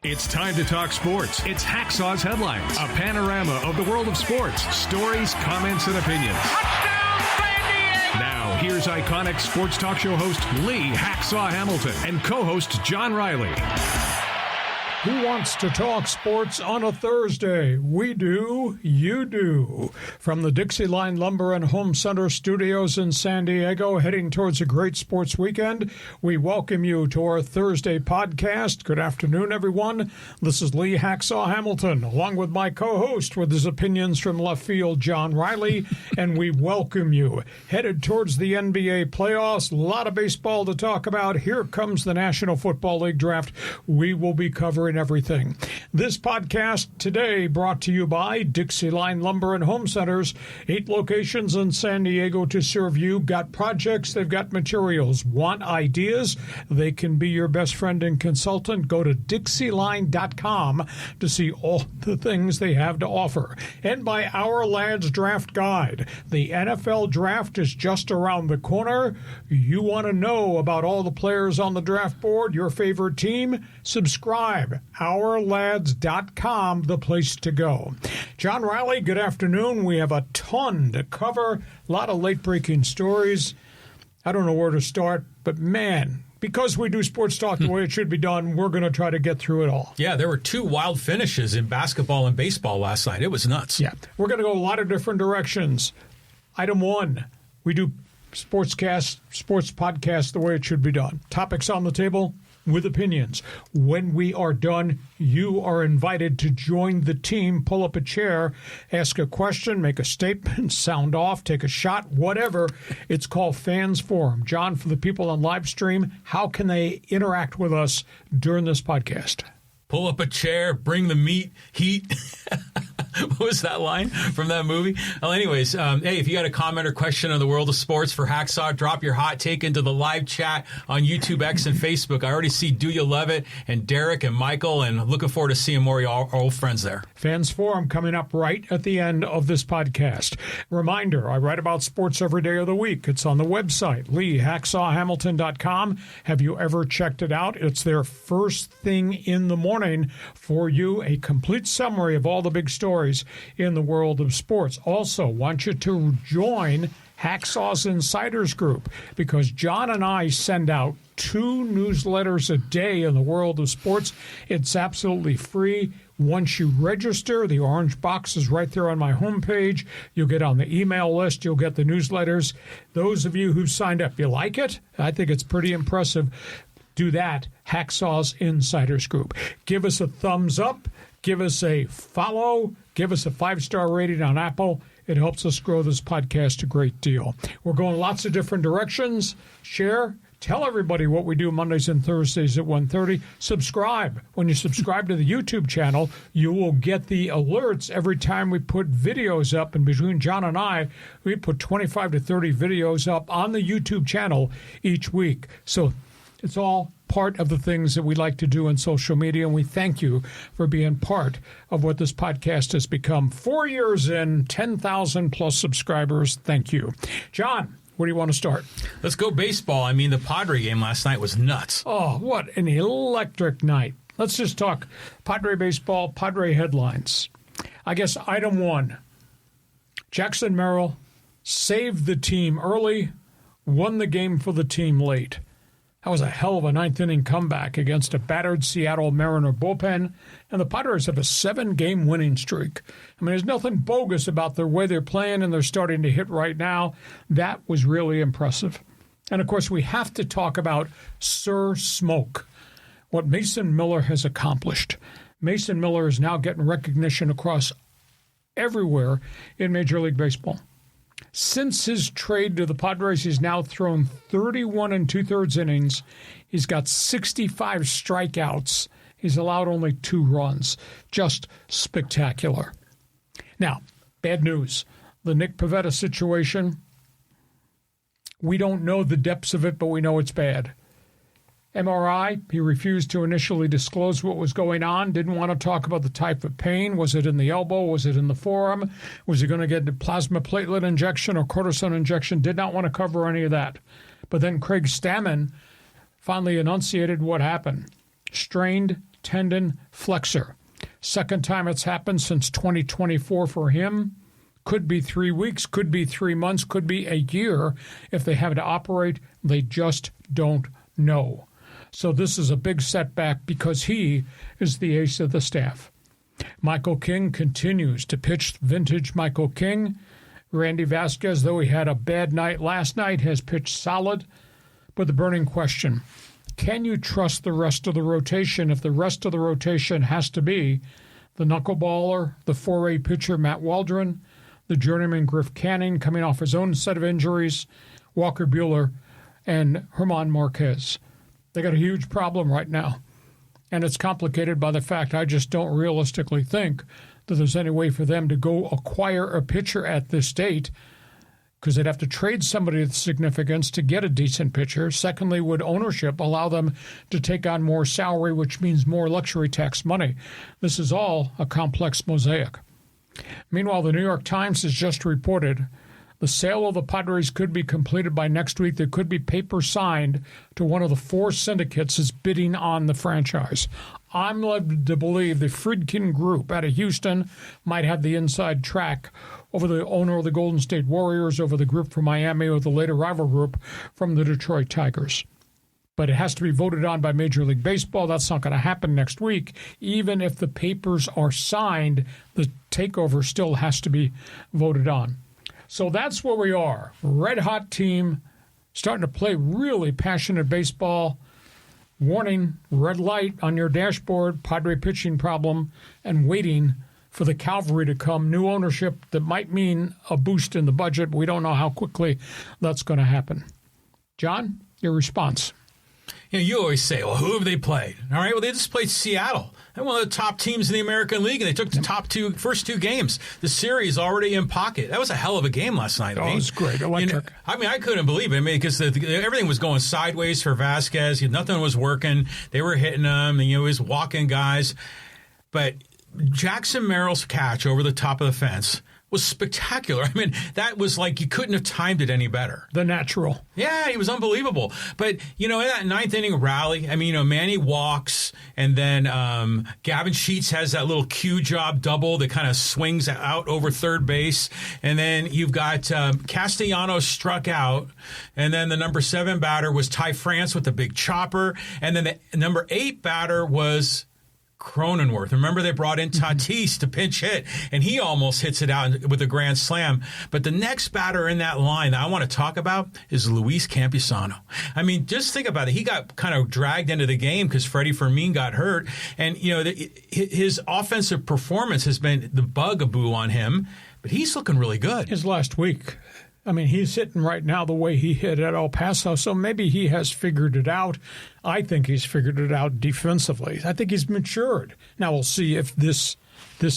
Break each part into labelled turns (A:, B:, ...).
A: It's time to talk sports. It's Hacksaw's Headlines, a panorama of the world of sports, stories, comments, and opinions.
B: Touchdown, San Diego!
A: Now, here's iconic sports talk show host Lee Hacksaw Hamilton and co-host John Riley.
C: Who wants to talk sports on a Thursday? We do. You do. From the DIXIELINE Lumber and Home Center studios in San Diego, heading towards a great sports weekend, we welcome you to our Thursday podcast. Good afternoon, everyone. This is Lee Hacksaw Hamilton, along with my co-host with his opinions from left field, John Riley, and we welcome you. Headed towards the NBA playoffs, a lot of baseball to talk about. Here comes the National Football League draft. We will be covering everything. This podcast today brought to you by DIXIELINE Lumber and Home Centers. 8 locations in San Diego to serve you. Got projects, they've got materials. Want ideas? They can be your best friend and consultant. Go to DIXIELINE.com to see all the things they have to offer. And by Our Lads Draft Guide. The NFL draft is just around the corner. You want to know about all the players on the draft board, your favorite team? Subscribe. OurLads.com, the place to go. John Riley, good afternoon. We have a ton to cover, a lot of late-breaking stories. I don't know where to start, but man, because we do sports talk the way it should be done, we're going to try to get through it all.
D: Yeah, there were 2 wild finishes in basketball and baseball last night. It was nuts.
C: Yeah, we're going to go a lot of different directions. Item 1, we do sports podcast the way it should be done. Topics on the table with opinions. When we are done, you are invited to join the team, pull up a chair, ask a question, make a statement, sound off, take a shot, whatever. It's called Fans Forum. John, for the people on live stream, how can they interact with us during this podcast?
D: Pull up a chair, bring the heat. What was that line from that movie? Well, anyways, hey, if you got a comment or question on the world of sports for Hacksaw, drop your hot take into the live chat on YouTube, X, and Facebook. I already see Do You Love It and Derek and Michael, and looking forward to seeing more of our old friends there.
C: Fans Forum coming up right at the end of this podcast. Reminder, I write about sports every day of the week. It's on the website, LeeHacksawHamilton.com. Have you ever checked it out? It's their first thing in the morning for you, a complete summary of all the big stories in the world of sports. Also, want you to join Hacksaw's Insiders Group, because John and I send out 2 newsletters a day in the world of sports. It's absolutely free. Once you register, the orange box is right there on my homepage. You'll get on the email list. You'll get the newsletters. Those of you who've signed up, you like it? I think it's pretty impressive. Do that, Hacksaw's Insiders Group. Give us a thumbs up. Give us a follow. Give us a 5-star rating on Apple. It helps us grow this podcast a great deal. We're going lots of different directions. Share. Tell everybody what we do Mondays and Thursdays at 1:30. Subscribe. When you subscribe to the YouTube channel, you will get the alerts every time we put videos up. And between John and I, we put 25 to 30 videos up on the YouTube channel each week. So it's all part of the things that we like to do in social media, and we thank you for being part of what this podcast has become. 4 years in, 10,000-plus subscribers. Thank you. John, where do you want to start?
D: Let's go baseball. I mean, the Padre game last night was nuts.
C: Oh, what an electric night. Let's just talk Padre baseball, Padre headlines. I guess item 1, Jackson Merrill saved the team early, won the game for the team late. That was a hell of a ninth-inning comeback against a battered Seattle Mariner bullpen, and the Padres have a 7-game winning streak. I mean, there's nothing bogus about the way they're playing, and they're starting to hit right now. That was really impressive. And, of course, we have to talk about Sir Smoke, what Mason Miller has accomplished. Mason Miller is now getting recognition across everywhere in Major League Baseball. Since his trade to the Padres, he's now thrown 31 2/3 innings. He's got 65 strikeouts. He's allowed only 2 runs. Just spectacular. Now, bad news. The Nick Pivetta situation, we don't know the depths of it, but we know it's bad. MRI, he refused to initially disclose what was going on, didn't want to talk about the type of pain. Was it in the elbow? Was it in the forearm? Was he going to get a plasma platelet injection or cortisone injection? Did not want to cover any of that. But then Craig Stammen finally enunciated what happened. Strained tendon flexor. Second time it's happened since 2024 for him. Could be 3 weeks, could be 3 months, could be a year if they have to operate. They just don't know. So this is a big setback because he is the ace of the staff. Michael King continues to pitch vintage Michael King. Randy Vasquez, though he had a bad night last night, has pitched solid. But the burning question, can you trust the rest of the rotation if the rest of the rotation has to be the knuckleballer, the 4A pitcher Matt Waldron, the journeyman Griff Canning coming off his own set of injuries, Walker Buehler, and Herman Marquez? They got a huge problem right now. And it's complicated by the fact I just don't realistically think that there's any way for them to go acquire a pitcher at this date, because they'd have to trade somebody of significance to get a decent pitcher. Secondly, would ownership allow them to take on more salary, which means more luxury tax money? This is all a complex mosaic. Meanwhile, the New York Times has just reported the sale of the Padres could be completed by next week. There could be paper signed to one of the 4 syndicates is bidding on the franchise. I'm led to believe the Friedkin Group out of Houston might have the inside track over the owner of the Golden State Warriors, over the group from Miami, or the later rival group from the Detroit Tigers. But it has to be voted on by Major League Baseball. That's not going to happen next week. Even if the papers are signed, the takeover still has to be voted on. So that's where we are. Red-hot team, starting to play really passionate baseball. Warning, red light on your dashboard, Padre pitching problem, and waiting for the cavalry to come. New ownership that might mean a boost in the budget. We don't know how quickly that's going to happen. John, your response.
D: You always say, well, who have they played? All right, well, they just played Seattle. They're one of the top teams in the American League, and they took the first two games. The series already in pocket. That was a hell of a game last night.
C: Oh, it was great. Electric.
D: I couldn't believe it. Because everything was going sideways for Vasquez. Nothing was working. They were hitting him, and he was walking guys. But Jackson Merrill's catch over the top of the fence was spectacular. I mean, that was like you couldn't have timed it any better.
C: The natural.
D: Yeah, he was unbelievable. But, in that ninth inning rally, Manny walks, and then Gavin Sheets has that little cue job double that kind of swings out over third base. And then you've got Castellanos struck out, and then the number 7 batter was Ty France with the big chopper, and then the number 8 batter was Cronenworth. Remember, they brought in Tatis to pinch hit, and he almost hits it out with a grand slam. But the next batter in that line that I want to talk about is Luis Campusano. Just think about it. He got kind of dragged into the game because Freddie Fermin got hurt, and his offensive performance has been the bugaboo on him, but he's looking really good.
C: His last week. He's hitting right now the way he hit at El Paso, so maybe he has figured it out. I think he's figured it out defensively. I think he's matured. Now we'll see if this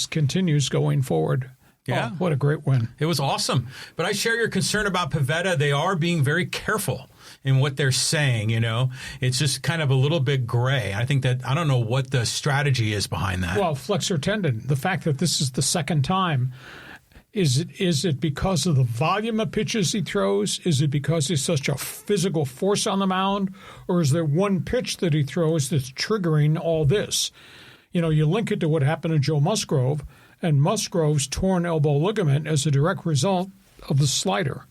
C: continues going forward.
D: Yeah.
C: Oh, what a great win.
D: It was awesome. But I share your concern about Pivetta. They are being very careful in what they're saying, It's just kind of a little bit gray. I think that I don't know what the strategy is behind that.
C: Well, flexor tendon, the fact that this is the second time, is it because of the volume of pitches he throws? Is it because he's such a physical force on the mound? Or is there one pitch that he throws that's triggering all this? You link it to what happened to Joe Musgrove, and Musgrove's torn elbow ligament as a direct result of the slider.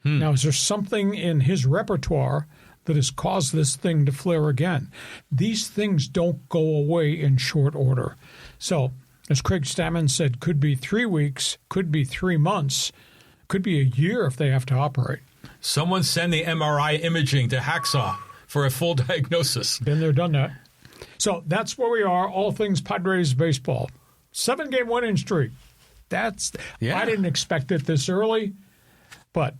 C: Now, is there something in his repertoire that has caused this thing to flare again? These things don't go away in short order. So, as Craig Stammen said, could be 3 weeks, could be 3 months, could be a year if they have to operate.
D: Someone send the MRI imaging to Hacksaw for a full diagnosis.
C: Been there, done that. So that's where we are, all things Padres baseball. 7-game winning streak. I didn't expect it this early, but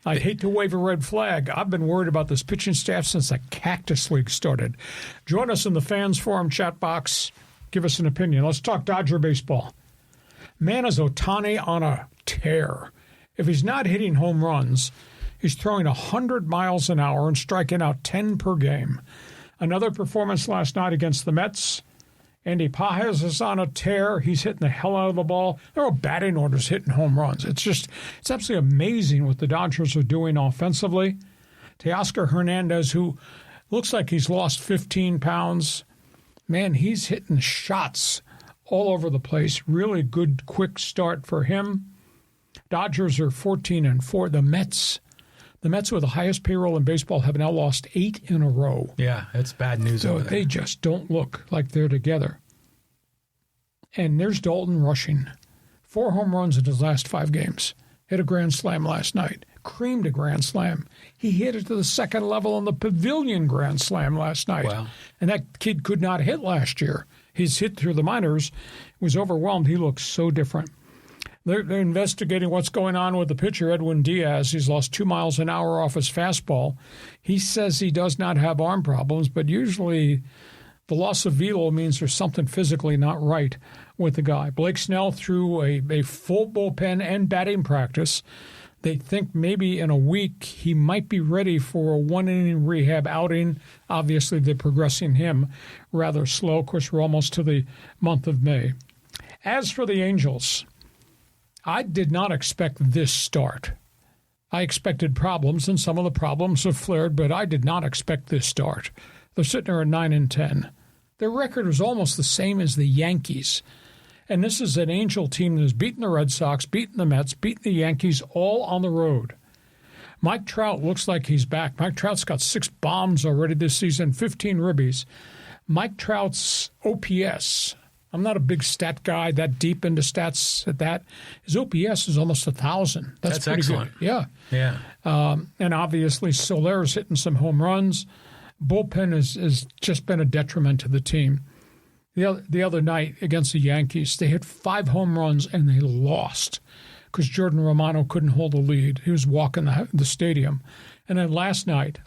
C: I hate to wave a red flag. I've been worried about this pitching staff since the Cactus League started. Join us in the Fans Forum chat box. Give us an opinion. Let's talk Dodger baseball. Man, is Ohtani on a tear. If he's not hitting home runs, he's throwing 100 miles an hour and striking out 10 per game. Another performance last night against the Mets. Andy Pages is on a tear. He's hitting the hell out of the ball. There are batting orders hitting home runs. It's absolutely amazing what the Dodgers are doing offensively. Teoscar Hernandez, who looks like he's lost 15 pounds, man, he's hitting shots all over the place. Really good, quick start for him. Dodgers are 14-4. The Mets, with the highest payroll in baseball, have now lost 8 in a row.
D: Yeah, that's bad news over there.
C: They just don't look like they're together. And there's Dalton rushing. 4 home runs in his last 5 games. Hit a grand slam last night. Creamed a grand slam. He hit it to the second level on the Pavilion grand slam last night.
D: Wow.
C: And that kid could not hit last year. He's hit through the minors. Was overwhelmed. He looks so different. They're investigating what's going on with the pitcher, Edwin Diaz. He's lost 2 miles an hour off his fastball. He says he does not have arm problems, but usually the loss of velo means there's something physically not right with the guy. Blake Snell threw a full bullpen and batting practice. They think maybe in a week he might be ready for a 1-inning rehab outing. Obviously, they're progressing him rather slow. Of course, we're almost to the month of May. As for the Angels, I did not expect this start. I expected problems, and some of the problems have flared, but I did not expect this start. They're sitting there at 9-10. Their record was almost the same as the Yankees. And this is an Angel team that has beaten the Red Sox, beaten the Mets, beaten the Yankees, all on the road. Mike Trout looks like he's back. Mike Trout's got 6 bombs already this season, 15 ribbies. Mike Trout's OPS, I'm not a big stat guy that deep into stats at that. His OPS is almost 1,000. That's pretty
D: excellent.
C: Good. Yeah. And obviously Soler's hitting some home runs. Bullpen has just been a detriment to the team. The other night against the Yankees, they hit 5 home runs and they lost because Jordan Romano couldn't hold the lead. He was walking the stadium. And then last night,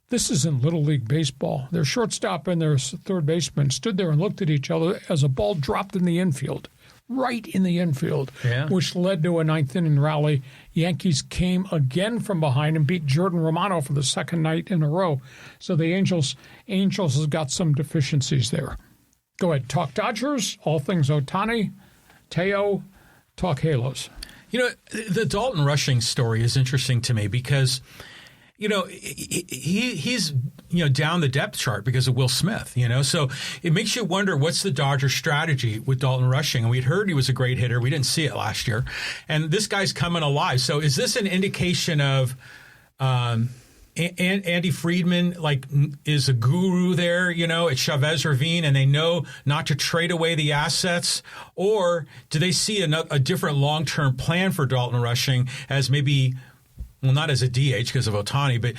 C: this isn't Little League baseball. Their shortstop and their third baseman stood there and looked at each other as a ball dropped in the infield, right in the infield, which led to a 9th-inning rally. Yankees came again from behind and beat Jordan Romano for the second night in a row. So the Angels has got some deficiencies there. Go ahead. Talk Dodgers, all things Ohtani, Teo, talk Halos.
D: You know, the Dalton rushing story is interesting to me because, you know, he's, you know, down the depth chart because of Will Smith, you know. So it makes you wonder what's the Dodgers strategy with Dalton rushing. And we'd heard he was a great hitter. We didn't see it last year. And this guy's coming alive. So is this an indication of Andy Friedman, like, is a guru there, you know, at Chavez Ravine, and they know not to trade away the assets? Or do they see a different long-term plan for Dalton rushing as maybe, well, not as a DH because of Ohtani, but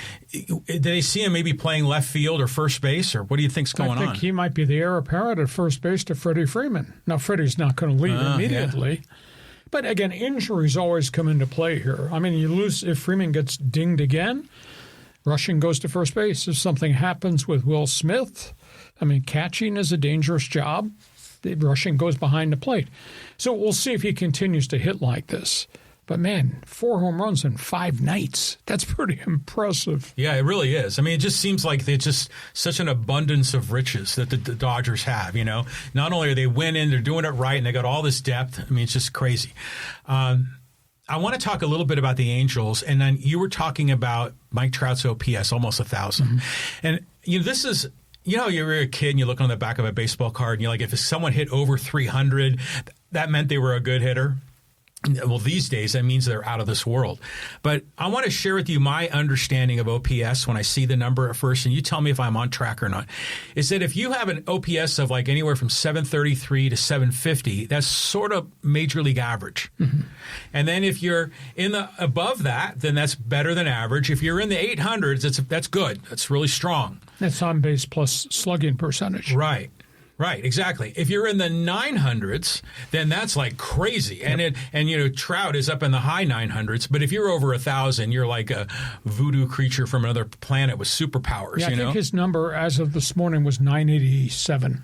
D: do they see him maybe playing left field or first base? Or what do you think's going on?
C: I think he might be the heir apparent at first base to Freddie Freeman. Now, Freddie's not going to leave immediately. Yeah. But again, injuries always come into play here. I mean, you lose if Freeman gets dinged again. Rushing goes to first base. If something happens with Will Smith, I mean, catching is a dangerous job. The rushing goes behind the plate. So we'll see if he continues to hit like this. But, man, 4 home runs in 5 nights. That's pretty impressive.
D: Yeah, it really is. I mean, it just seems like there's just such an abundance of riches that the Dodgers have, you know. Not only are they winning, they're doing it right, and they got all this depth. I mean, it's just crazy. I want to talk a little bit about the Angels, and then you were talking about Mike Trout's OPS, almost 1,000. Mm-hmm. And, you know, this is, you know, you're a kid and you look on the back of a baseball card and you're like, if someone hit over 300, that meant they were a good hitter. Well, these days, that means they're out of this world. But I want to share with you my understanding of OPS when I see the number at first, and you tell me if I'm on track or not, is that if you have an OPS of like anywhere from 733 to 750, that's sort of major league average. Mm-hmm. And then if you're in the above that, then that's better than average. If you're in the 800s, that's good. That's really strong.
C: That's on base plus slugging percentage.
D: Right. Right, exactly. If you're in the 900s, then that's like crazy. Yep. And you know, Trout is up in the high 900s. But if you're over 1,000, you're like a voodoo creature from another planet with superpowers.
C: Yeah, I think his number as of this morning was 987.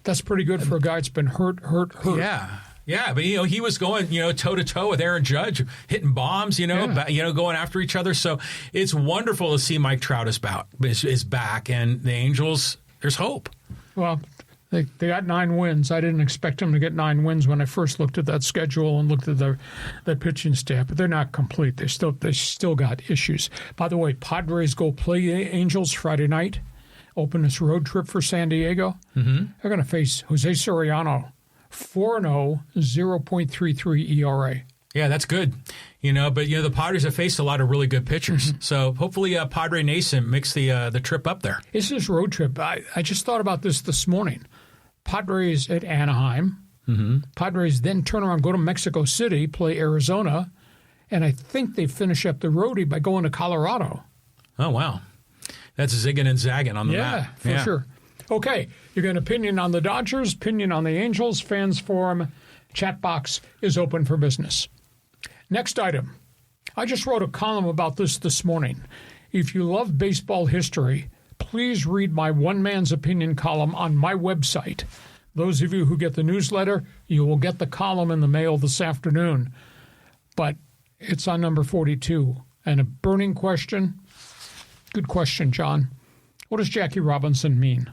C: That's pretty good for a guy that's been hurt.
D: Yeah. Yeah, but, you know, he was going, you know, toe-to-toe with Aaron Judge, hitting bombs, you know, going after each other. So it's wonderful to see Mike Trout is back. And the Angels, there's hope.
C: Well, They got 9 wins. I didn't expect them to get 9 wins when I first looked at that schedule and looked at their pitching staff. But they're not complete. They still got issues. By the way, Padres go play the Angels Friday night. open this road trip for San Diego. Mm-hmm. They're going to face Jose Soriano, 4-0, 0.33 ERA.
D: Yeah, that's good. But the Padres have faced a lot of really good pitchers. Mm-hmm. So hopefully Padre Nation makes the trip up there.
C: It's this road trip. I just thought about this morning. Padres at Anaheim. Mm-hmm. Padres then turn around, go to Mexico City, play Arizona, and I think they finish up the roadie by going to Colorado.
D: Oh, wow. That's zigging and zagging on the map.
C: Yeah, for sure. Okay, you got an opinion on the Dodgers, opinion on the Angels, fans forum, chat box is open for business. Next item. I just wrote a column about this morning. If you love baseball history, please read my one man's opinion column on my website. Those of you who get the newsletter, you will get the column in the mail this afternoon. But it's on number 42. And a burning question. Good question, John. What does Jackie Robinson mean?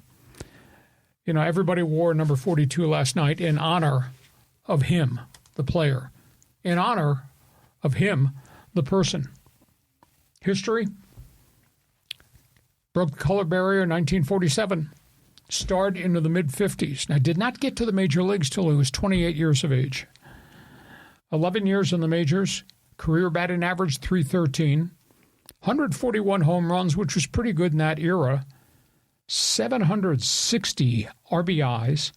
C: Everybody wore number 42 last night in honor of him, the player. In honor of him, the person. History. Broke the color barrier in 1947. Starred into the mid-50s. Now, did not get to the major leagues till he was 28 years of age. 11 years in the majors. Career batting average, .313. 141 home runs, which was pretty good in that era. 760 RBIs.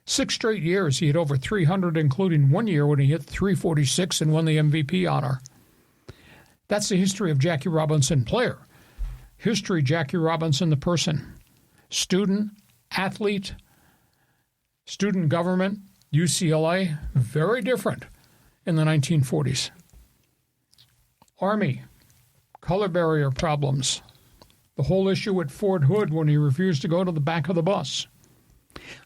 C: 6 straight years he had over 300, including 1 year when he hit .346 and won the MVP honor. That's the history of Jackie Robinson, player. History, Jackie Robinson, the person. Student, athlete, student government, UCLA, very different in the 1940s. Army, color barrier problems. The whole issue with Fort Hood when he refused to go to the back of the bus.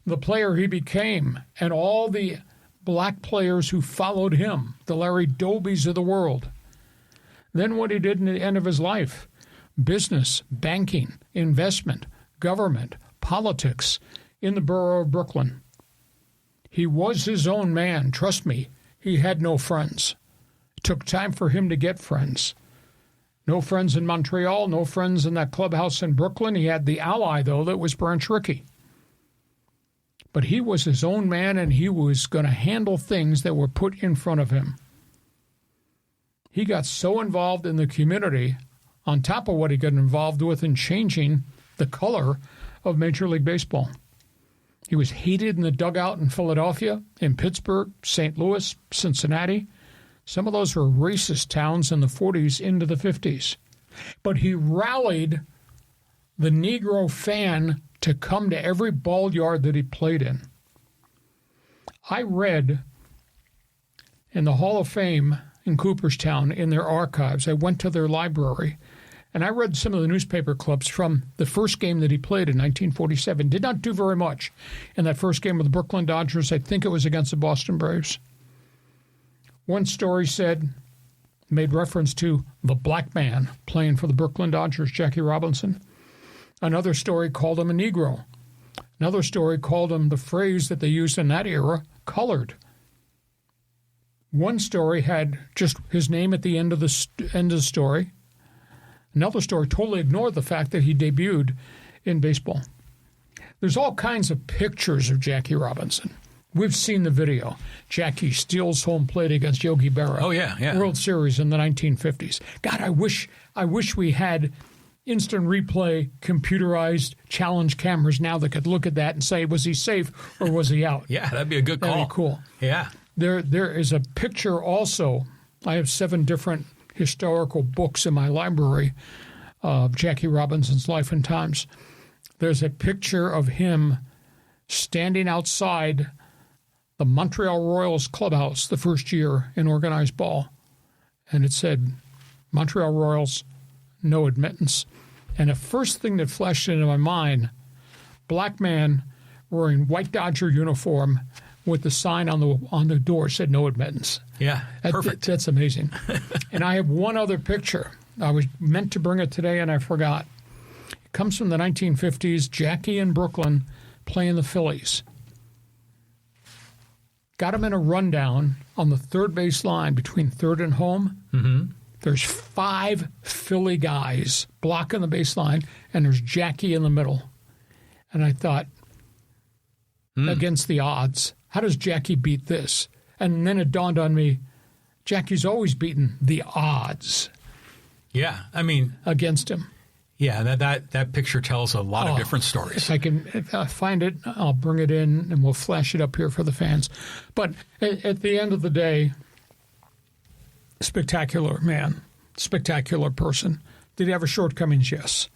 C: The player he became and all the black players who followed him, the Larry Dobies of the world. Then what he did in the end of his life. Business, banking, investment, government, politics in the borough of Brooklyn. He was his own man. Trust me, he had no friends. It took time for him to get friends. No friends in Montreal, no friends in that clubhouse in Brooklyn. He had the ally, though, that was Branch Rickey. But he was his own man, and he was going to handle things that were put in front of him. He got so involved in the community, on top of what he got involved with in changing the color of Major League Baseball. He was hated in the dugout in Philadelphia, in Pittsburgh, St. Louis, Cincinnati. Some of those were racist towns in the 40s into the 50s. But he rallied the Negro fan to come to every ball yard that he played in. I read in the Hall of Fame in Cooperstown, in their archives, I went to their library, and I read some of the newspaper clips from the first game that he played in 1947. Did not do very much in that first game with the Brooklyn Dodgers. I think it was against the Boston Braves. One story made reference to the black man playing for the Brooklyn Dodgers, Jackie Robinson. Another story called him a Negro. Another story called him the phrase that they used in that era, colored. One story had just his name at the end of the story. Another story totally ignored the fact that he debuted in baseball. There's all kinds of pictures of Jackie Robinson. We've seen the video. Jackie steals home plate against Yogi Berra.
D: Oh, yeah.
C: World Series in the 1950s. God, I wish we had instant replay, computerized challenge cameras now that could look at that and say, was he safe or was he out?
D: Yeah, that'd be a good call.
C: That'd be cool.
D: Yeah.
C: There is a picture also. I have 7 different historical books in my library of Jackie Robinson's life and times. There's a picture of him standing outside the Montreal Royals clubhouse the first year in organized ball. And it said, Montreal Royals, no admittance. And the first thing that flashed into my mind, black man wearing white Dodger uniform with the sign on the door said no admittance.
D: Yeah, perfect.
C: That's amazing. And I have one other picture. I was meant to bring it today and I forgot. It comes from the 1950s, Jackie in Brooklyn playing the Phillies. Got him in a rundown on the third base line between third and home. Mm-hmm. There's 5 Philly guys blocking the baseline, and there's Jackie in the middle. And I thought, against the odds, how does Jackie beat this? And then it dawned on me, Jackie's always beaten the odds.
D: Yeah, I mean,
C: against him.
D: Yeah, that picture tells a lot of different stories.
C: If I find it, I'll bring it in and we'll flash it up here for the fans. But at the end of the day, spectacular man, spectacular person. Did he have shortcomings? Yes.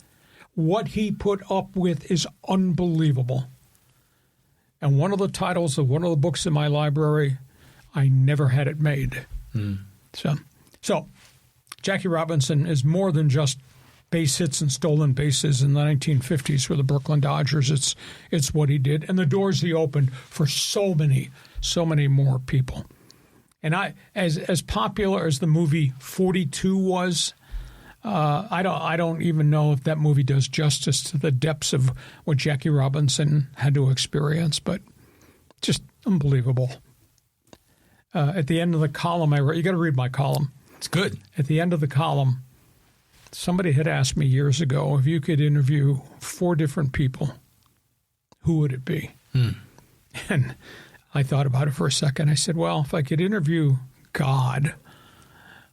C: What he put up with is unbelievable. And one of the titles of one of the books in my library, I never had it made. So Jackie Robinson is more than just base hits and stolen bases in the 1950s for the Brooklyn Dodgers. It's what he did, and the doors he opened for so many more people. And as popular as the movie 42 was, I don't even know if that movie does justice to the depths of what Jackie Robinson had to experience, but just unbelievable. At the end of the column I wrote, you got to read my column.
D: It's good. At
C: the end of the column, somebody had asked me years ago if you could interview 4 different people, who would it be? And I thought about it for a second. I said, well, if I could interview God,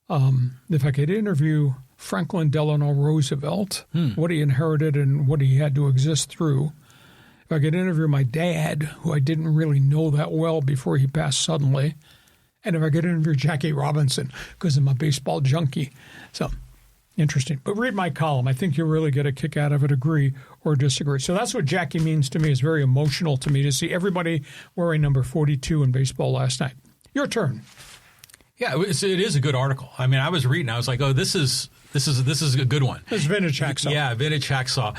C: if I could interview Franklin Delano Roosevelt, what he inherited and what he had to exist through, if I could interview my dad, who I didn't really know that well before he passed suddenly, and if I could interview Jackie Robinson, because I'm a baseball junkie. So interesting. But read my column. I think you'll really get a kick out of it, agree or disagree. So that's what Jackie means to me. It's very emotional to me to see everybody wearing number 42 in baseball last night. Your turn.
D: Yeah, it is a good article. I mean, I was reading. I was like, oh, this is a good one.
C: It's vintage hacksaw.
D: Yeah, vintage hacksaw.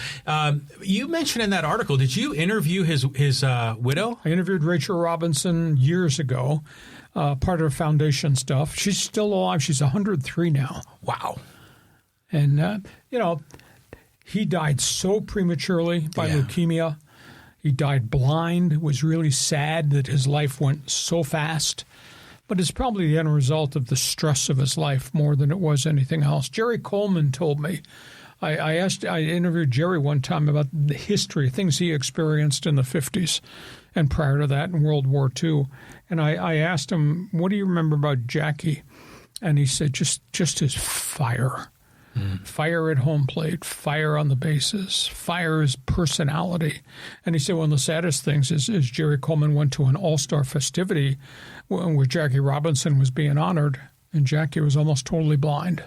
D: You mentioned in that article, did you interview his widow?
C: I interviewed Rachel Robinson years ago, part of her foundation stuff. She's still alive. She's 103 now.
D: Wow.
C: And, he died so prematurely by leukemia. He died blind. It was really sad that his life went so fast. But it's probably the end result of the stress of his life more than it was anything else. Jerry Coleman told me. I interviewed Jerry one time about the history, things he experienced in the 50s and prior to that in World War II. And I asked him, what do you remember about Jackie? And he said, just his fire. Fire at home plate, fire on the bases, fire his personality. And he said one of the saddest things is Jerry Coleman went to an all-star festivity where Jackie Robinson was being honored, and Jackie was almost totally blind.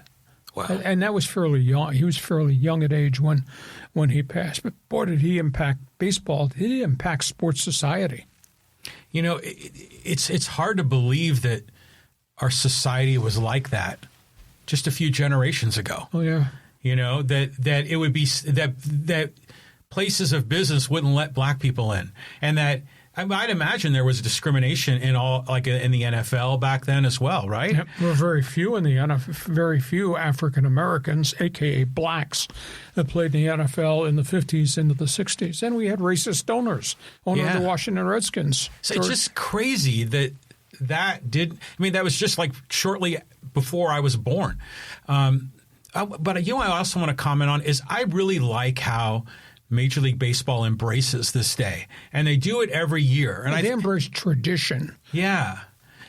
D: Wow.
C: And that was fairly young. He was fairly young at age when he passed. But, boy, did he impact baseball. Did he impact sports society?
D: It's hard to believe that our society was like that just a few generations ago.
C: Oh, yeah.
D: That it would be that places of business wouldn't let black people in, and that I'd imagine there was discrimination in in the NFL back then as well, right?
C: Yep. There were very few in the NFL, very few African Americans, aka blacks, that played in the NFL in the 50s into the 60s, and we had racist owners, owner of the Washington Redskins.
D: So it's just crazy that did. I mean, that was just like shortly before I was born. But I also want to comment on is I really like how Major League Baseball embraces this day, and they do it every year. And
C: they embrace tradition.
D: Yeah.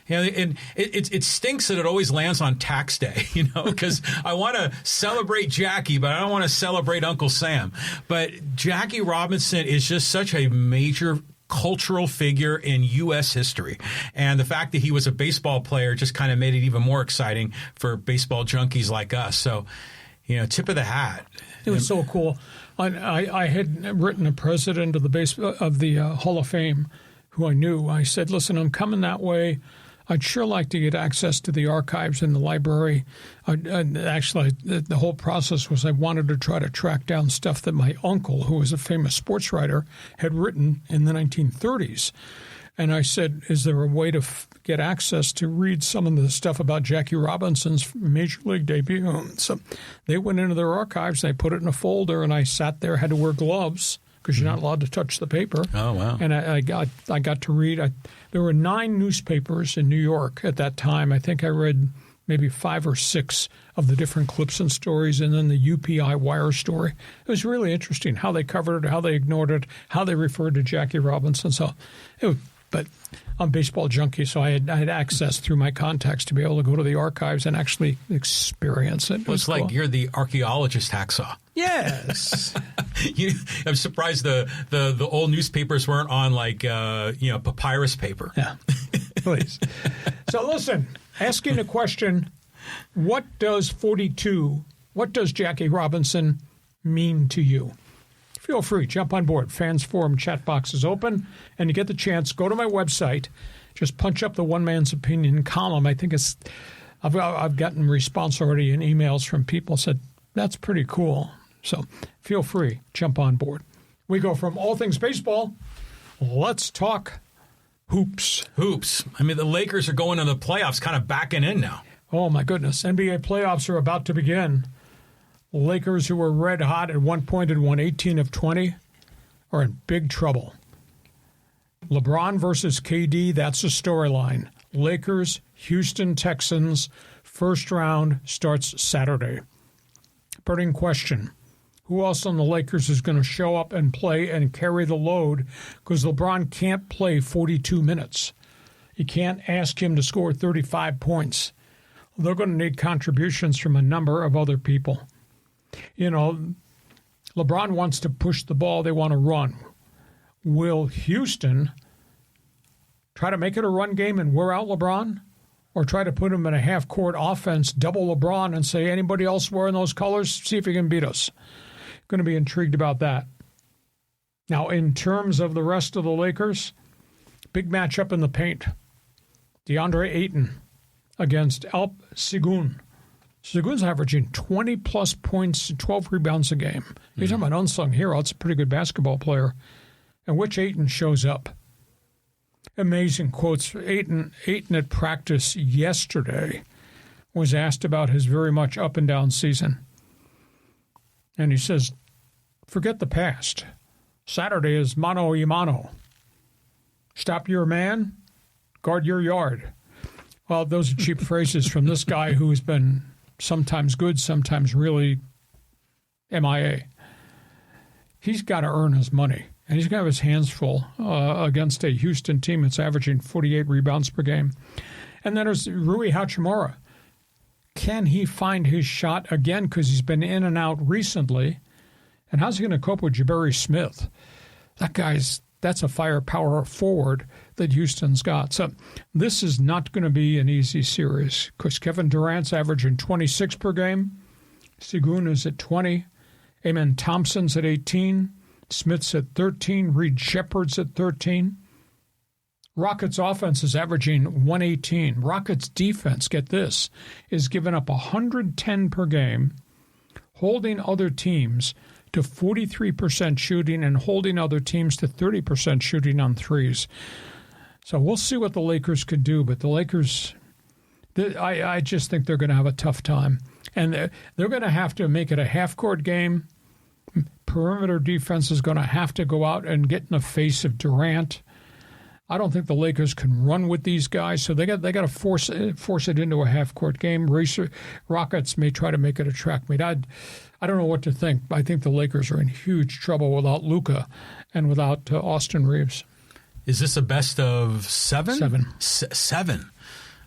D: And it stinks that it always lands on tax day, because I want to celebrate Jackie, but I don't want to celebrate Uncle Sam. But Jackie Robinson is just such a major cultural figure in U.S. history. And the fact that he was a baseball player just kind of made it even more exciting for baseball junkies like us. So, tip of the hat.
C: It was so cool. I had written a president of the Hall of Fame who I knew. I said, listen, I'm coming that way. I'd sure like to get access to the archives in the library. Actually, the whole process was I wanted to try to track down stuff that my uncle, who was a famous sports writer, had written in the 1930s. And I said, is there a way to get access to read some of the stuff about Jackie Robinson's Major League debut? So they went into their archives, they put it in a folder, and I sat there, had to wear gloves because you're not allowed to touch the paper.
D: Oh, wow.
C: And I got to read. There were 9 newspapers in New York at that time. I think I read maybe 5 or 6 of the different clips and stories, and then the UPI wire story. It was really interesting how they covered it, how they ignored it, how they referred to Jackie Robinson. But I'm Baseball Junkie, so I had access through my contacts to be able to go to the archives and actually experience it.
D: It's like you're the archaeologist, Hacksaw.
C: Yes.
D: I'm surprised the old newspapers weren't on papyrus paper.
C: Yeah, please. So listen, asking the question, what does Jackie Robinson mean to you? Feel free, jump on board. Fans Forum chat box is open, and you get the chance, go to my website, just punch up the One Man's Opinion column. I think I've gotten response already in emails from people said, that's pretty cool. So feel free, jump on board. We go from all things baseball, let's talk hoops.
D: I mean, the Lakers are going to the playoffs, kind of backing in now.
C: Oh, my goodness. NBA playoffs are about to begin. Lakers, who were red hot at one point and won 18 of 20, are in big trouble. LeBron versus KD, that's a storyline. Lakers, Houston Texans, first round starts Saturday. Burning question, who else on the Lakers is going to show up and play and carry the load? Because LeBron can't play 42 minutes. You can't ask him to score 35 points. They're going to need contributions from a number of other people. You know, LeBron wants to push the ball. They want to run. Will Houston try to make it a run game and wear out LeBron? Or try to put him in a half-court offense, double LeBron, and say, anybody else wearing those colors, see if you can beat us. Going to be intrigued about that. Now, in terms of the rest of the Lakers, big matchup in the paint. DeAndre Ayton against Alp Sengun. Sengun's averaging 20-plus points and 12 rebounds a game. He's talking about unsung hero. It's a pretty good basketball player. And which Ayton shows up. Amazing quotes. Ayton at practice yesterday was asked about his very much up and down season. And he says, forget the past. Saturday is mano a mano. Stop your man, guard your yard. Well, those are cheap phrases from this guy who has been sometimes good, sometimes really MIA. He's got to earn his money. And he's going to have his hands full against a Houston team that's averaging 48 rebounds per game. And then there's Rui Hachimura. Can he find his shot again? Because he's been in and out recently. And how's he going to cope with Jabari Smith? That's a firepower forward that Houston's got. So this is not going to be an easy series because Kevin Durant's averaging 26 per game. Sengun is at 20. Amen Thompson's at 18. Smith's at 13. Reed Shepard's at 13. Rockets' offense is averaging 118. Rockets' defense, get this, is giving up 110 per game, holding other teams to 43% shooting and holding other teams to 30% shooting on threes. So we'll see what the Lakers can do, but the Lakers, I just think they're going to have a tough time. And they're going to have to make it a half-court game. Perimeter defense is going to have to go out and get in the face of Durant. I don't think the Lakers can run with these guys, so they got to force it into a half-court game. Rockets may try to make it a track meet. I don't know what to think. I think the Lakers are in huge trouble without Luka and without Austin Reeves.
D: Is this a best of seven? Seven.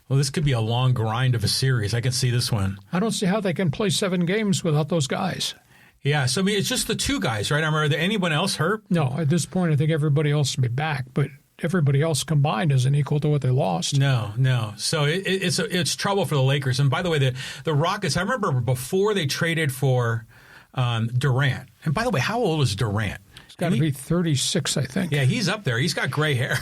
D: Well, this could be a long grind of a series. I can see this one.
C: I don't see how they can play 7 games without those guys.
D: Yeah, so I mean, it's just the 2 guys, right? Are there anyone else hurt?
C: No, at this point, I think everybody else will be back, but everybody else combined isn't equal to what they lost.
D: No. So it's trouble for the Lakers. And by the way, the Rockets, I remember before they traded for Durant. And by the way, how old is Durant?
C: He's got to be 36, I think.
D: Yeah, he's up there. He's got gray hair.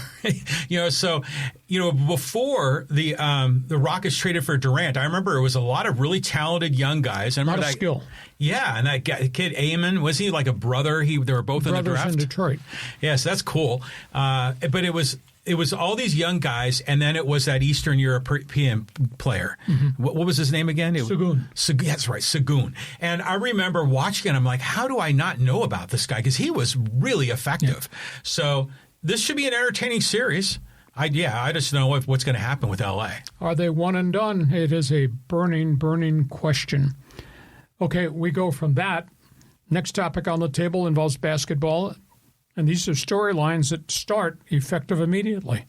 D: Before the Rockets traded for Durant, I remember it was a lot of really talented young guys.
C: A lot of skill.
D: Yeah, and that kid Amon, was he like a brother? They were both
C: Brothers
D: in the draft.
C: in Detroit.
D: Yes, that's cool. But it was all these young guys, and then it was that Eastern European player. Mm-hmm. What was his name again?
C: Sengun.
D: That's right, Sengun. And I remember watching it. I'm like, how do I not know about this guy? Because he was really effective. Yeah. So this should be an entertaining series. I just know what's going to happen with L.A.
C: Are they one and done? It is a burning, burning question. Okay, we go from that. Next topic on the table involves basketball, and these are storylines that start effective immediately.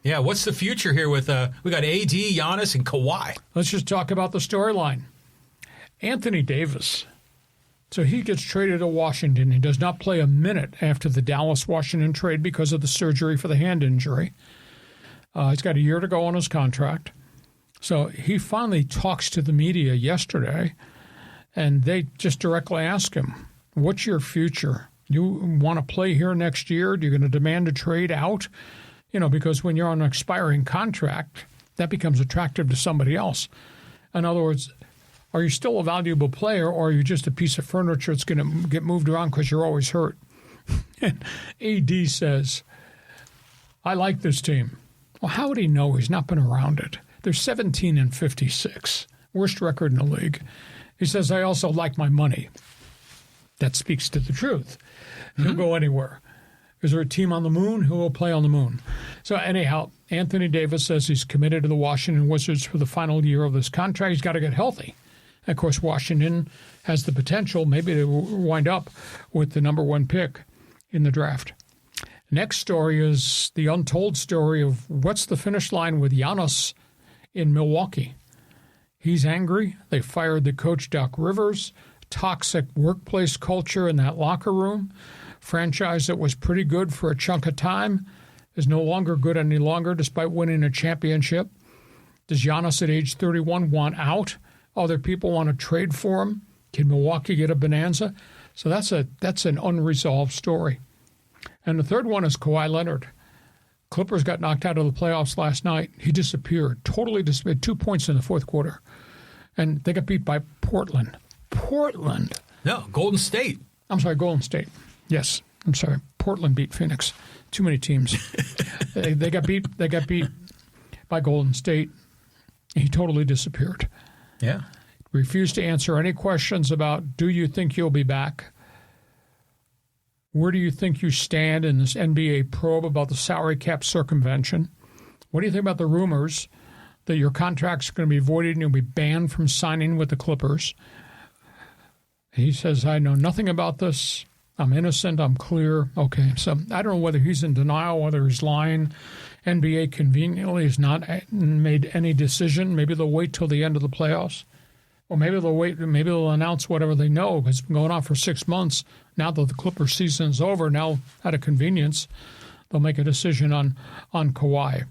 D: Yeah, what's the future here with we got AD, Giannis, and Kawhi?
C: Let's just talk about the storyline. Anthony Davis. So he gets traded to Washington. He does not play a minute after the Dallas-Washington trade because of the surgery for the hand injury. He's got a year to go on his contract. So he finally talks to the media yesterday, and they just directly ask him, what's your future? You want to play here next year? Are you going to demand a trade out? Because when you're on an expiring contract, that becomes attractive to somebody else. In other words, are you still a valuable player, or are you just a piece of furniture that's going to get moved around because you're always hurt? And AD says, I like this team. Well, how would he know? He's not been around it. They're 17-56, worst record in the league. He says, I also like my money. That speaks to the truth. He'll go anywhere. Is there a team on the moon? Who will play on the moon? So anyhow, Anthony Davis says he's committed to the Washington Wizards for the final year of this contract. He's got to get healthy. And of course, Washington has the potential maybe to wind up with the number 1 pick in the draft. Next story is the untold story of what's the finish line with Giannis in Milwaukee. He's angry. They fired the coach, Doc Rivers. Toxic workplace culture in that locker room. Franchise that was pretty good for a chunk of time is no longer good any longer despite winning a championship. Does Giannis at age 31 want out? Other people want to trade for him. Can Milwaukee get a bonanza? So that's an unresolved story. And the third one is Kawhi Leonard. Clippers got knocked out of the playoffs last night. He disappeared, totally disappeared. 2 points in the fourth quarter. And they got beat by Portland.
D: No, Golden State.
C: I'm sorry, Golden State. Yes, I'm sorry. Portland beat Phoenix. Too many teams. They got beat by Golden State. He totally disappeared.
D: Yeah.
C: Refused to answer any questions about, do you think you'll be back? Where do you think you stand in this NBA probe about the salary cap circumvention? What do you think about the rumors that your contract's going to be voided and you'll be banned from signing with the Clippers? He says, I know nothing about this. I'm innocent. I'm clear. Okay, so I don't know whether he's in denial, whether he's lying. NBA conveniently has not made any decision. Maybe they'll wait till the end of the playoffs. Or maybe they'll wait. Maybe they'll announce whatever they know. It's been going on for 6 months. Now that the Clippers season is over, now out of convenience, they'll make a decision on Kawhi.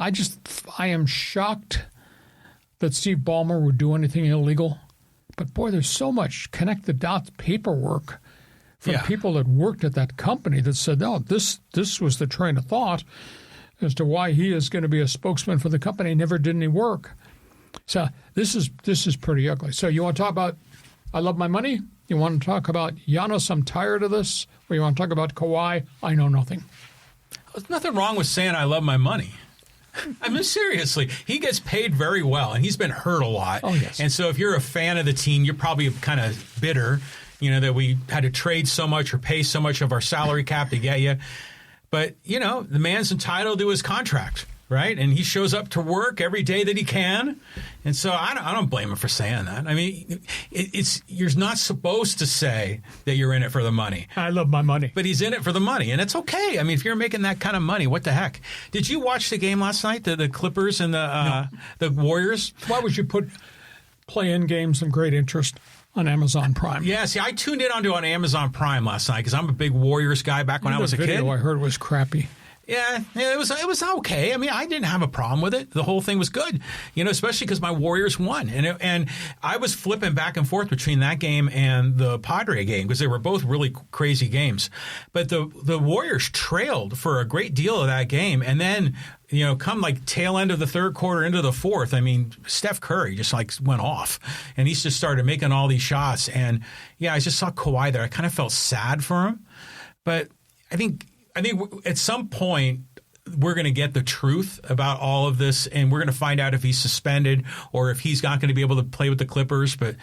C: I am shocked that Steve Ballmer would do anything illegal. But boy, there's so much connect the dots paperwork from people that worked at that company that said, "Oh, this was the train of thought as to why he is going to be a spokesman for the company." Never did any work. So this is pretty ugly. So you want to talk about I love my money? You want to talk about Giannis? I'm tired of this. Or you want to talk about Kawhi? I know nothing.
D: There's nothing wrong with saying I love my money. I mean, seriously, he gets paid very well, and he's been hurt a lot.
C: Oh, yes.
D: And so if you're a fan of the team, you're probably kind of bitter, that we had to trade so much or pay so much of our salary cap to get you. But, the man's entitled to his contract, right? And he shows up to work every day that he can. And so I don't blame him for saying that. I mean, you're not supposed to say that you're in it for the money.
C: I love my money.
D: But he's in it for the money, and it's okay. I mean, if you're making that kind of money, what the heck? Did you watch the game last night, the Clippers and the Warriors?
C: Why would you put play-in games of great interest on Amazon Prime?
D: Yeah, see, I tuned in on Amazon Prime last night because I'm a big Warriors guy back when I was a kid.
C: The video I heard was crappy.
D: Yeah, it was okay. I mean, I didn't have a problem with it. The whole thing was good, especially because my Warriors won. And I was flipping back and forth between that game and the Padres game because they were both really crazy games. But the Warriors trailed for a great deal of that game. And then, come like tail end of the third quarter into the fourth, I mean, Steph Curry just went off. And he just started making all these shots. And, I just saw Kawhi there. I kind of felt sad for him. But I think at some point we're going to get the truth about all of this, and we're going to find out if he's suspended or if he's not going to be able to play with the Clippers. But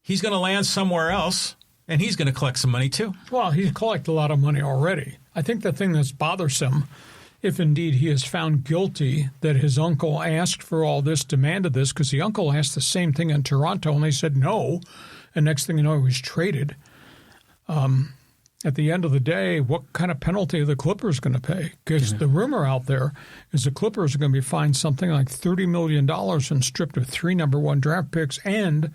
D: he's going to land somewhere else, and he's going to collect some money too.
C: Well, he's collected a lot of money already. I think the thing that's bothersome if indeed he is found guilty that his uncle asked for all this, demanded this, because the uncle asked the same thing in Toronto, and they said no, and next thing you know, he was traded. At the end of the day, what kind of penalty are the Clippers going to pay? Because the rumor out there is the Clippers are going to be fined something like $30 million and stripped of 3 number 1 draft picks, and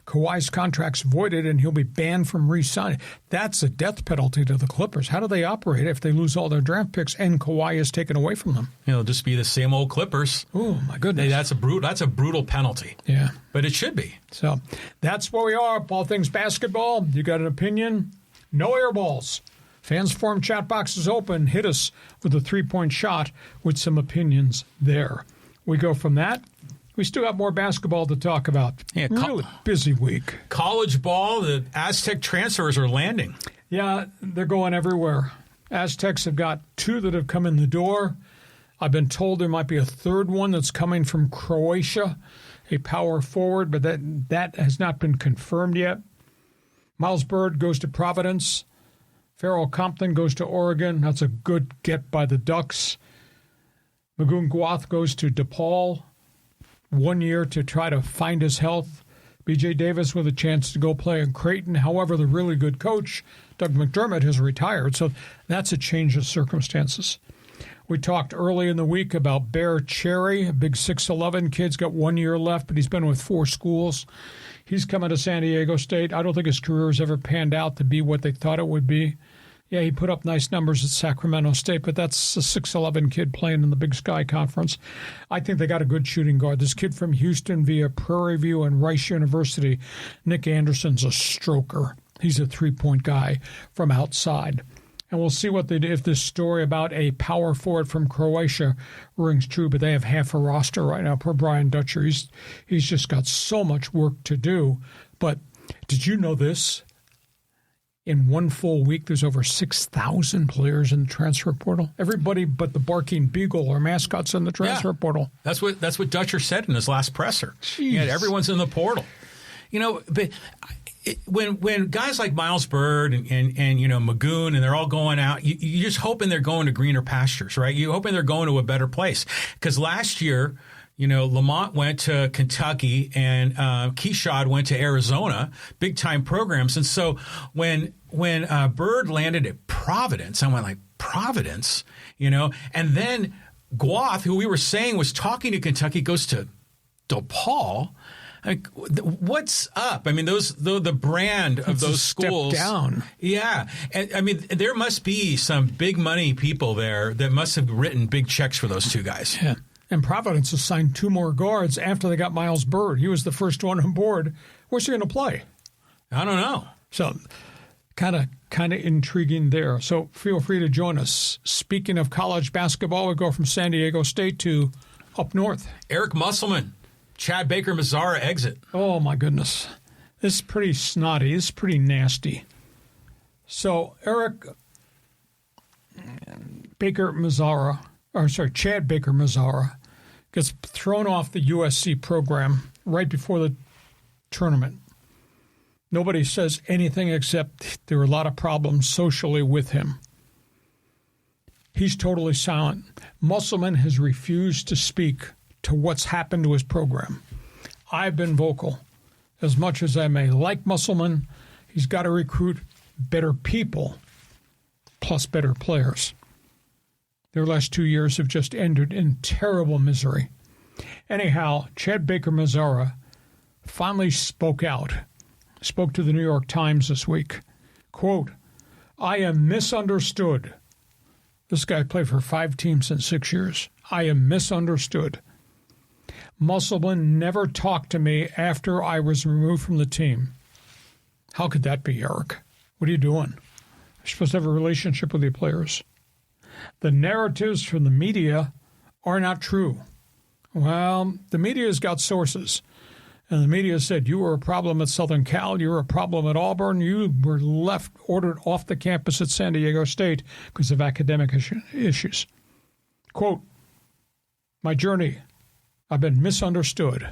C: Kawhi's contract's voided, and he'll be banned from re-signing. That's a death penalty to the Clippers. How do they operate if they lose all their draft picks and Kawhi is taken away from them?
D: It'll just be the same old Clippers.
C: Oh, my goodness.
D: That's a brutal penalty.
C: Yeah.
D: But it should be.
C: So that's where we are. All things basketball. You got an opinion? No air balls. Fans Forum chat box is open. Hit us with a 3-point shot with some opinions there. We go from that. We still have more basketball to talk about.
D: Yeah,
C: really busy week.
D: College ball, the Aztec transfers are landing.
C: Yeah, they're going everywhere. Aztecs have got 2 that have come in the door. I've been told there might be a 3rd one that's coming from Croatia, a power forward, but that has not been confirmed yet. Miles Byrd goes to Providence. Farrell Compton goes to Oregon. That's a good get by the Ducks. Magoon Guath goes to DePaul. 1 year to try to find his health. B.J. Davis with a chance to go play in Creighton. However, the really good coach, Doug McDermott, has retired, so that's a change of circumstances. We talked early in the week about Bear Cherry, a big 6'11 kid's got 1 year left, but he's been with 4 schools. He's coming to San Diego State. I don't think his career has ever panned out to be what they thought it would be. Yeah, he put up nice numbers at Sacramento State, but that's a 6'11 kid playing in the Big Sky Conference. I think they got a good shooting guard. This kid from Houston via Prairie View and Rice University, Nick Anderson's a stroker. He's a 3-point guy from outside. And we'll see what they do if this story about a power forward from Croatia rings true, but they have half a roster right now. Poor Brian Dutcher. He's just got so much work to do. But did you know this? In 1 full week, there's over 6,000 players in the transfer portal. Everybody but the barking beagle are mascots in the transfer portal.
D: That's what Dutcher said in his last presser.
C: Jeez.
D: Yeah, everyone's in the portal. You know, but when guys like Miles Byrd and Magoon and they're all going out, you're just hoping they're going to greener pastures, right? You're hoping they're going to a better place. Because last year, Lamont went to Kentucky and Keshad went to Arizona, big-time programs. And so when Byrd landed at Providence, I went like, Providence? And then Guath, who we were saying was talking to Kentucky, goes to DePaul. Like, what's up? I mean, the brand of those schools.
C: Step down.
D: Yeah. And, I mean, there must be some big money people there that must have written big checks for those 2 guys.
C: Yeah. And Providence assigned 2 more guards after they got Miles Byrd. He was the first one on board. Where's he going to play?
D: I don't know.
C: So kind of intriguing there. So feel free to join us. Speaking of college basketball, we go from San Diego State to up north.
D: Eric Musselman, Chad Baker-Mazarra exit.
C: Oh, my goodness. This is pretty snotty. This is pretty nasty. So Chad Baker-Mazarra gets thrown off the USC program right before the tournament. Nobody says anything except there were a lot of problems socially with him. He's totally silent. Musselman has refused to speak to what's happened to his program. I've been vocal. As much as I may like Musselman, he's got to recruit better people plus better players. Their last 2 years have just ended in terrible misery. Anyhow, Chad Baker-Mazarra finally spoke out, spoke to the New York Times this week. Quote, "I am misunderstood." This guy played for 5 teams in 6 years. "I am misunderstood. Musselman never talked to me after I was removed from the team." How could that be, Eric? What are you doing? You're supposed to have a relationship with your players. The narratives from the media are not true. Well, the media's got sources. And the media said, you were a problem at Southern Cal, you were a problem at Auburn, you were ordered off the campus at San Diego State because of academic issues. Quote, "My journey, I've been misunderstood.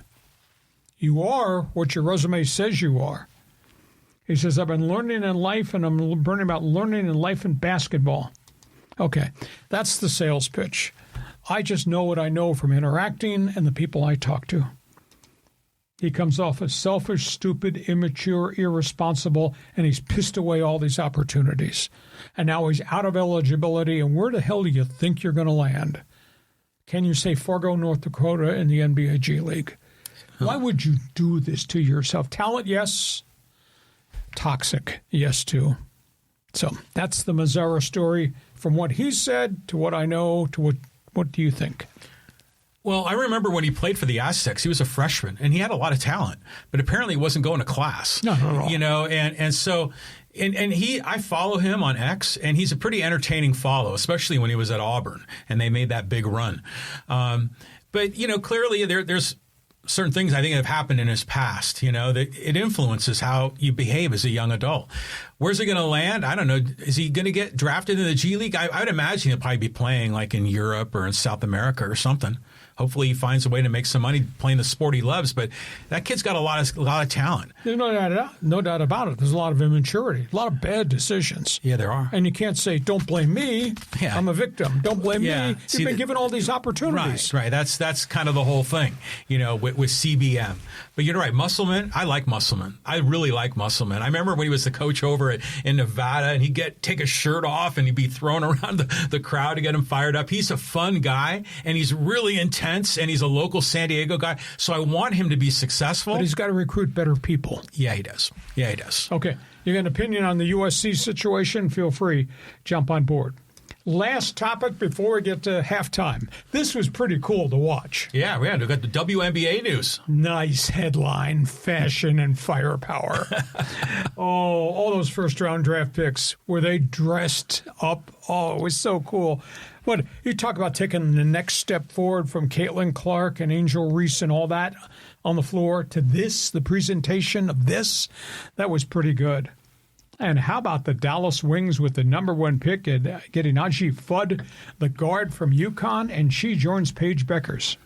C: You are what your resume says you are." He says, "I've been learning in life, and I'm learning about learning in life and basketball. Okay, that's the sales pitch. I just know what I know from interacting and the people I talk to. He comes off as selfish, stupid, immature, irresponsible, and he's pissed away all these opportunities. And now he's out of eligibility, and where the hell do you think you're going to land? Can you say Fargo, North Dakota in the NBA G League? Why would you do this to yourself? Talent, yes. Toxic, yes, too. So that's the Mazzarra story. From what he said to what I know to what do you think?
D: Well, I remember when he played for the Aztecs, he was a freshman, and he had a lot of talent, but apparently he wasn't going to class.
C: No, not at all.
D: You know, and so I follow him on X, and he's a pretty entertaining follow, especially when he was at Auburn, and they made that big run. But, you know, clearly there's certain things I think have happened in his past, you know, that it influences how you behave as a young adult. Where's he going to land? I don't know. Is he going to get drafted in the G League? I would imagine he'll probably be playing like in Europe or in South America or something. Hopefully he finds a way to make some money playing the sport he loves. But that kid's got a lot of talent.
C: There's no doubt about it. There's a lot of immaturity, a lot of bad decisions.
D: Yeah, there are.
C: And you can't say, don't blame me.
D: Yeah.
C: I'm a victim. Don't blame me. You've
D: See,
C: been given all these opportunities.
D: Right. That's kind of the whole thing, you know, with CBM. But you're right. Musselman, I like Musselman. I really like Musselman. I remember when he was the coach over in Nevada, and he'd take his shirt off and he'd be thrown around the crowd to get him fired up. He's a fun guy, and he's really intense, and he's a local San Diego guy. So I want him to be successful.
C: But he's got to recruit better people.
D: Yeah, he does.
C: Okay. You got an opinion on the USC situation? Feel free. Jump on board. Last topic before we get to halftime. This was pretty cool to watch.
D: Yeah, we got the WNBA news.
C: Nice headline, fashion and firepower. All those first-round draft picks, were they dressed up? Oh, it was so cool. What, you talk about taking the next step forward from Caitlin Clark and Angel Reese and all that on the floor to this, the presentation of this, that was pretty good. And how about the Dallas Wings with the number 1 pick and getting AZZI FUDD, the guard from UConn, and she joins Paige Beckers.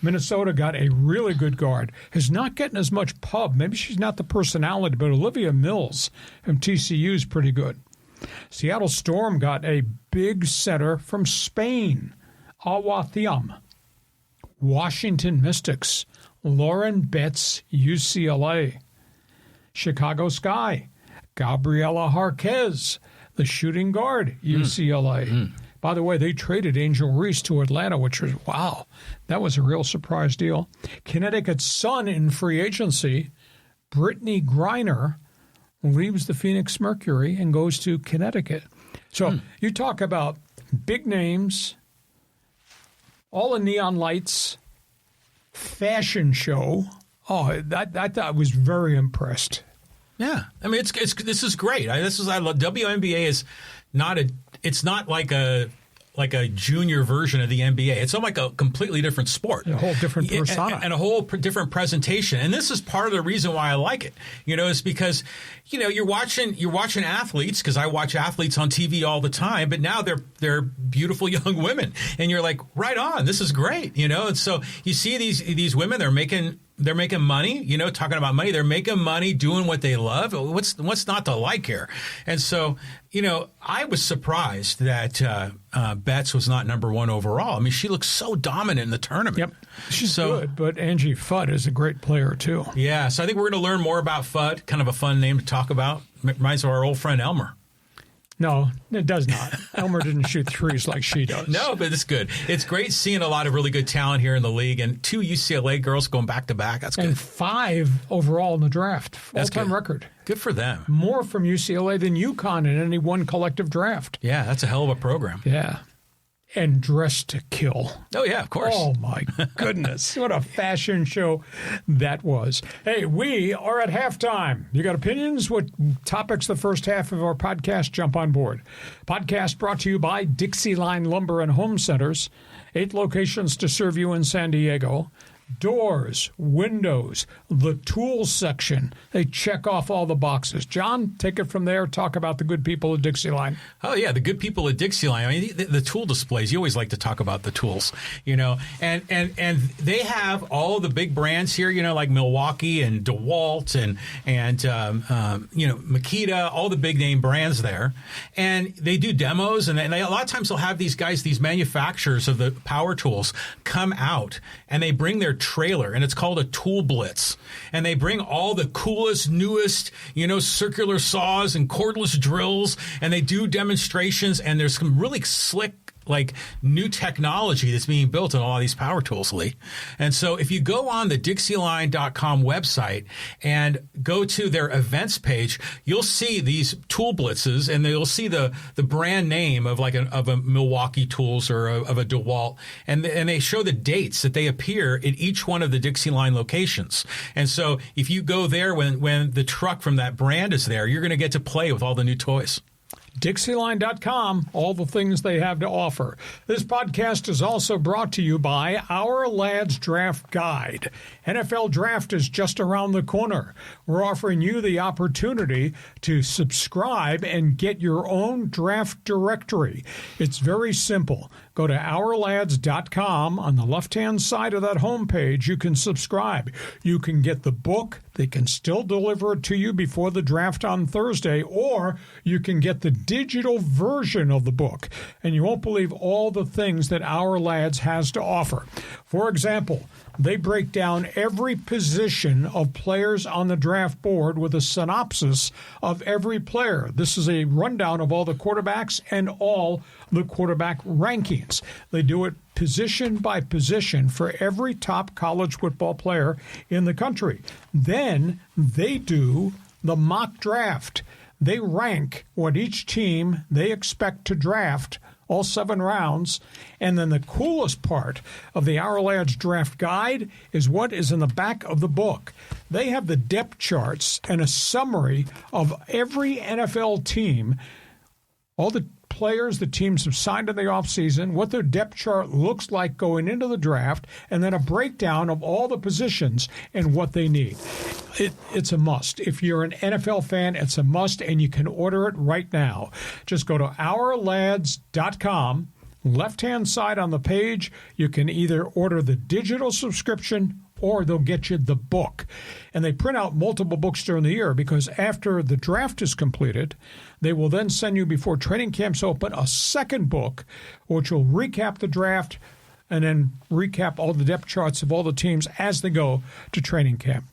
C: Minnesota got a really good guard. Is not getting as much pub. Maybe she's not the personality, but Olivia Mills from TCU is pretty good. Seattle Storm got a big setter from Spain, Awa Thiam. Washington Mystics, Lauren Betts, UCLA. Chicago Sky, Gabriela Jarquez, the shooting guard, UCLA. By the way, they traded Angel Reese to Atlanta, which was, wow, that was a real surprise deal. Connecticut Sun in free agency, Brittany Griner leaves the Phoenix Mercury and goes to Connecticut. So you talk about big names, all the neon lights, fashion show. Oh, I was very impressed.
D: Yeah, I mean, this is great. I love WNBA is not it's not like a junior version of the NBA. It's like a completely different sport,
C: a whole different persona,
D: and a whole different presentation. And this is part of the reason why I like it. You know, is because you're watching athletes, because I watch athletes on TV all the time. But now they're beautiful young women, and you're like, right on, this is great. You know, and so you see these women, they're making money, talking about money. They're making money doing what they love. What's not to like here? And so, I was surprised that Betts was not number 1 overall. I mean, she looks so dominant in the tournament.
C: Yep. She's good, but AZZI FUDD is a great player, too.
D: Yeah, so I think we're going to learn more about FUDD, kind of a fun name to talk about. Reminds me of our old friend Elmer.
C: No, it does not. Elmer didn't shoot threes like she does.
D: No, but it's good. It's great seeing a lot of really good talent here in the league, and 2 UCLA girls going back to back. That's good.
C: And 5 overall in the draft. All-time record.
D: Good for them.
C: More from UCLA than UConn in any one collective draft.
D: Yeah, that's a hell of a program.
C: Yeah. And dressed to kill.
D: Oh, yeah, of course.
C: Oh, my goodness. What a fashion show that was. Hey, we are at halftime. You got opinions? What topics the first half of our podcast? Jump on board. Podcast brought to you by DIXIELINE Lumber and Home Centers. 8 locations to serve you in San Diego. doors, windows, the tools section. They check off all the boxes. John, take it from there. Talk about the good people at Dixieline.
D: Oh, yeah, the good people at Dixieline. I mean, the tool displays, you always like to talk about the tools, you know. And they have all the big brands here, you know, like Milwaukee and DeWalt and you know, Makita, all the big name brands there. And they do demos, and a lot of times they'll have these guys, these manufacturers of the power tools, come out, and they bring their trailer, and it's called a tool blitz. And they bring all the coolest, newest, you know, circular saws and cordless drills, and they do demonstrations, and there's some really slick, like, new technology that's being built on all these power tools, Lee. And so if you go on the DIXIELINE.com website and go to their events page, you'll see these tool blitzes, and you'll see the brand name of like of a Milwaukee Tools or of a DeWalt, and they show the dates that they appear in each one of the Dixieline locations. And so if you go there when the truck from that brand is there, you're going to get to play with all the new toys.
C: Dixieline.com, all the things they have to offer. This podcast is also brought to you by Our Lads Draft Guide. NFL Draft is just around the corner. We're offering you the opportunity to subscribe and get your own draft directory. It's very simple. Go to OurLads.com. On the left-hand side of that homepage, you can subscribe. You can get the book. They can still deliver it to you before the draft on Thursday, or you can get the digital version of the book. And you won't believe all the things that Our Lads has to offer. For example, they break down every position of players on the draft board with a synopsis of every player. This is a rundown of all the quarterbacks and all the quarterback rankings. They do it position by position for every top college football player in the country. Then they do the mock draft. They rank what each team they expect to draft, all 7 rounds. And then the coolest part of the Our Lads Draft Guide is what is in the back of the book. They have the depth charts and a summary of every NFL team, all the players the teams have signed in the offseason, what their depth chart looks like going into the draft, and then a breakdown of all the positions and what they need. It's a must. If you're an NFL fan, it's a must, and you can order it right now. Just go to OurLads.com. Left-hand side on the page, you can either order the digital subscription or they'll get you the book. And they print out multiple books during the year because after the draft is completed, they will then send you, before training camps open, a second book, which will recap the draft and then recap all the depth charts of all the teams as they go to training camp.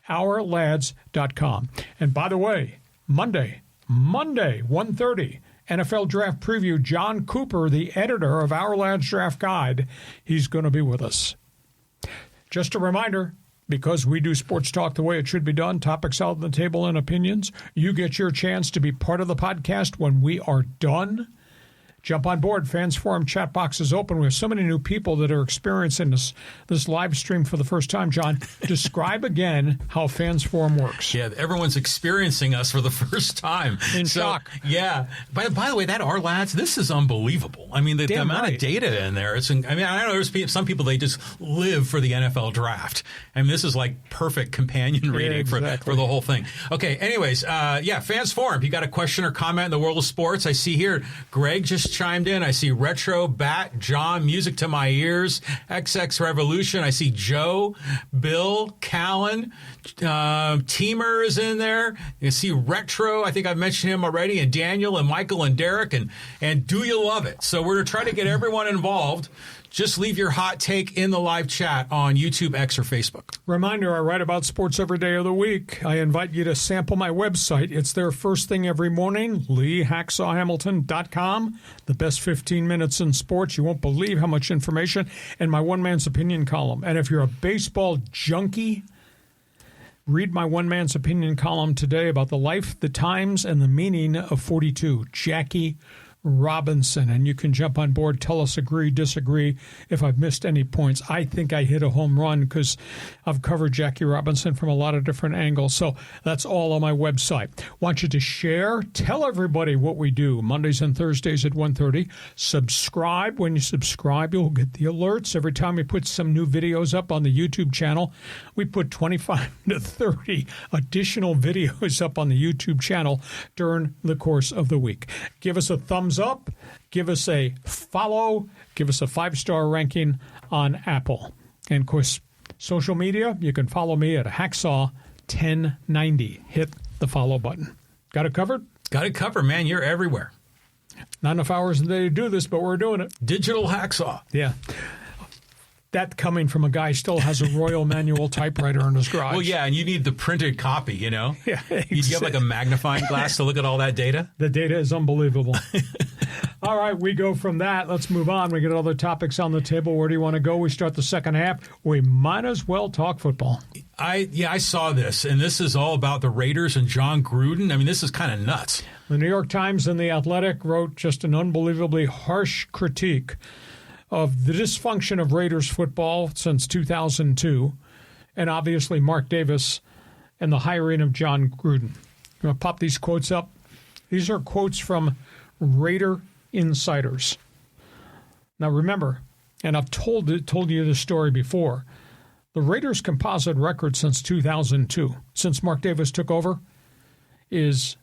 C: OurLads.com. And by the way, Monday, 1:30, NFL Draft Preview, John Cooper, the editor of Our Lads Draft Guide, he's going to be with us. Just a reminder, because we do sports talk the way it should be done, topics out on the table and opinions, you get your chance to be part of the podcast when we are done. Jump on board. Fans Forum chat box is open. We have so many new people that are experiencing this live stream for the first time. John, describe again how Fans Forum works.
D: Yeah, everyone's experiencing us for the first time.
C: In shock.
D: Yeah. By the way, that Our Lads, this is unbelievable. I mean, the amount of data in there. I know there's some people, they just live for the NFL draft. I mean, this is like perfect companion reading for the whole thing. Okay, anyways, Fans Forum. If you got a question or comment in the world of sports, I see here, Greg just chimed in. I see Retro, Bat, John, Music to My Ears, XX Revolution. I see Joe, Bill, Callan, Teamer is in there. You see Retro. I think I've mentioned him already. And Daniel and Michael and Derek. And do you love it? So we're trying to get everyone involved. Just leave your hot take in the live chat on YouTube, X, or Facebook.
C: Reminder, I write about sports every day of the week. I invite you to sample my website. It's there first thing every morning, LeeHacksawHamilton.com. The best 15 minutes in sports. You won't believe how much information. And my One Man's Opinion column. And if you're a baseball junkie, read my One Man's Opinion column today about the life, the times, and the meaning of 42. Jackie Robinson. And you can jump on board, tell us agree, disagree, if I've missed any points. I think I hit a home run because I've covered Jackie Robinson from a lot of different angles. So that's all on my website. Want you to share, tell everybody what we do Mondays and Thursdays at 1:30. Subscribe. When you subscribe, you'll get the alerts. Every time we put some new videos up on the YouTube channel, we put 25 to 30 additional videos up on the YouTube channel during the course of the week. Give us a thumbs up, give us a follow, give us a 5-star ranking on Apple. And, of course, social media, you can follow me at Hacksaw1090. Hit the follow button. Got it covered?
D: Got it covered, man. You're everywhere.
C: Not enough hours in the day to do this, but we're doing it.
D: Digital hacksaw.
C: Yeah. That coming from a guy who still has a Royal manual typewriter in his garage.
D: Well, yeah, and you need the printed copy, you know?
C: Yeah, exactly.
D: You have like a magnifying glass to look at all that data?
C: The data is unbelievable. All right, we go from that. Let's move on. We get other topics on the table. Where do you want to go? We start the second half. We might as well talk football.
D: I saw this, and this is all about the Raiders and John Gruden. I mean, this is kind of nuts.
C: The New York Times and The Athletic wrote just an unbelievably harsh critique of the dysfunction of Raiders football since 2002, and obviously Mark Davis and the hiring of John Gruden. I'm going to pop these quotes up. These are quotes from Raider insiders. Now remember, and I've told you this story before, the Raiders' composite record since 2002, since Mark Davis took over, is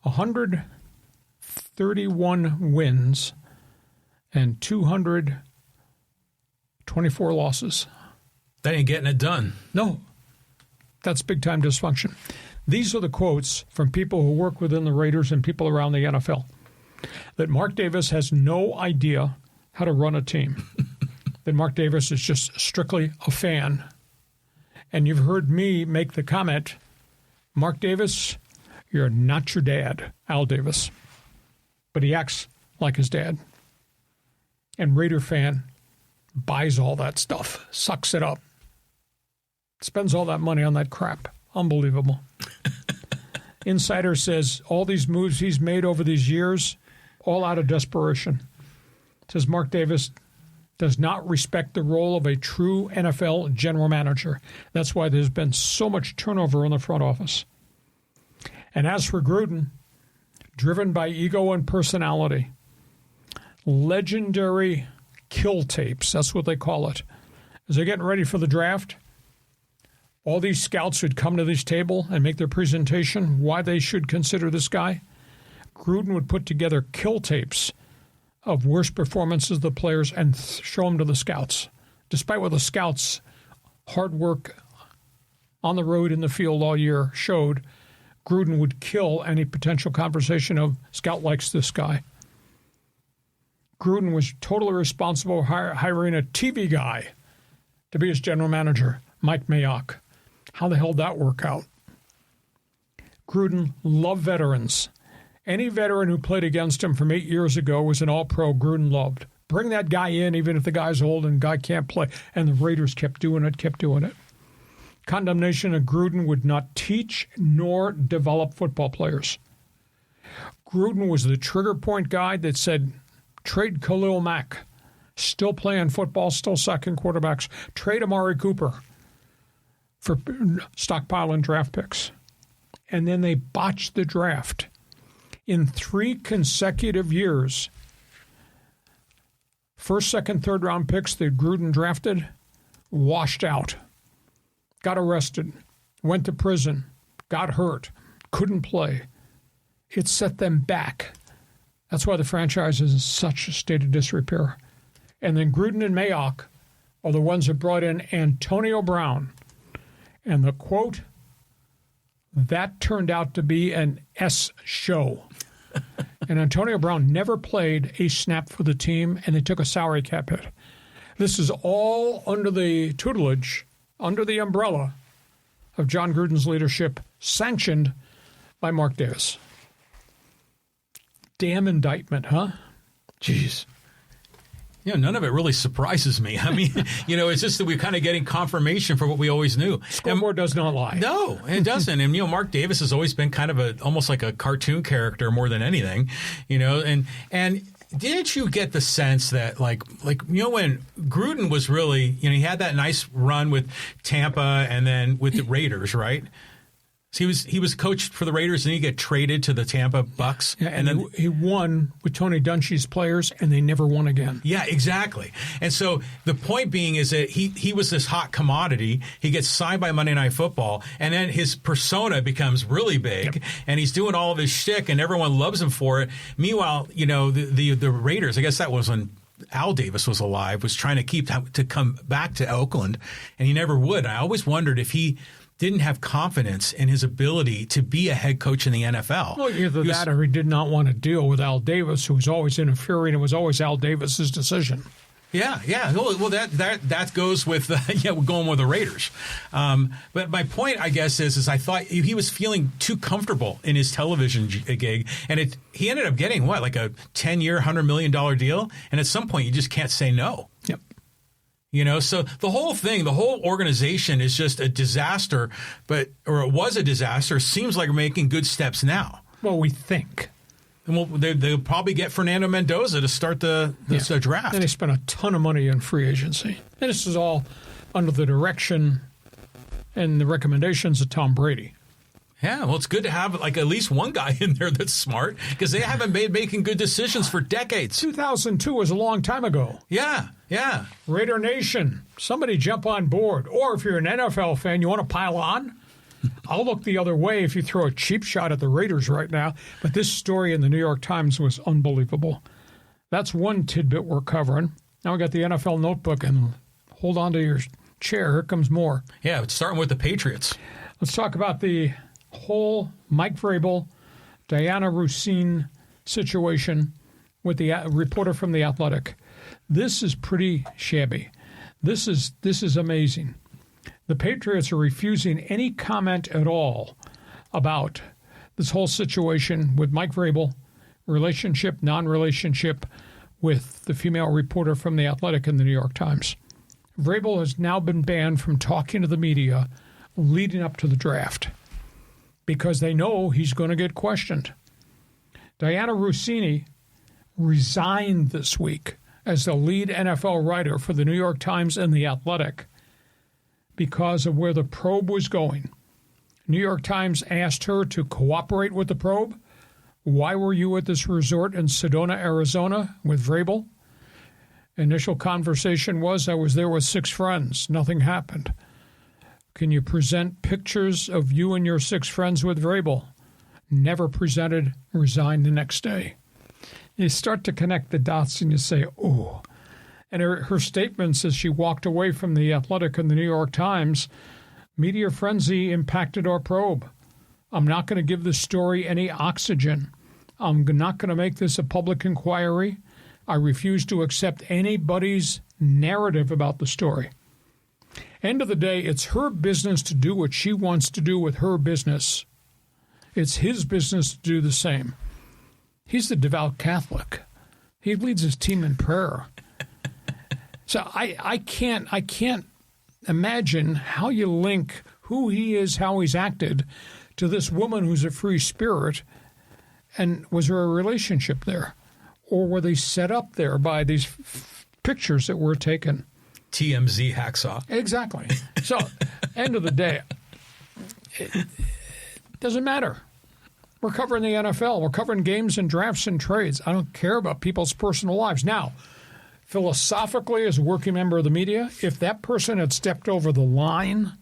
C: 131 wins and 224 losses.
D: That ain't getting it done.
C: No. That's big-time dysfunction. These are the quotes from people who work within the Raiders and people around the NFL. That Mark Davis has no idea how to run a team. That Mark Davis is just strictly a fan. And you've heard me make the comment, Mark Davis, you're not your dad, Al Davis. But he acts like his dad. And Raider fan buys all that stuff, sucks it up, spends all that money on that crap. Unbelievable. Insider says all these moves he's made over these years, all out of desperation. Says Mark Davis does not respect the role of a true NFL general manager. That's why there's been so much turnover in the front office. And as for Gruden, driven by ego and personality, legendary kill tapes, that's what they call it. As they're getting ready for the draft, all these scouts would come to this table and make their presentation why they should consider this guy. Gruden would put together kill tapes of worst performances of the players and show them to the scouts. Despite what the scouts' hard work on the road in the field all year showed, Gruden would kill any potential conversation of scout likes this guy. Gruden was totally responsible for hiring a TV guy to be his general manager, Mike Mayock. How the hell did that work out? Gruden loved veterans. Any veteran who played against him from 8 years ago was an all-pro Gruden loved. Bring that guy in, even if the guy's old and the guy can't play. And the Raiders kept doing it. Condemnation of Gruden would not teach nor develop football players. Gruden was the trigger point guy that said, trade Khalil Mack, still playing football, still sacking quarterbacks. Trade Amari Cooper for stockpiling draft picks. And then they botched the draft. In 3 consecutive years, first, second, third round picks that Gruden drafted washed out, got arrested, went to prison, got hurt, couldn't play. It set them back. That's why the franchise is in such a state of disrepair. And then Gruden and Mayock are the ones that brought in Antonio Brown. And the quote, that turned out to be an S show. And Antonio Brown never played a snap for the team, and they took a salary cap hit. This is all under the tutelage, under the umbrella of John Gruden's leadership, sanctioned by Mark Davis. Damn indictment, huh? Jeez.
D: None of it really surprises me. I mean, it's just that we're kind of getting confirmation for what we always knew.
C: Scoreboard does not lie.
D: No, it doesn't. And, Mark Davis has always been kind of almost like a cartoon character more than anything, and didn't you get the sense that when Gruden was really, he had that nice run with Tampa and then with the Raiders, right? So he was coached for the Raiders, and he got traded to the Tampa Bucks.
C: Yeah, and then he won with Tony Dungy's players, and they never won again.
D: Yeah, exactly. And so the point being is that he was this hot commodity. He gets signed by Monday Night Football, and then his persona becomes really big, and he's doing all of his shtick, and everyone loves him for it. Meanwhile, the Raiders, I guess that was when Al Davis was alive, was trying to come back to Oakland, and he never would. I always wondered if he didn't have confidence in his ability to be a head coach in the NFL.
C: Well, either that or he did not want to deal with Al Davis, who was always interfering. It was always Al Davis's decision.
D: Yeah. Well, that goes with we're going with the Raiders. But my point, I guess, is I thought he was feeling too comfortable in his television gig, and he ended up getting like a 10-year, $100 million deal, and at some point you just can't say no.
C: Yep.
D: So the whole thing, the whole organization is just a disaster, or it was a disaster. Seems like we're making good steps now.
C: Well, we think.
D: And they'll probably get Fernando Mendoza to start the draft.
C: And they spent a ton of money on free agency. And this is all under the direction and the recommendations of Tom Brady.
D: Yeah, well, it's good to have at least one guy in there that's smart, because they haven't been making good decisions for decades.
C: 2002 was a long time ago.
D: Yeah.
C: Raider Nation, somebody jump on board. Or if you're an NFL fan, you want to pile on? I'll look the other way if you throw a cheap shot at the Raiders right now. But this story in the New York Times was unbelievable. That's one tidbit we're covering. Now we got the NFL notebook, and hold on to your chair. Here comes more.
D: Yeah, it's starting with the Patriots.
C: Let's talk about the whole Mike Vrabel, Diana Russini situation with the reporter from The Athletic. This is pretty shabby. This is amazing. The Patriots are refusing any comment at all about this whole situation with Mike Vrabel, relationship, non-relationship with the female reporter from The Athletic and the New York Times. Vrabel has now been banned from talking to the media leading up to the draft because they know he's going to get questioned. Diana Russini resigned this week as the lead NFL writer for the New York Times and The Athletic because of where the probe was going. New York Times asked her to cooperate with the probe. Why were you at this resort in Sedona, Arizona with Vrabel? Initial conversation was, I was there with 6 friends. Nothing happened. Can you present pictures of you and your 6 friends with Vrabel? Never presented, resigned the next day. You start to connect the dots and you say, oh. And her statements as she walked away from The Athletic and the New York Times, media frenzy impacted our probe. I'm not going to give this story any oxygen. I'm not going to make this a public inquiry. I refuse to accept anybody's narrative about the story. End of the day, it's her business to do what she wants to do with her business. It's his business to do the same. He's the devout Catholic. He leads his team in prayer. So I can't imagine how you link who he is, how he's acted, to this woman who's a free spirit. And was there a relationship there? Or were they set up there by these pictures that were taken?
D: TMZ hacksaw.
C: Exactly. So, end of the day, it doesn't matter. We're covering the NFL. We're covering games and drafts and trades. I don't care about people's personal lives. Now, philosophically, as a working member of the media, if that person had stepped over the line,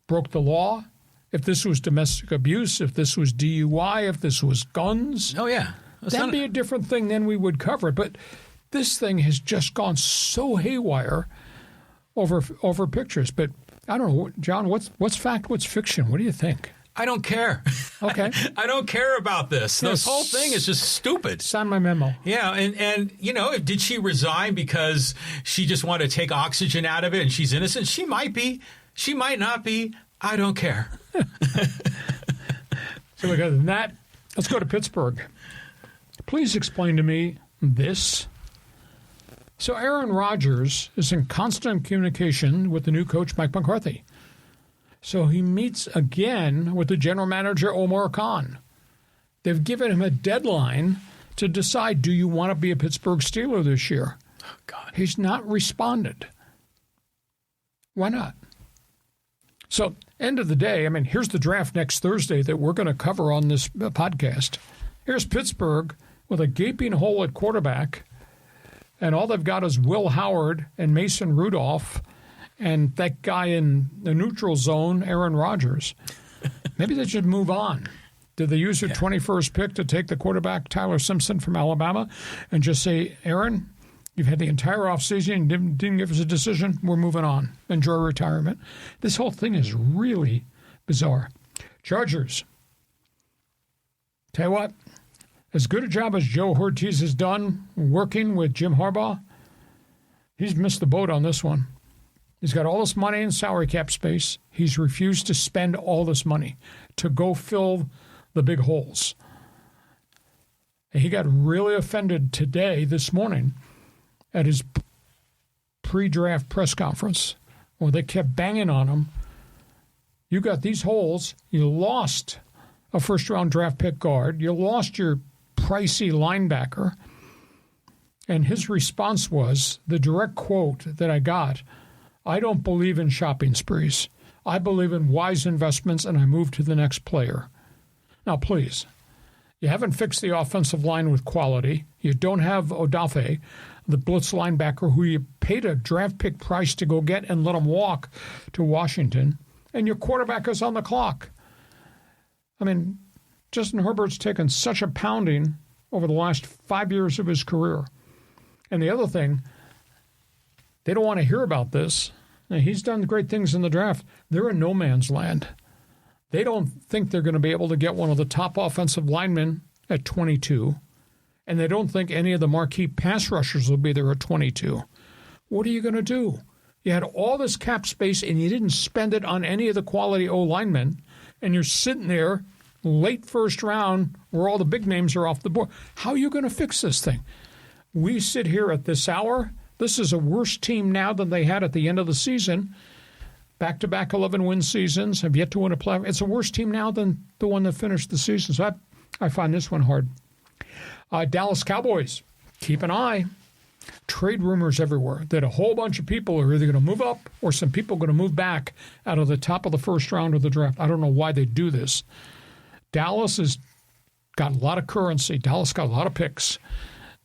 C: broke the law, if this was domestic abuse, if this was DUI, if this was guns,
D: oh yeah,
C: that'd be a different thing. Then we would cover it. But this thing has just gone so haywire over pictures. But I don't know, John. What's fact? What's fiction? What do you think?
D: I don't care.
C: Okay.
D: I don't care about this. This whole thing is just stupid.
C: Sign my memo.
D: Yeah, and did she resign because she just wanted to take oxygen out of it and she's innocent? She might be. She might not be. I don't care.
C: So other than that, let's go to Pittsburgh. Please explain to me this. So Aaron Rodgers is in constant communication with the new coach, Mike McCarthy. So he meets again with the general manager, Omar Khan. They've given him a deadline to decide, do you want to be a Pittsburgh Steeler this year?
D: Oh, God.
C: He's not responded. Why not? So, end of the day, I mean, here's the draft next Thursday that we're going to cover on this podcast. Here's Pittsburgh with a gaping hole at quarterback, and all they've got is Will Howard and Mason Rudolph and that guy in the neutral zone, Aaron Rodgers. Maybe they should move on. Did they use their 21st pick to take the quarterback, Tyler Simpson from Alabama, and just say, Aaron, you've had the entire offseason and didn't give us a decision. We're moving on. Enjoy retirement. This whole thing is really bizarre. Chargers. Tell you what, as good a job as Joe Ortiz has done working with Jim Harbaugh, he's missed the boat on this one. He's got all this money in salary cap space. He's refused to spend all this money to go fill the big holes. And he got really offended this morning, at his pre-draft press conference, where they kept banging on him. You got these holes. You lost a first-round draft pick guard. You lost your pricey linebacker. And his response was, the direct quote that I got, I don't believe in shopping sprees. I believe in wise investments, and I move to the next player. Now, please, you haven't fixed the offensive line with quality. You don't have Odafe, the blitz linebacker who you paid a draft pick price to go get and let him walk to Washington, and your quarterback is on the clock. I mean, Justin Herbert's taken such a pounding over the last 5 years of his career. And the other thing, they don't want to hear about this. Now, he's done great things in the draft. They're in no man's land. They don't think they're going to be able to get one of the top offensive linemen at 22. And they don't think any of the marquee pass rushers will be there at 22. What are you going to do? You had all this cap space and you didn't spend it on any of the quality O-linemen, and you're sitting there late first round where all the big names are off the board. How are you going to fix this thing? We sit here at this hour. This is a worse team now than they had at the end of the season. Back-to-back 11-win seasons, have yet to win a playoff. It's a worse team now than the one that finished the season. So I find this one hard. Dallas Cowboys, keep an eye. Trade rumors everywhere that a whole bunch of people are either going to move up or some people are going to move back out of the top of the first round of the draft. I don't know why they do this. Dallas has got a lot of currency. Dallas got a lot of picks.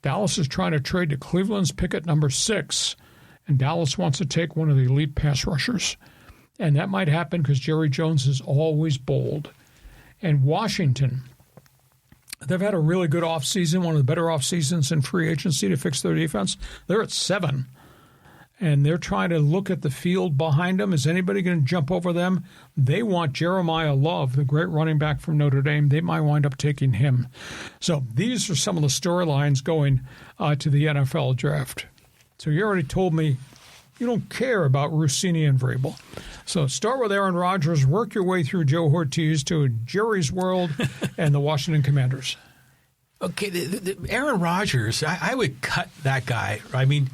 C: Dallas is trying to trade to Cleveland's pick at number 6, and Dallas wants to take one of the elite pass rushers. And that might happen because Jerry Jones is always bold. And Washington, they've had a really good offseason, one of the better offseasons in free agency to fix their defense. They're at 7, and they're trying to look at the field behind them. Is anybody going to jump over them? They want Jeremiah Love, the great running back from Notre Dame. They might wind up taking him. So these are some of the storylines going to the NFL draft. So you already told me you don't care about Rossini and Vrabel. So start with Aaron Rodgers, work your way through Joe Ortiz to Jerry's World and the Washington Commanders.
D: Okay, Aaron Rodgers, I would cut that guy. I mean,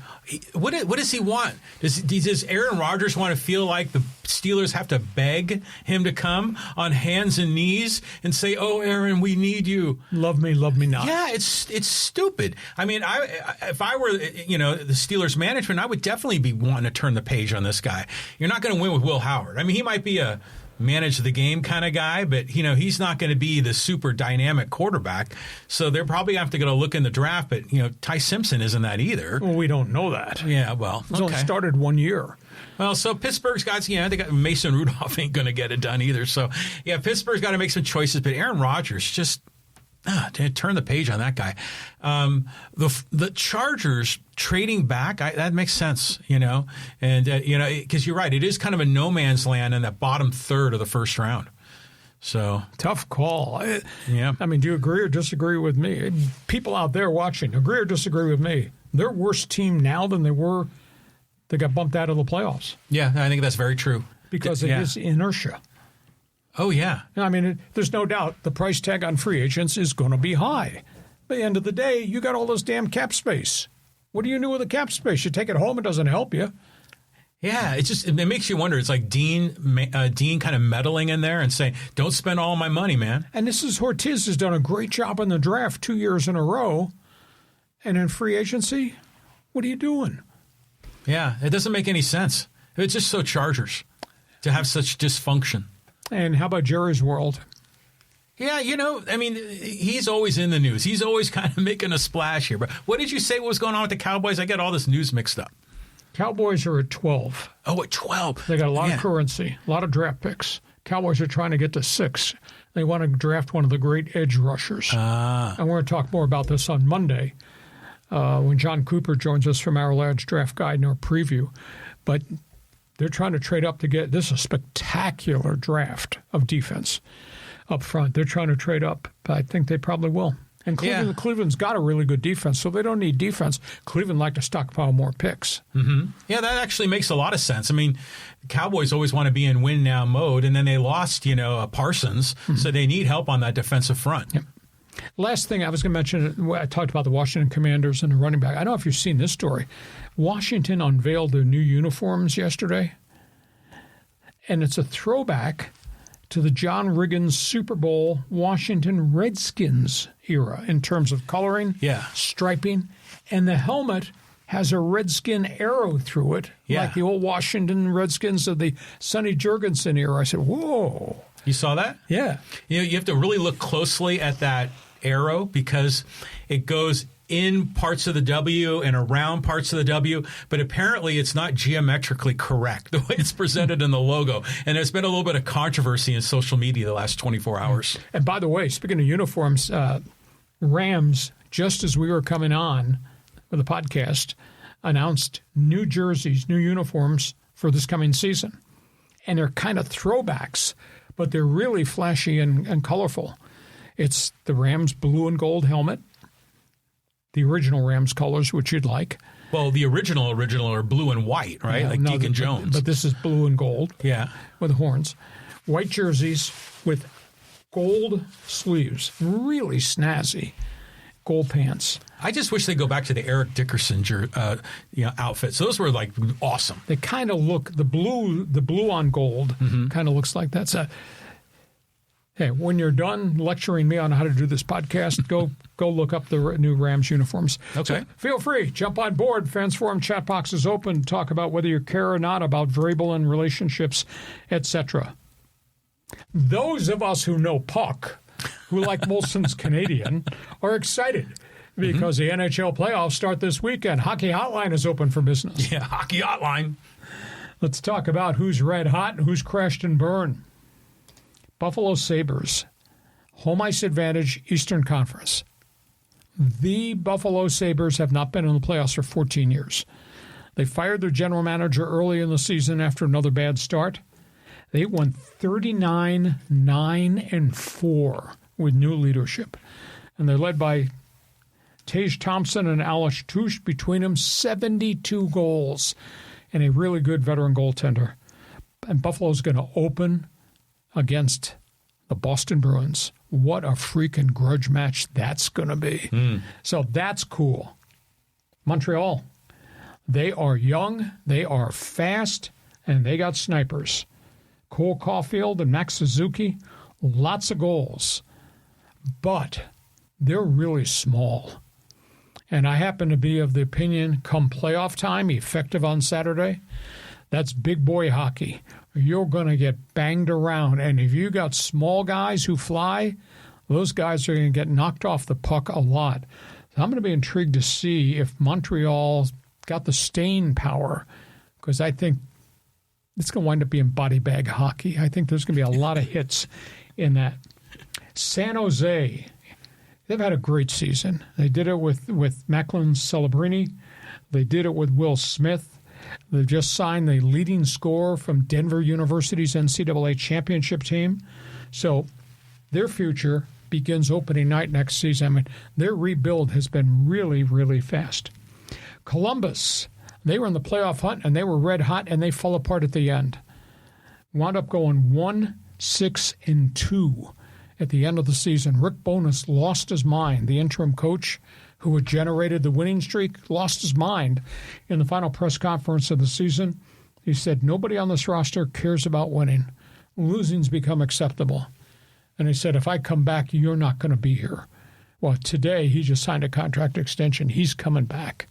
D: what does he want? Does Aaron Rodgers want to feel like the Steelers have to beg him to come on hands and knees and say, "Oh, Aaron, we need you.
C: Love me not."
D: Yeah, it's stupid. I mean, if I were the Steelers management, I would definitely be wanting to turn the page on this guy. You're not going to win with Will Howard. I mean, he might be a manage the game kind of guy, but he's not going to be the super dynamic quarterback. So they're probably going to go to look in the draft, but Ty Simpson isn't that either.
C: Well, we don't know that.
D: Yeah, well,
C: he's only started 1 year.
D: Well, so Pittsburgh's got, they got Mason Rudolph ain't going to get it done either. So yeah, Pittsburgh's got to make some choices, but Aaron Rodgers just turn the page on that guy. The Chargers trading back, that makes sense, and because you're right, it is kind of a no man's land in that bottom third of the first round. So
C: tough call.
D: Yeah.
C: I mean, do you agree or disagree with me? People out there watching, agree or disagree with me? They're a worse team now than they were. They got bumped out of the playoffs.
D: Yeah, I think that's very true.
C: Because it is inertia.
D: Oh, yeah.
C: I mean, there's no doubt the price tag on free agents is going to be high. By the end of the day, you got all this damn cap space. What do you do with the cap space? You take it home, it doesn't help you.
D: Yeah, it makes you wonder. It's like Dean kind of meddling in there and saying, don't spend all my money, man.
C: And this is Ortiz has done a great job in the draft 2 years in a row. And in free agency, what are you doing?
D: Yeah, it doesn't make any sense. It's just so Chargers to have such dysfunction.
C: And how about Jerry's World?
D: Yeah, he's always in the news. He's always kind of making a splash here. But what did you say was going on with the Cowboys? I get all this news mixed up.
C: Cowboys are at 12.
D: Oh, at 12.
C: They got a lot of currency, a lot of draft picks. Cowboys are trying to get to 6. They want to draft one of the great edge rushers. And we're going to talk more about this on Monday when John Cooper joins us from our Lads Draft Guide and our preview. But they're trying to trade up to get this is a spectacular draft of defense up front. They're trying to trade up, but I think they probably will. And Cleveland's got a really good defense, so they don't need defense. Cleveland like to stockpile more picks.
D: Mm-hmm. Yeah, that actually makes a lot of sense. I mean, the Cowboys always want to be in win-now mode, and then they lost, Parsons, so they need help on that defensive front.
C: Yep. Last thing I was going to mention, I talked about the Washington Commanders and the running back. I don't know if you've seen this story. Washington unveiled their new uniforms yesterday, and it's a throwback to the John Riggins Super Bowl Washington Redskins era in terms of coloring, striping, and the helmet has a Redskin arrow through it, like the old Washington Redskins of the Sonny Jurgensen era. I said, whoa.
D: You saw that?
C: Yeah.
D: You have to really look closely at that arrow because it goes in parts of the W and around parts of the W, but apparently it's not geometrically correct the way it's presented in the logo. And there's been a little bit of controversy in social media the last 24 hours.
C: And by the way, speaking of uniforms, Rams, just as we were coming on with the podcast, announced new jerseys, new uniforms for this coming season. And they're kind of throwbacks, but they're really flashy and colorful. It's the Rams blue and gold helmet, the original Rams colors, which you'd like.
D: Well, the original are blue and white, right?
C: Yeah,
D: Deacon Jones.
C: But this is blue and gold.
D: Yeah.
C: With horns. White jerseys with gold sleeves. Really snazzy. Gold pants.
D: I just wish they'd go back to the Eric Dickerson outfits. Those were awesome.
C: They kind of look the blue on gold kind of looks like that's a. Hey, when you're done lecturing me on how to do this podcast, go look up the new Rams uniforms.
D: Okay.
C: So feel free. Jump on board. Fans Forum chat box is open. Talk about whether you care or not about variable and relationships, etc. Those of us who know puck, who like Molson's Canadian, are excited because the NHL playoffs start this weekend. Hockey Hotline is open for business.
D: Yeah, Hockey Hotline.
C: Let's talk about who's red hot and who's crashed and burned. Buffalo Sabres, home ice advantage, Eastern Conference. The Buffalo Sabres have not been in the playoffs for 14 years. They fired their general manager early in the season after another bad start. They won 39-9-4 with new leadership. And they're led by Tage Thompson and Alex Touche. Between them, 72 goals and a really good veteran goaltender. And Buffalo's going to open against the Boston Bruins. What a freaking grudge match that's going to be. So that's cool. Montreal, they are young, they are fast, and they got snipers. Cole Caulfield and Max Suzuki, lots of goals. But they're really small. And I happen to be of the opinion, come playoff time, effective on Saturday, that's big boy hockey. You're going to get banged around. And if you got small guys who fly, those guys are going to get knocked off the puck a lot. So I'm going to be intrigued to see if Montreal got the staying power, because I think it's going to wind up being body bag hockey. I think there's going to be a lot of hits in that. San Jose, they've had a great season. They did it with Macklin Celebrini. They did it with Will Smith. They've just signed the leading scorer from Denver University's NCAA championship team. So their future begins opening night next season. I mean, their rebuild has been really, really fast. Columbus, they were in the playoff hunt, and they were red hot, and they fell apart at the end. Wound up going 1-6-2 at the end of the season. Rick Bowness lost his mind, the interim coach who had generated the winning streak, lost his mind in the final press conference of the season. He said, nobody on this roster cares about winning. Losing's become acceptable. And he said, if I come back, you're not going to be here. Well, today he just signed a contract extension. He's coming back.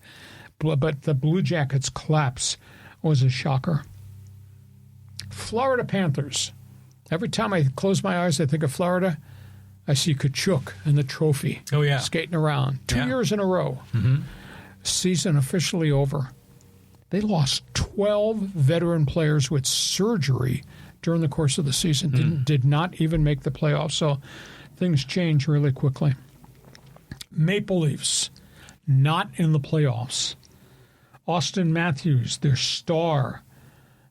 C: But the Blue Jackets' collapse was a shocker. Florida Panthers. Every time I close my eyes, I think of Florida. I see Kachuk and the trophy skating around. 2 years in a row. Mm-hmm. Season officially over. They lost 12 veteran players with surgery during the course of the season. Did not even make the playoffs. So things change really quickly. Maple Leafs, not in the playoffs. Austin Matthews, their star,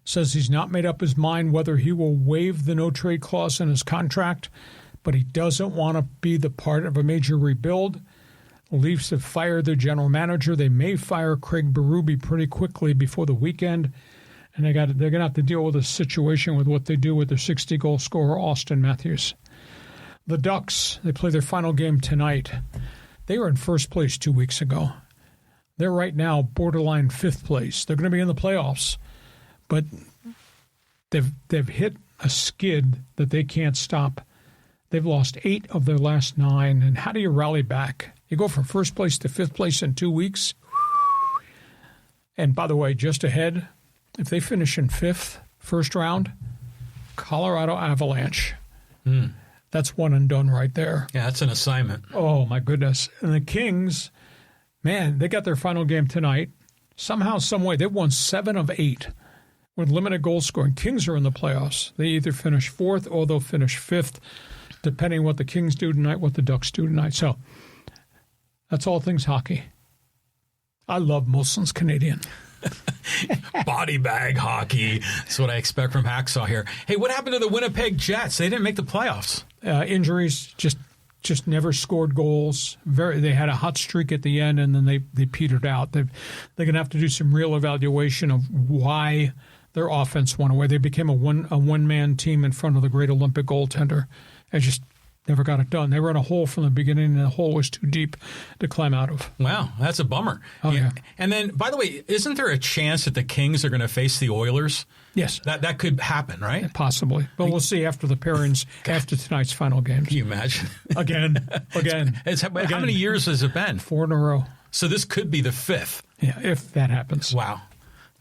C: says he's not made up his mind whether he will waive the no-trade clause in his contract, but he doesn't want to be the part of a major rebuild. The Leafs have fired their general manager. They may fire Craig Berube pretty quickly before the weekend, and they're going to have to deal with a situation with what they do with their 60-goal scorer, Austin Matthews. The Ducks, they play their final game tonight. They were in first place 2 weeks ago. They're right now borderline fifth place. They're going to be in the playoffs, but they've hit a skid that they can't stop. They've lost 8 of their last 9, and how do you rally back? You go from first place to fifth place in 2 weeks. And by the way, just ahead, if they finish in fifth, first round, Colorado Avalanche. That's one and done right there.
D: Yeah, that's an assignment.
C: Oh, my goodness. And the Kings, man, they got their final game tonight. Somehow, some way, they've won 7 of 8 with limited goal scoring. Kings are in the playoffs. They either finish fourth or they'll finish fifth, depending what the Kings do tonight, what the Ducks do tonight. So that's all things hockey. I love Molson's Canadian.
D: Body bag hockey. That's what I expect from Hacksaw here. Hey, what happened to the Winnipeg Jets? They didn't make the playoffs.
C: Injuries, just never scored goals. They had a hot streak at the end, and then they petered out. They're going to have to do some real evaluation of why their offense went away. They became a one-man team in front of the great Olympic goaltender. They just never got it done. They were in a hole from the beginning, and the hole was too deep to climb out of.
D: Wow, that's a bummer.
C: Oh, yeah.
D: And then, by the way, isn't there a chance that the Kings are going to face the Oilers?
C: Yes.
D: That could happen, right?
C: Possibly. But we'll see after the pairings, after tonight's final games.
D: Can you imagine?
C: Again.
D: How many years has it been?
C: 4 in a row.
D: So this could be the 5th.
C: Yeah, if that happens.
D: Wow.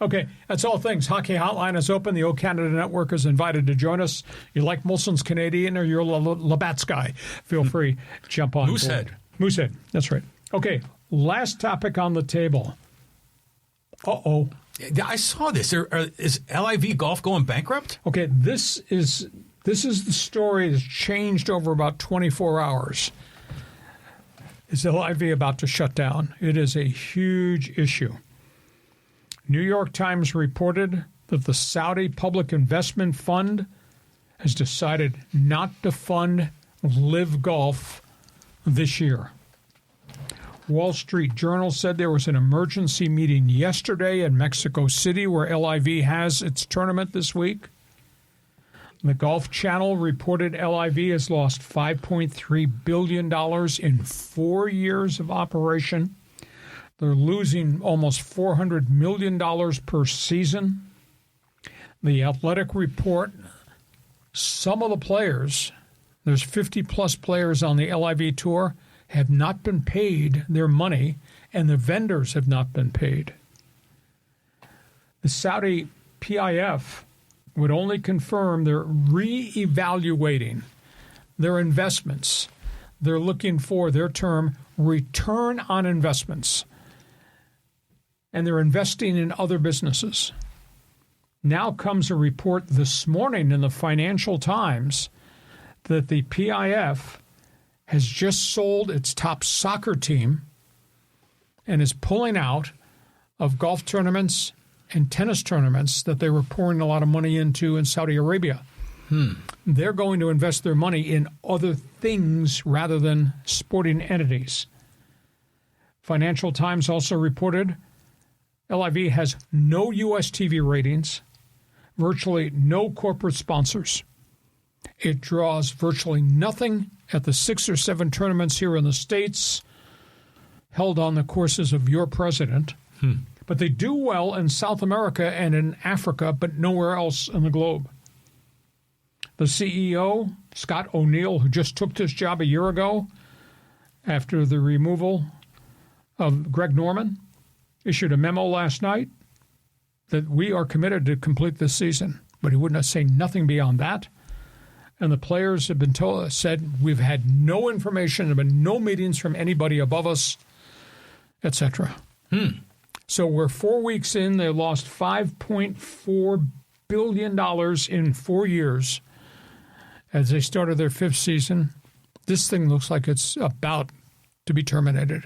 C: Okay, that's all things. Hockey Hotline is open. The O Canada Network is invited to join us. You like Molson's Canadian or you're a Labatt's guy, feel free to jump on board. Moosehead, that's right. Okay, last topic on the table. Uh-oh.
D: I saw this. Is LIV Golf going bankrupt?
C: Okay, this is the story that's changed over about 24 hours. Is LIV about to shut down? It is a huge issue. New York Times reported that the Saudi Public Investment Fund has decided not to fund LIV Golf this year. Wall Street Journal said there was an emergency meeting yesterday in Mexico City where LIV has its tournament this week. The Golf Channel reported LIV has lost $5.3 billion in 4 years of operation. They're losing almost $400 million per season. The Athletic report, some of the players, there's 50-plus players on the LIV Tour, have not been paid their money, and the vendors have not been paid. The Saudi PIF would only confirm they're re-evaluating their investments. They're looking for their term return on investments. And they're investing in other businesses. Now comes a report this morning in the Financial Times that the PIF has just sold its top soccer team and is pulling out of golf tournaments and tennis tournaments that they were pouring a lot of money into in Saudi Arabia. They're going to invest their money in other things rather than sporting entities. Financial Times also reported LIV has no U.S. TV ratings, virtually no corporate sponsors. It draws virtually nothing at the 6 or 7 tournaments here in the States. held on the courses of your president. But they do well in South America and in Africa, but nowhere else in the globe. The CEO, Scott O'Neill, who just took this job a year ago after the removal of Greg Norman, issued a memo last night that we are committed to complete this season. But he would not say nothing beyond that. And the players have been said we've had no information, there have been no meetings from anybody above us, etc. So we're 4 weeks in. They lost $5.4 billion in 4 years as they started their fifth season. This thing looks like it's about to be terminated.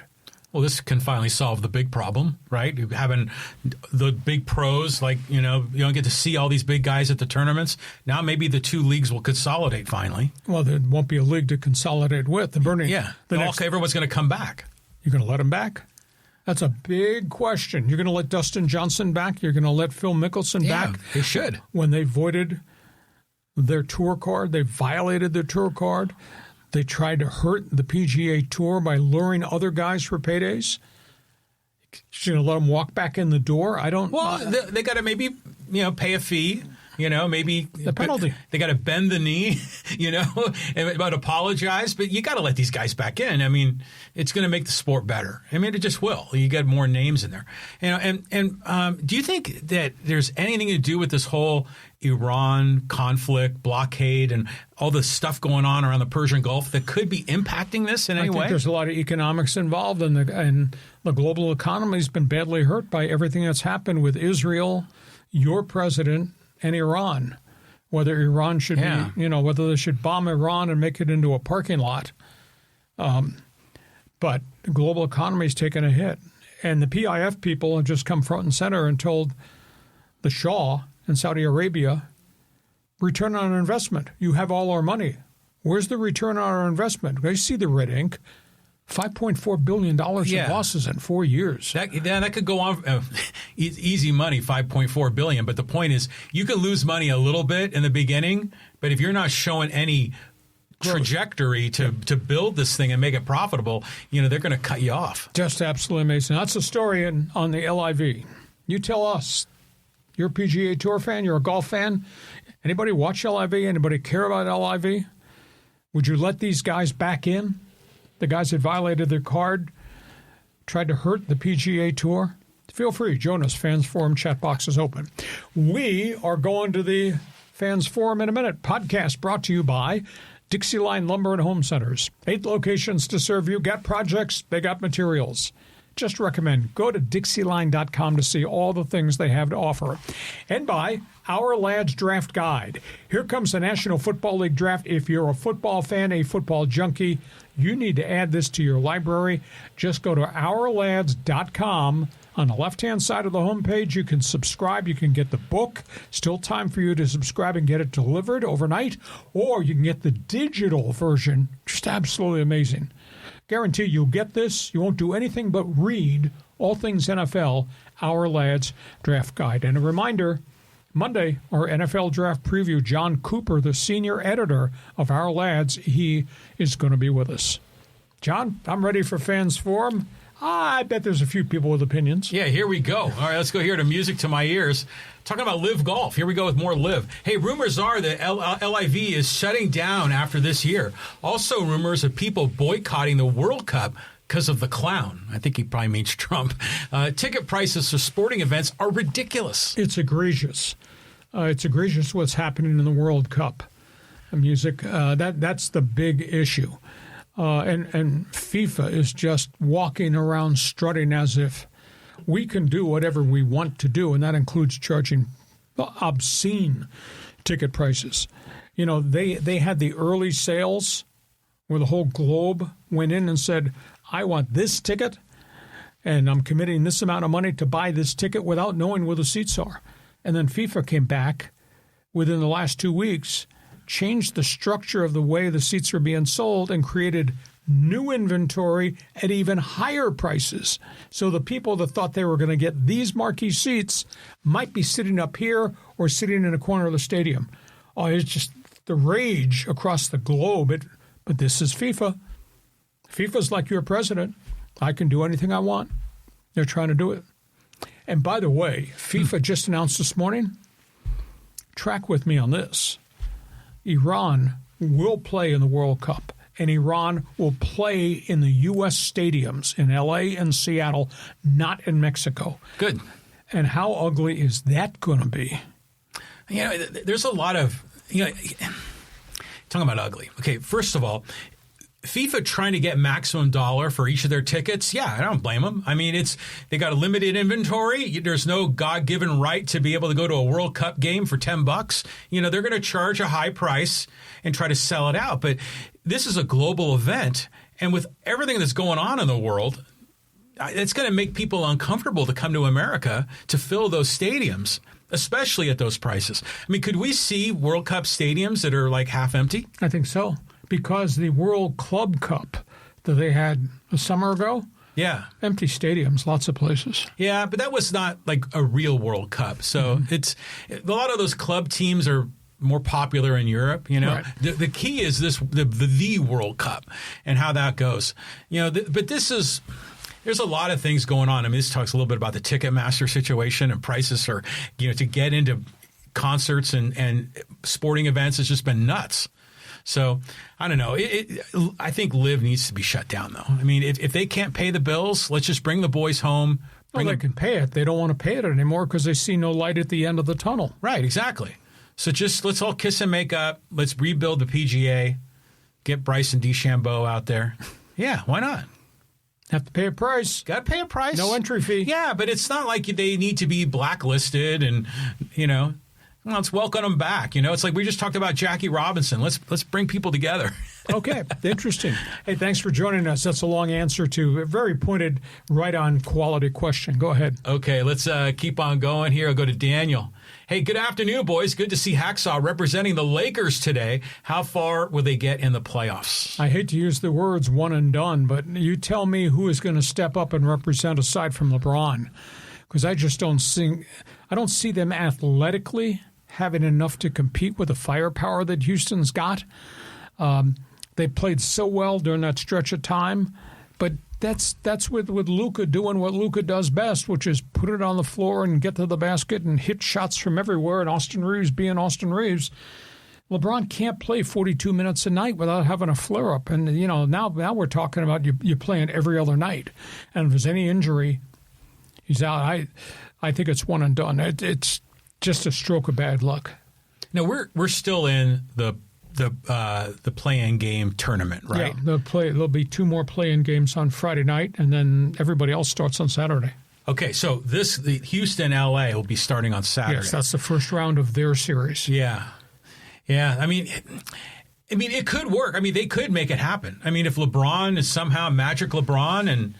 D: Well, this can finally solve the big problem, right? Having the big pros, like, you don't get to see all these big guys at the tournaments. Now maybe the two leagues will consolidate finally.
C: Well, there won't be a league to consolidate with.
D: Everyone's going to come back.
C: You're going to let them back? That's a big question. You're going to let Dustin Johnson back? You're going to let Phil Mickelson back?
D: They should.
C: When they voided their tour card, they violated their tour card. They tried to hurt the PGA Tour by luring other guys for paydays. You're going to let them walk back in the door? I don't.
D: Well, they got to maybe pay a fee. Maybe
C: the penalty.
D: They got to bend the knee, but apologize. But you got to let these guys back in. I mean, it's going to make the sport better. I mean, it just will. You get more names in there. Do you think that there's anything to do with this whole Iran conflict, blockade, and all the stuff going on around the Persian Gulf that could be impacting this in any way?
C: I think there's a lot of economics involved, and the global economy has been badly hurt by everything that's happened with Israel, your president, and Iran. Whether Iran should be, whether they should bomb Iran and make it into a parking lot. But the global economy has taken a hit. And the PIF people have just come front and center and told the Shah in Saudi Arabia, return on investment. You have all our money. Where's the return on our investment? I see the red ink. $5.4 billion in losses in 4 years.
D: That could go on. Easy money, $5.4 billion. But the point is, you can lose money a little bit in the beginning, but if you're not showing any trajectory to build this thing and make it profitable, they're going to cut you off.
C: Just absolutely amazing. That's the story on the LIV. You tell us. You're a PGA Tour fan. You're a golf fan. Anybody watch LIV? Anybody care about LIV? Would you let these guys back in? The guys that violated their card, tried to hurt the PGA Tour? Feel free. Join us. Fans Forum chat box is open. We are going to the Fans Forum in a minute. Podcast brought to you by DIXIELINE Lumber and Home Centers. 8 locations to serve you. Got projects, they got materials. Just recommend go to DIXIELINE.com to see all the things they have to offer. And by Our Lads Draft Guide. Here comes the National Football League Draft. If you're a football fan, a football junkie, you need to add this to your library. Just go to OurLads.com. On the left-hand side of the homepage, you can subscribe. You can get the book. Still time for you to subscribe and get it delivered overnight. Or you can get the digital version. Just absolutely amazing. Guarantee you'll get this. You won't do anything but read all things NFL, Our Lads Draft Guide. And a reminder, Monday, our NFL Draft Preview, John Cooper, the senior editor of Our Lads, he is going to be with us. John, I'm ready for Fans Forum. I bet there's a few people with opinions.
D: Yeah, here we go. All right, let's go here to music to my ears. Talking about Live Golf. Here we go with more Live. Hey, rumors are that LIV is shutting down after this year. Also, rumors of people boycotting the World Cup because of the clown. I think he probably means Trump. Ticket prices for sporting events are ridiculous.
C: It's egregious. It's egregious what's happening in the World Cup. Music, that's the big issue. And FIFA is just walking around strutting as if we can do whatever we want to do, and that includes charging obscene ticket prices. They had the early sales where the whole globe went in and said, I want this ticket, and I'm committing this amount of money to buy this ticket without knowing where the seats are. And then FIFA came back within the last 2 weeks, changed the structure of the way the seats are being sold, and created new inventory at even higher prices. So the people that thought they were going to get these marquee seats might be sitting up here or sitting in a corner of the stadium. Oh, it's just the rage across the globe. But this is FIFA. FIFA's like your president. I can do anything I want. They're trying to do it. And by the way, FIFA just announced this morning, track with me on this, Iran will play in the World Cup, and Iran will play in the U.S. stadiums in L.A. and Seattle, not in Mexico.
D: Good.
C: And how ugly is that going to be?
D: There's a lot of, talking about ugly. Okay, first of all, FIFA trying to get maximum dollar for each of their tickets. Yeah, I don't blame them. I mean, they got a limited inventory. There's no God-given right to be able to go to a World Cup game for $10. They're going to charge a high price and try to sell it out. But this is a global event, and with everything that's going on in the world, it's going to make people uncomfortable to come to America to fill those stadiums, especially at those prices. I mean, could we see World Cup stadiums that are like half empty?
C: I think so. Because the World Club Cup that they had a summer ago, empty stadiums, lots of places.
D: Yeah, but that was not like a real World Cup. So it's a lot of those club teams are more popular in Europe. Right. The key is the World Cup and how that goes. But there's a lot of things going on. I mean, this talks a little bit about the Ticketmaster situation and prices are, to get into concerts and sporting events has just been nuts. So, I don't know. I think LIV needs to be shut down, though. I mean, if they can't pay the bills, let's just bring the boys home.
C: They can pay it. They don't want to pay it anymore because they see no light at the end of the tunnel.
D: Right, exactly. So let's all kiss and make up. Let's rebuild the PGA. Get Bryson DeChambeau out there. Yeah, why not?
C: Have to pay a price.
D: Got to pay a price.
C: No entry fee.
D: Yeah, but it's not like they need to be blacklisted and, let's welcome them back. It's like we just talked about Jackie Robinson. Let's bring people together.
C: Okay, interesting. Hey, thanks for joining us. That's a long answer to a very pointed, right-on quality question. Go ahead.
D: Okay, let's keep on going here. I'll go to Daniel. Hey, good afternoon, boys. Good to see Hacksaw representing the Lakers today. How far will they get in the playoffs?
C: I hate to use the words one and done, but you tell me who is going to step up and represent aside from LeBron, because I just don't see them athletically having enough to compete with the firepower that Houston's got. They played so well during that stretch of time, but that's with Luka doing what Luka does best, which is put it on the floor and get to the basket and hit shots from everywhere, and Austin Reeves being Austin Reeves. LeBron can't play 42 minutes a night without having a flare-up. And, now we're talking about you playing every other night. And if there's any injury, he's out. I think it's one and done. It's just a stroke of bad luck.
D: Now, we're still in the play-in game tournament, right?
C: Yeah, there'll be 2 more play-in games on Friday night, and then everybody else starts on Saturday.
D: Okay, so the Houston-LA will be starting on Saturday.
C: Yes, that's the first round of their series.
D: Yeah. I mean, it could work. I mean, they could make it happen. I mean, if LeBron is somehow magic LeBron, and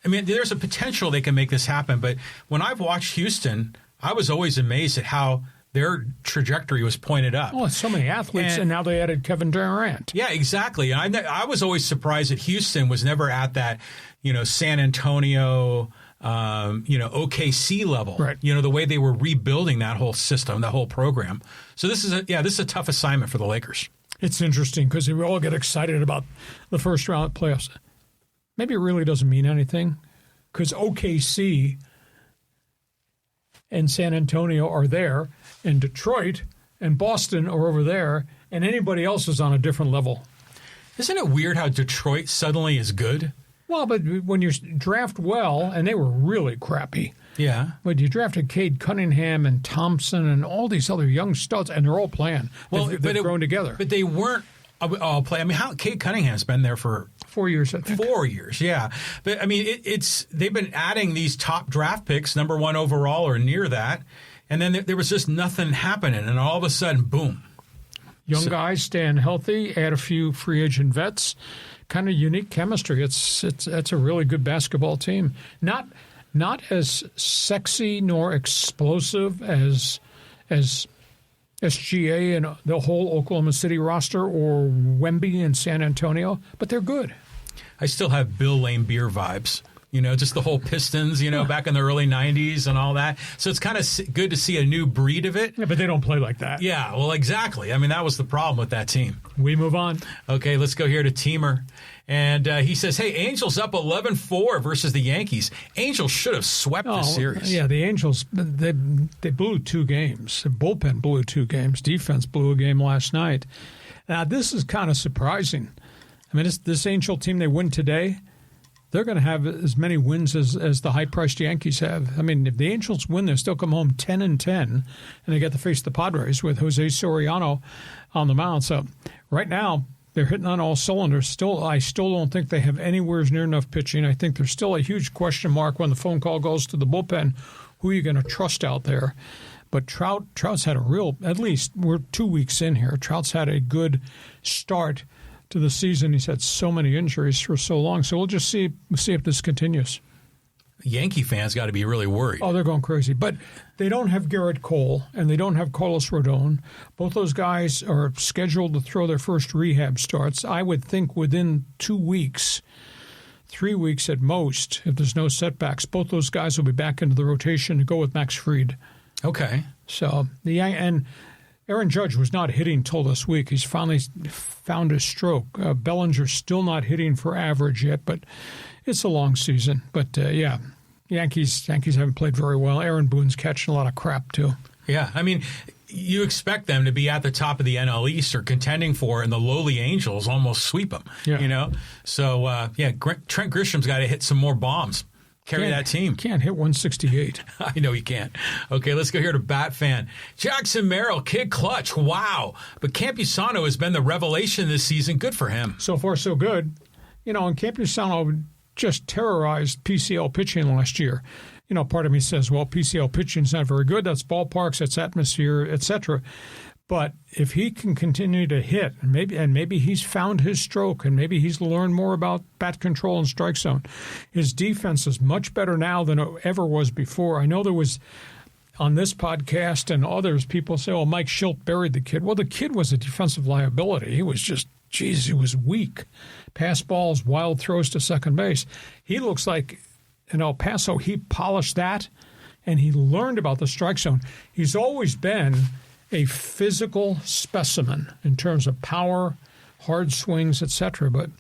D: I mean, there's a potential they can make this happen. But when I've watched Houston, I was always amazed at how their trajectory was pointed up.
C: Oh, so many athletes, and now they added Kevin Durant.
D: Yeah, exactly. And I was always surprised that Houston was never at that, San Antonio, OKC level.
C: Right.
D: The way they were rebuilding that whole system, that whole program. So this is a tough assignment for the Lakers.
C: It's interesting because we all get excited about the first round playoffs. Maybe it really doesn't mean anything because OKC and San Antonio are there, and Detroit and Boston are over there, and anybody else is on a different level.
D: Isn't it weird how Detroit suddenly is good?
C: Well, but when you draft well, and they were really crappy.
D: Yeah.
C: But you drafted Cade Cunningham and Thompson and all these other young studs, and they're all playing. Well, they've grown together.
D: But they weren't all play. I mean, Cade Cunningham's been there for
C: 4 years, I think.
D: 4 years, yeah. But, I mean, they've been adding these top draft picks, number 1 overall or near that, and then there was just nothing happening, and all of a sudden, boom.
C: Young guys staying healthy, add a few free agent vets, kind of unique chemistry. It's a really good basketball team. Not as sexy nor explosive as SGA and the whole Oklahoma City roster or Wemby in San Antonio, but they're good.
D: I still have Bill Laimbeer vibes. just the whole Pistons, back in the early 90s and all that. So it's kind of good to see a new breed of it.
C: Yeah, but they don't play like that.
D: Yeah, well, exactly. I mean, that was the problem with that team.
C: We move on.
D: Okay, let's go here to Teamer. And he says, hey, Angels up 11-4 versus the Yankees. Angels should have swept this series.
C: Yeah, the Angels, they blew 2 games. The bullpen blew 2 games. Defense blew a game last night. Now, this is kind of surprising. I mean, this Angel team, they win today, they're going to have as many wins as the high-priced Yankees have. I mean, if the Angels win, they'll still come home 10-10, and they get to face the Padres with Jose Soriano on the mound. So right now, they're hitting on all cylinders. I still don't think they have anywhere near enough pitching. I think there's still a huge question mark when the phone call goes to the bullpen. Who are you going to trust out there? But Trout's had at least we're 2 weeks in here. Trout's had a good start to the season. He's had so many injuries for so long. So we'll just see if this continues.
D: Yankee fans got to be really worried.
C: Oh, they're going crazy. But they don't have Garrett Cole, and they don't have Carlos Rodon. Both those guys are scheduled to throw their first rehab starts. I would think within 2 weeks, 3 weeks at most, if there's no setbacks, both those guys will be back into the rotation to go with Max Fried.
D: Okay.
C: So and Aaron Judge was not hitting till this week. He's finally found his stroke. Bellinger's still not hitting for average yet, but it's a long season. But, Yankees haven't played very well. Aaron Boone's catching a lot of crap, too.
D: Yeah, I mean, you expect them to be at the top of the NL East or contending for, and the lowly Angels almost sweep them, So, Trent Grisham's got to hit some more bombs. Carry that team.
C: Can't hit 168.
D: I know he can't. Okay, let's go here to Bat Fan. Jackson Merrill, kid clutch. Wow. But Campusano has been the revelation this season. Good for him.
C: So far, so good. And Campusano just terrorized PCL pitching last year. Part of me says, well, PCL pitching's not very good. That's ballparks, that's atmosphere, etc. But if he can continue to hit, and maybe he's found his stroke, and maybe he's learned more about bat control and strike zone, his defense is much better now than it ever was before. I know there was, on this podcast and others, people say, oh, Mike Schilt buried the kid. Well, the kid was a defensive liability. He was just, he was weak. Pass balls, wild throws to second base. He looks like in El Paso, he polished that, and he learned about the strike zone. He's always been a physical specimen in terms of power, hard swings, etc. But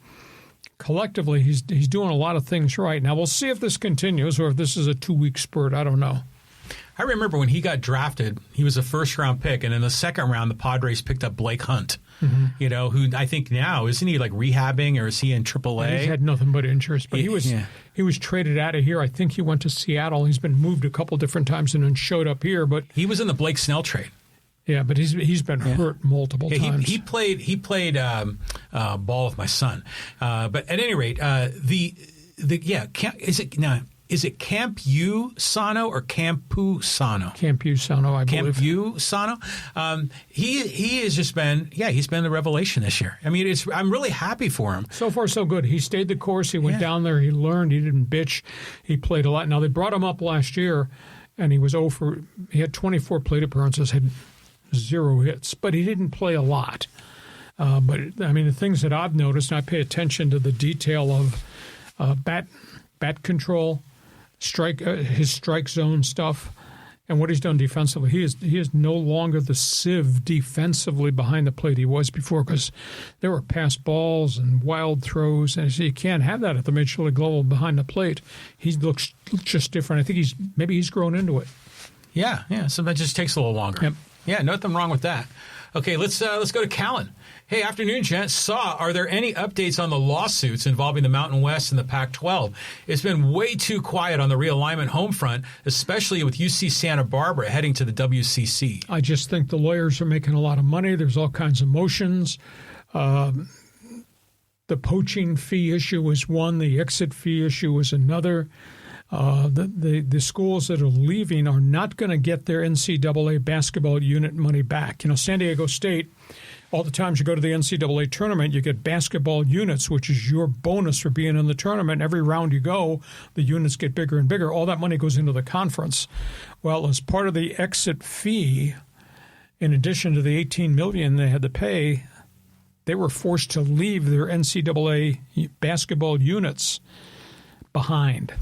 C: collectively, he's doing a lot of things right. Now, we'll see if this continues or if this is a 2-week spurt. I don't know.
D: I remember when he got drafted, he was a first-round pick, and in the second round, the Padres picked up Blake Hunt, who I think now, isn't he like rehabbing, or is he in AAA?
C: Yeah, he's had nothing but injuries, but he was traded out of here. I think he went to Seattle. He's been moved a couple different times and then showed up here. But he
D: was in the Blake Snell trade.
C: Yeah, but he's been hurt multiple times.
D: He played ball with my son. But at any rate, is it Campusano or Campusano?
C: Campusano, I believe.
D: Campusano. He has just been, he's been the revelation this year. I mean, I'm really happy for him.
C: So far, so good. He stayed the course. He went down there. He learned. He didn't bitch. He played a lot. Now, they brought him up last year, and he had 24 plate appearances, had 0 hits, but he didn't play a lot. But, I mean, the things that I've noticed, and I pay attention to the detail of bat control, his strike zone stuff, and what he's done defensively. He is no longer the sieve defensively behind the plate he was before, because there were pass balls and wild throws, and you can't have that at the Major League level behind the plate. He looks just different. I think he's grown into it.
D: Yeah. Sometimes it just takes a little longer.
C: Yep.
D: Yeah, nothing wrong with that. Okay, let's go to Callan. Hey, afternoon, gents. Are there any updates on the lawsuits involving the Mountain West and the Pac-12? It's been way too quiet on the realignment home front, especially with UC Santa Barbara heading to the WCC.
C: I just think the lawyers are making a lot of money. There's all kinds of motions. The poaching fee issue is one. The exit fee issue is another. The schools that are leaving are not going to get their NCAA basketball unit money back. San Diego State, all the times you go to the NCAA tournament, you get basketball units, which is your bonus for being in the tournament. Every round you go, the units get bigger and bigger. All that money goes into the conference. Well, as part of the exit fee, in addition to the $18 million they had to pay, they were forced to leave their NCAA basketball units behind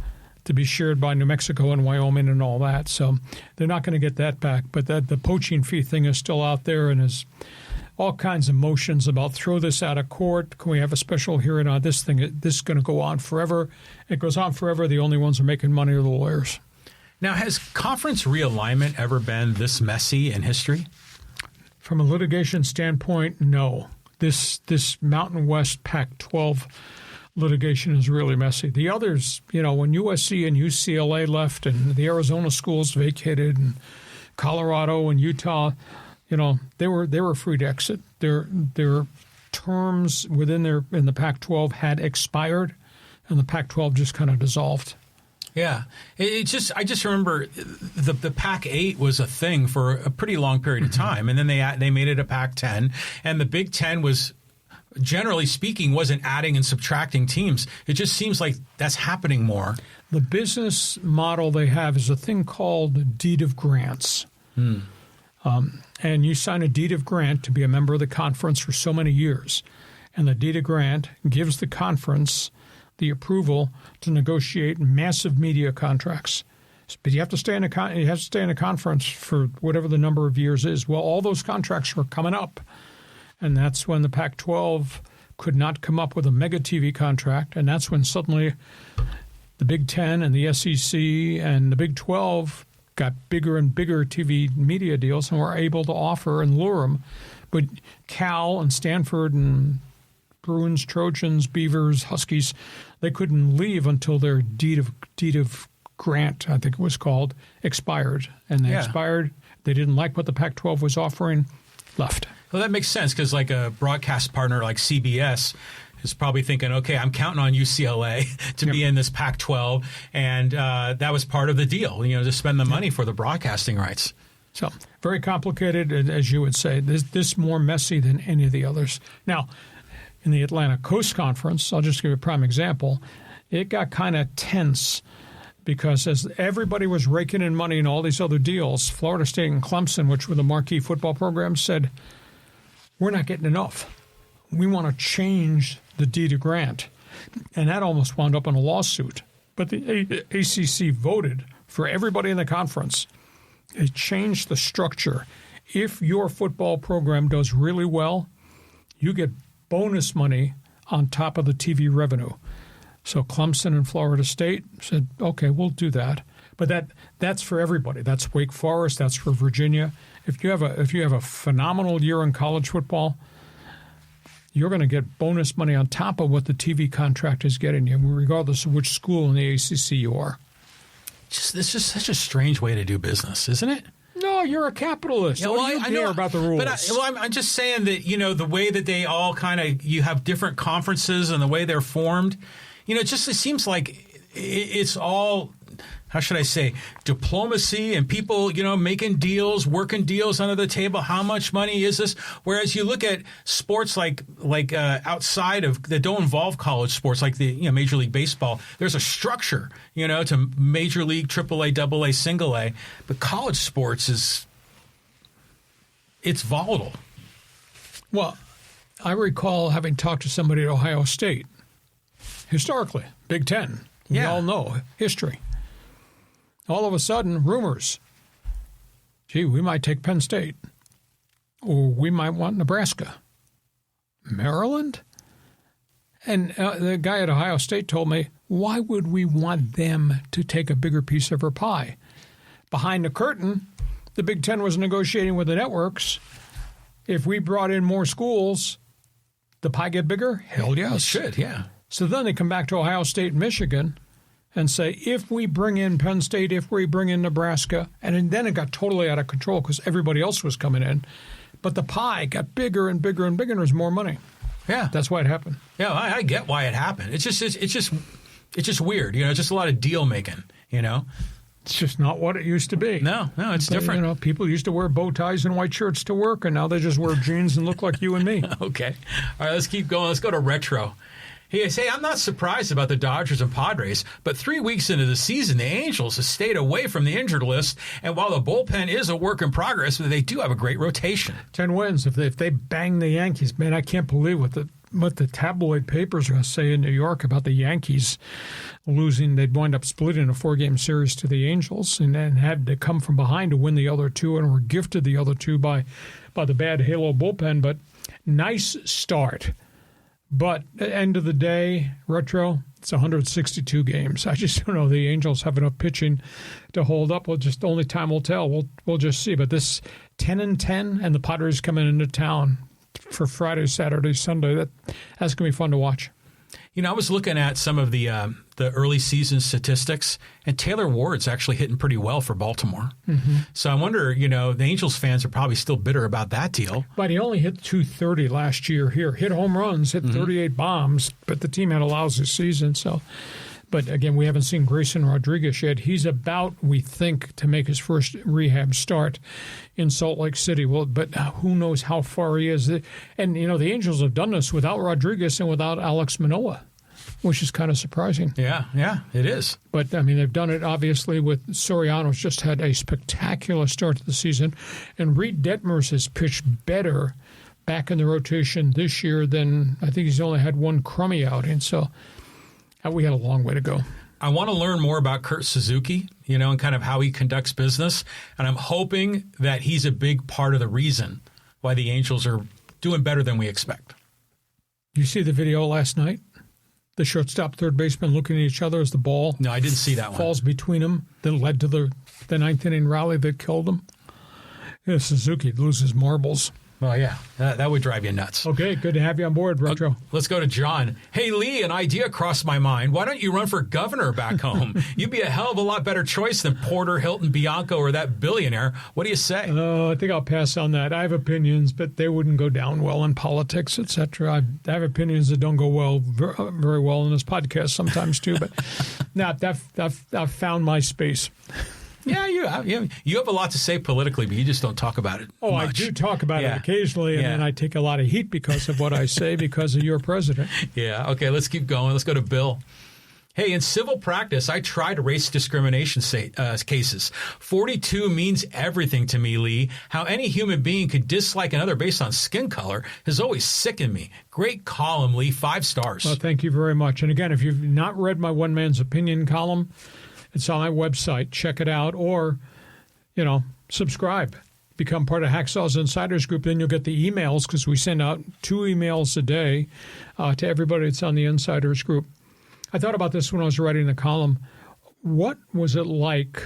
C: to be shared by New Mexico and Wyoming and all that. So they're not going to get that back. But the poaching fee thing is still out there, and is all kinds of motions about throw this out of court. Can we have a special hearing on this thing? This is going to go on forever. It goes on forever. The only ones who are making money are the lawyers.
D: Now, has conference realignment ever been this messy in history?
C: From a litigation standpoint, no. This Mountain West Pac-12 litigation is really messy. The others, when USC and UCLA left and the Arizona schools vacated and Colorado and Utah, they were free to exit. Their terms in the Pac-12 had expired, and the Pac-12 just kind of dissolved.
D: Yeah, I just remember the Pac-8 was a thing for a pretty long period of time, and then they made it a Pac-10, and the Big Ten was, generally speaking, wasn't adding and subtracting teams. It just seems like that's happening more.
C: The business model they have is a thing called deed of grants. And you sign a deed of grant to be a member of the conference for so many years. And the deed of grant gives the conference the approval to negotiate massive media contracts. But you have to stay in a conference for whatever the number of years is. Well, all those contracts are coming up. And that's when the Pac-12 could not come up with a mega TV contract. And that's when suddenly the Big Ten and the SEC and the Big 12 got bigger and bigger TV media deals and were able to offer and lure them. But Cal and Stanford and Bruins, Trojans, Beavers, Huskies, they couldn't leave until their deed of grant, I think it was called, expired. And they expired. They didn't like what the Pac-12 was offering, left.
D: Well, that makes sense because like a broadcast partner like CBS is probably thinking, okay, I'm counting on UCLA to be in this Pac-12, and that was part of the deal, to spend the money for the broadcasting rights.
C: So very complicated, as you would say. This more messy than any of the others. Now, in the Atlantic Coast Conference, I'll just give you a prime example, it got kind of tense because as everybody was raking in money and all these other deals, Florida State and Clemson, which were the marquee football programs, said, we're not getting enough. We want to change the deed of grant. And that almost wound up in a lawsuit. But the ACC voted for everybody in the conference. It changed the structure. If your football program does really well, you get bonus money on top of the TV revenue. So Clemson and Florida State said, okay, we'll do that. But that's for everybody. That's Wake Forest. That's for Virginia. If you have a phenomenal year in college football, you're going to get bonus money on top of what the TV contract is getting you, regardless of which school in the ACC you are.
D: This is such a strange way to do business, isn't it?
C: No, you're a capitalist.
D: Yeah,
C: what do you care about the rules?
D: But I'm just saying that, the way that they all you have different conferences and the way they're formed, it seems like it's all, how should I say, diplomacy and people, making deals, working deals under the table. How much money is this? Whereas you look at sports like outside of that don't involve college sports, like the Major League Baseball. There's a structure, to Major League, AAA, AA, Single A. But college sports it's volatile.
C: Well, I recall having talked to somebody at Ohio State. Historically, Big Ten. We all know history. All of a sudden, rumors. Gee, we might take Penn State. Or we might want Nebraska. Maryland? And the guy at Ohio State told me, why would we want them to take a bigger piece of our pie? Behind the curtain, the Big Ten was negotiating with the networks. If we brought in more schools, the pie get bigger? Hell yes.
D: It should, yeah.
C: So then they come back to Ohio State and Michigan and say, if we bring in Penn State, if we bring in Nebraska, and then it got totally out of control because everybody else was coming in. But the pie got bigger and bigger and bigger, and there's more money.
D: Yeah.
C: That's why it happened.
D: Yeah, I get why it happened. It's just weird, it's just a lot of deal making,
C: It's just not what it used to be.
D: No, it's different.
C: People used to wear bow ties and white shirts to work, and now they just wear jeans and look like you and me.
D: Okay. All right, let's keep going. Let's go to retro. Hey, I'm not surprised about the Dodgers and Padres, but 3 weeks into the season, the Angels have stayed away from the injured list, and while the bullpen is a work in progress, they do have a great rotation.
C: 10 wins. If they bang the Yankees, man, I can't believe what the tabloid papers are going to say in New York about the Yankees losing. They'd wind up splitting a 4-game series to the Angels and then had to come from behind to win the other two and were gifted the other two by the bad Halo bullpen. But nice start. But at the end of the day, Retro, it's 162 games. I just don't know the Angels have enough pitching to hold up. Only time will tell. We'll just see. But this 10-10 and the Padres coming into town for Friday, Saturday, Sunday, that's going to be fun to watch.
D: I was looking at some of the early season statistics, and Taylor Ward's actually hitting pretty well for Baltimore. Mm-hmm. So I wonder, the Angels fans are probably still bitter about that deal.
C: But he only hit 230 last year here. Hit home runs, hit 38 bombs, but the team had a lousy season. So, but again, we haven't seen Grayson Rodriguez yet. He's about, we think, to make his first rehab start in Salt Lake City. Well, but who knows how far he is. And, the Angels have done this without Rodriguez and without Alex Manoah, which is kind of surprising.
D: Yeah, it is.
C: But, they've done it, obviously, with Soriano's just had a spectacular start to the season. And Reed Detmers has pitched better back in the rotation this year than, I think he's only had one crummy outing. So we had a long way to go.
D: I want to learn more about Kurt Suzuki, and kind of how he conducts business. And I'm hoping that he's a big part of the reason why the Angels are doing better than we expect.
C: You see the video last night? The shortstop, third baseman looking at each other as the ball
D: No, I didn't see that one.
C: Falls between them that led to the ninth inning rally that killed him. Suzuki loses marbles.
D: Well, yeah, that would drive you nuts.
C: Okay, good to have you on board, Retro.
D: Let's go to John. Hey, Lee, an idea crossed my mind. Why don't you run for governor back home? You'd be a hell of a lot better choice than Porter, Hilton, Bianco, or that billionaire. What do you say?
C: I think I'll pass on that. I have opinions, but they wouldn't go down well in politics, etc. I have opinions that don't go well, very well in this podcast sometimes too. But I've found my space.
D: Yeah, you have a lot to say politically, but you just don't talk about it much.
C: I do talk about it occasionally, and then I take a lot of heat because of what I say because of your president.
D: Yeah, okay, let's keep going. Let's go to Bill. Hey, in civil practice, I tried race discrimination cases. 42 means everything to me, Lee. How any human being could dislike another based on skin color has always sickened me. Great column, Lee. 5 stars.
C: Well, thank you very much. And again, if you've not read my One Man's Opinion column, it's on my website. Check it out or, subscribe. Become part of Hacksaw's Insiders Group. Then you'll get the emails because we send out 2 emails a day to everybody that's on the Insiders Group. I thought about this when I was writing the column. What was it like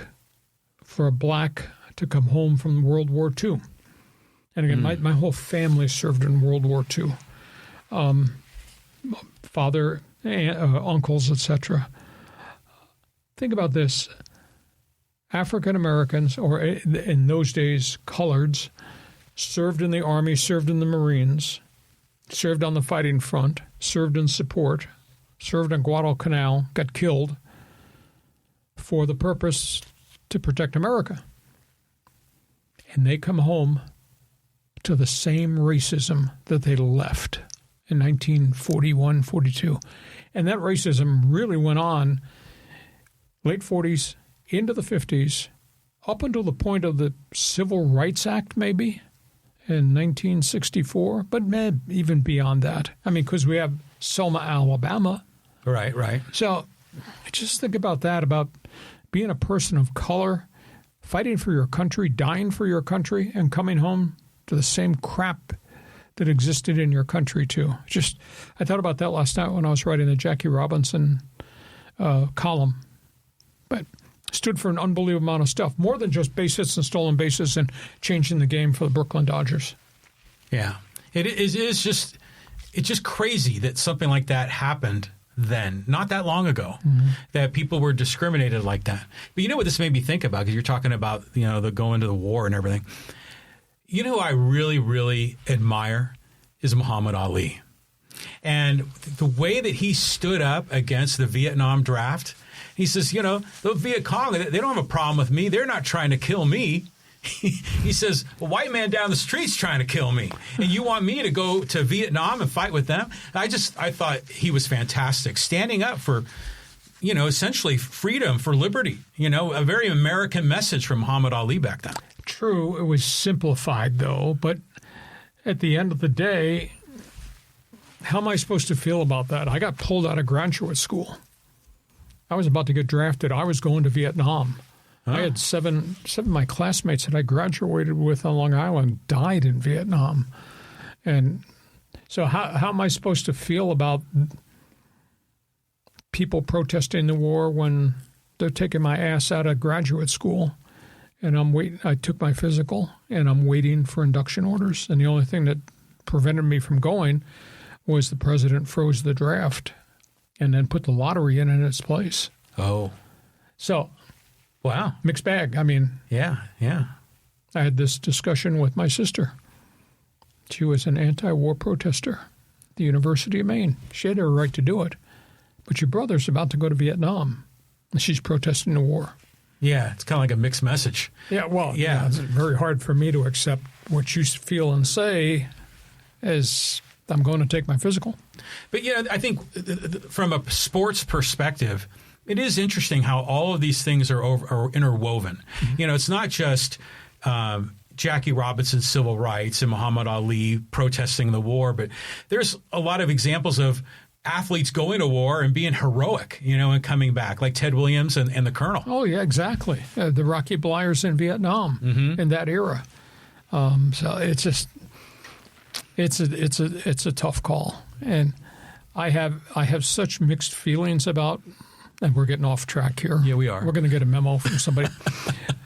C: for a black to come home from World War II? And again, my whole family served in World War II. Father, uncles, etc. Think about this. African Americans, or in those days, coloreds, served in the Army, served in the Marines, served on the fighting front, served in support, served on Guadalcanal, got killed for the purpose to protect America. And they come home to the same racism that they left in 1941, 42. And that racism really went on late 40s into the 50s, up until the point of the Civil Rights Act, maybe, in 1964, but even beyond that. I mean, because we have Selma, Alabama.
D: Right.
C: So just think about that, about being a person of color, fighting for your country, dying for your country, and coming home to the same crap that existed in your country, too. I thought about that last night when I was writing the Jackie Robinson column. But stood for an unbelievable amount of stuff, more than just base hits and stolen bases and changing the game for the Brooklyn Dodgers.
D: Yeah, it's just crazy that something like that happened then, not that long ago, that people were discriminated like that. But you know what this made me think about, because you're talking about the going to the war and everything. You know who I really, really admire is Muhammad Ali. And the way that he stood up against the Vietnam draft, he says, the Viet Cong, they don't have a problem with me. They're not trying to kill me. He says, a white man down the street's trying to kill me. And you want me to go to Vietnam and fight with them? I thought he was fantastic. Standing up for, essentially freedom, for liberty. A very American message from Muhammad Ali back then.
C: True. It was simplified, though. But at the end of the day, how am I supposed to feel about that? I got pulled out of graduate school. I was about to get drafted. I was going to Vietnam. I had seven of my classmates that I graduated with on Long Island died in Vietnam. And so how am I supposed to feel about people protesting the war when they're taking my ass out of graduate school and I'm waiting? I took my physical and I'm waiting for induction orders. And the only thing that prevented me from going was the president froze the draft and then put the lottery in its place.
D: Oh.
C: So,
D: wow.
C: Mixed bag. I mean,
D: yeah.
C: I had this discussion with my sister. She was an anti-war protester at the University of Maine. She had her right to do it. But your brother's about to go to Vietnam, and she's protesting the war.
D: Yeah, it's kind of like a mixed message.
C: Yeah, well, it's very hard for me to accept what you feel and say as I'm going to take my physical.
D: But, I think from a sports perspective, it is interesting how all of these things are interwoven. Mm-hmm. It's not just Jackie Robinson's civil rights and Muhammad Ali protesting the war, but there's a lot of examples of athletes going to war and being heroic, and coming back, like Ted Williams and the Colonel.
C: Oh, yeah, exactly. The Rocky Blyers in Vietnam in that era. So it's just it's a tough call, and I have such mixed feelings about. And we're getting off track here.
D: Yeah, we are.
C: We're going to get a memo from somebody.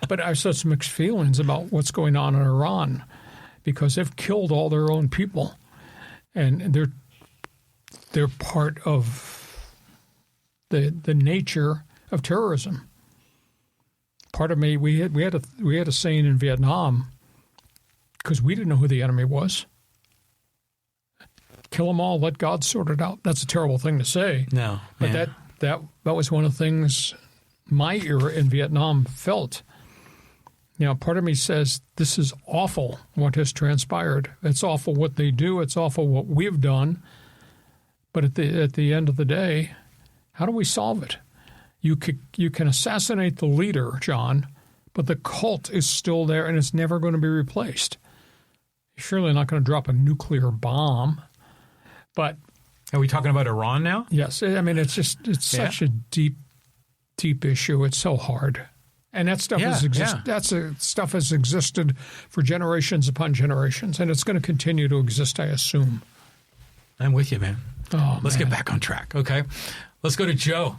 C: But I have such mixed feelings about what's going on in Iran because they've killed all their own people, and they're part of the nature of terrorism. Part of me, we had a saying in Vietnam because we didn't know who the enemy was. Kill them all, let God sort it out. That's a terrible thing to say.
D: No,
C: but that was one of the things my era in Vietnam felt. Part of me says this is awful what has transpired. It's awful what they do. It's awful what we've done. But at the end of the day, how do we solve it? You can assassinate the leader, John, but the cult is still there and it's never going to be replaced. You're surely not going to drop a nuclear bomb. But
D: are we talking about Iran now?
C: Yes. I mean, it's such a deep issue. It's so hard. And that stuff stuff has existed for generations upon generations, and it's going to continue to exist, I assume.
D: I'm with you, man. Let's get back on track, okay? Let's go to Joe.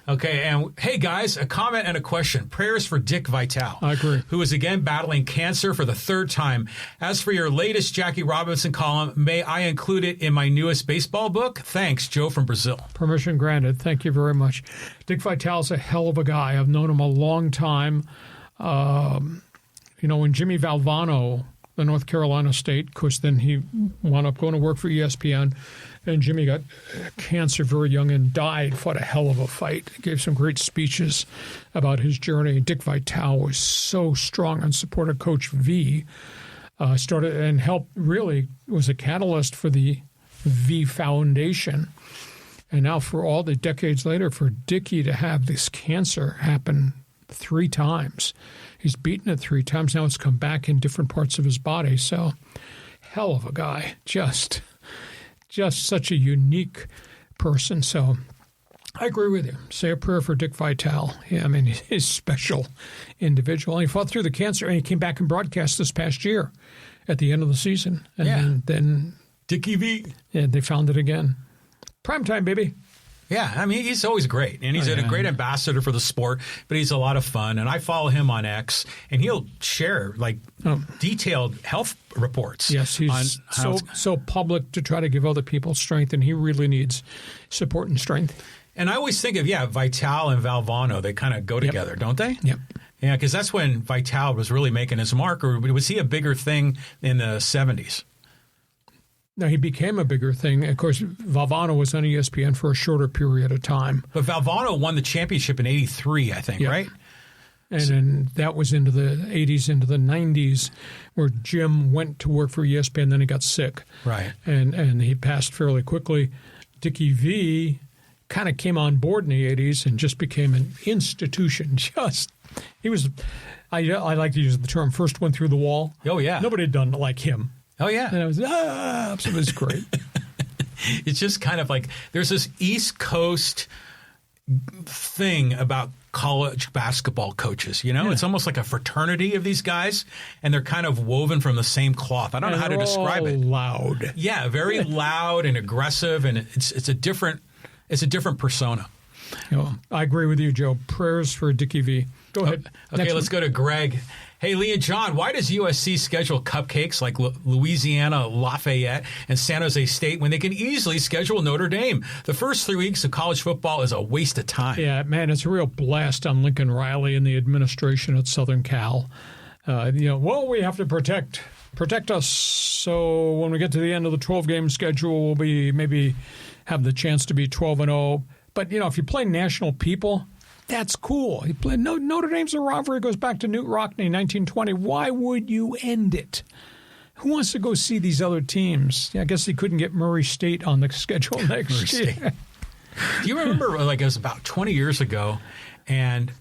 D: Okay, and hey, guys, a comment and a question. Prayers for Dick Vitale.
C: I agree.
D: Who is again battling cancer for the third time. As for your latest Jackie Robinson column, may I include it in my newest baseball book? Thanks, Joe from Brazil.
C: Permission granted. Thank you very much. Dick Vitale's a hell of a guy. I've known him a long time. When Jimmy Valvano, the North Carolina State, because then he wound up going to work for ESPN, and Jimmy got cancer very young and died, fought a hell of a fight, gave some great speeches about his journey. Dick Vitale was so strong and supported Coach V, started and helped, really was a catalyst for the V Foundation. And now for all the decades later, for Dickie to have this cancer happen 3 times. He's beaten it 3 times. Now it's come back in different parts of his body. So hell of a guy. Just such a unique person. So I agree with you. Say a prayer for Dick Vitale. Yeah, I mean, he's a special individual. And he fought through the cancer, and he came back and broadcast this past year at the end of the season. And then
D: Dickie V.
C: Yeah, they found it again. Primetime, baby.
D: Yeah, I mean, he's always great, and he's a great ambassador for the sport, but he's a lot of fun, and I follow him on X, and he'll share, detailed health reports.
C: Yes, he's so public to try to give other people strength, and he really needs support and strength.
D: And I always think of, Vitale and Valvano, they kind of go together, don't they?
C: Yep.
D: Yeah, because that's when Vitale was really making his mark, or was he a bigger thing in the 70s?
C: Now, he became a bigger thing. Of course, Valvano was on ESPN for a shorter period of time.
D: But Valvano won the championship in '83, I think, right?
C: And then that was into the 80s, into the 90s, where Jim went to work for ESPN, then he got sick.
D: Right.
C: And he passed fairly quickly. Dickie V kind of came on board in the 80s and just became an institution. He was, I like to use the term, first one through the wall.
D: Oh, yeah.
C: Nobody had done it like him.
D: Oh, yeah.
C: And I was, so it was great.
D: it's just kind of like there's this East Coast thing about college basketball coaches. It's almost like a fraternity of these guys, and they're kind of woven from the same cloth. I don't know how to describe it.
C: Loud.
D: Yeah, very loud and aggressive, and it's a different persona.
C: I agree with you, Joe. Prayers for Dickie V. Go ahead.
D: Okay, let's go to Greg. Hey, Lee and John, why does USC schedule cupcakes like Louisiana Lafayette and San Jose State when they can easily schedule Notre Dame? The first 3 weeks of college football is a waste of time.
C: Yeah, man, it's a real blast on Lincoln Riley and the administration at Southern Cal. We have to protect us, so when we get to the end of the 12-game schedule, we'll be maybe have the chance to be 12-0. But, if you play national people, that's cool. Notre Dame's a rivalry. It goes back to Newt Rockne, 1920. Why would you end it? Who wants to go see these other teams? I guess they couldn't get Murray State on the schedule next year.
D: Do you remember, it was about 20 years ago, and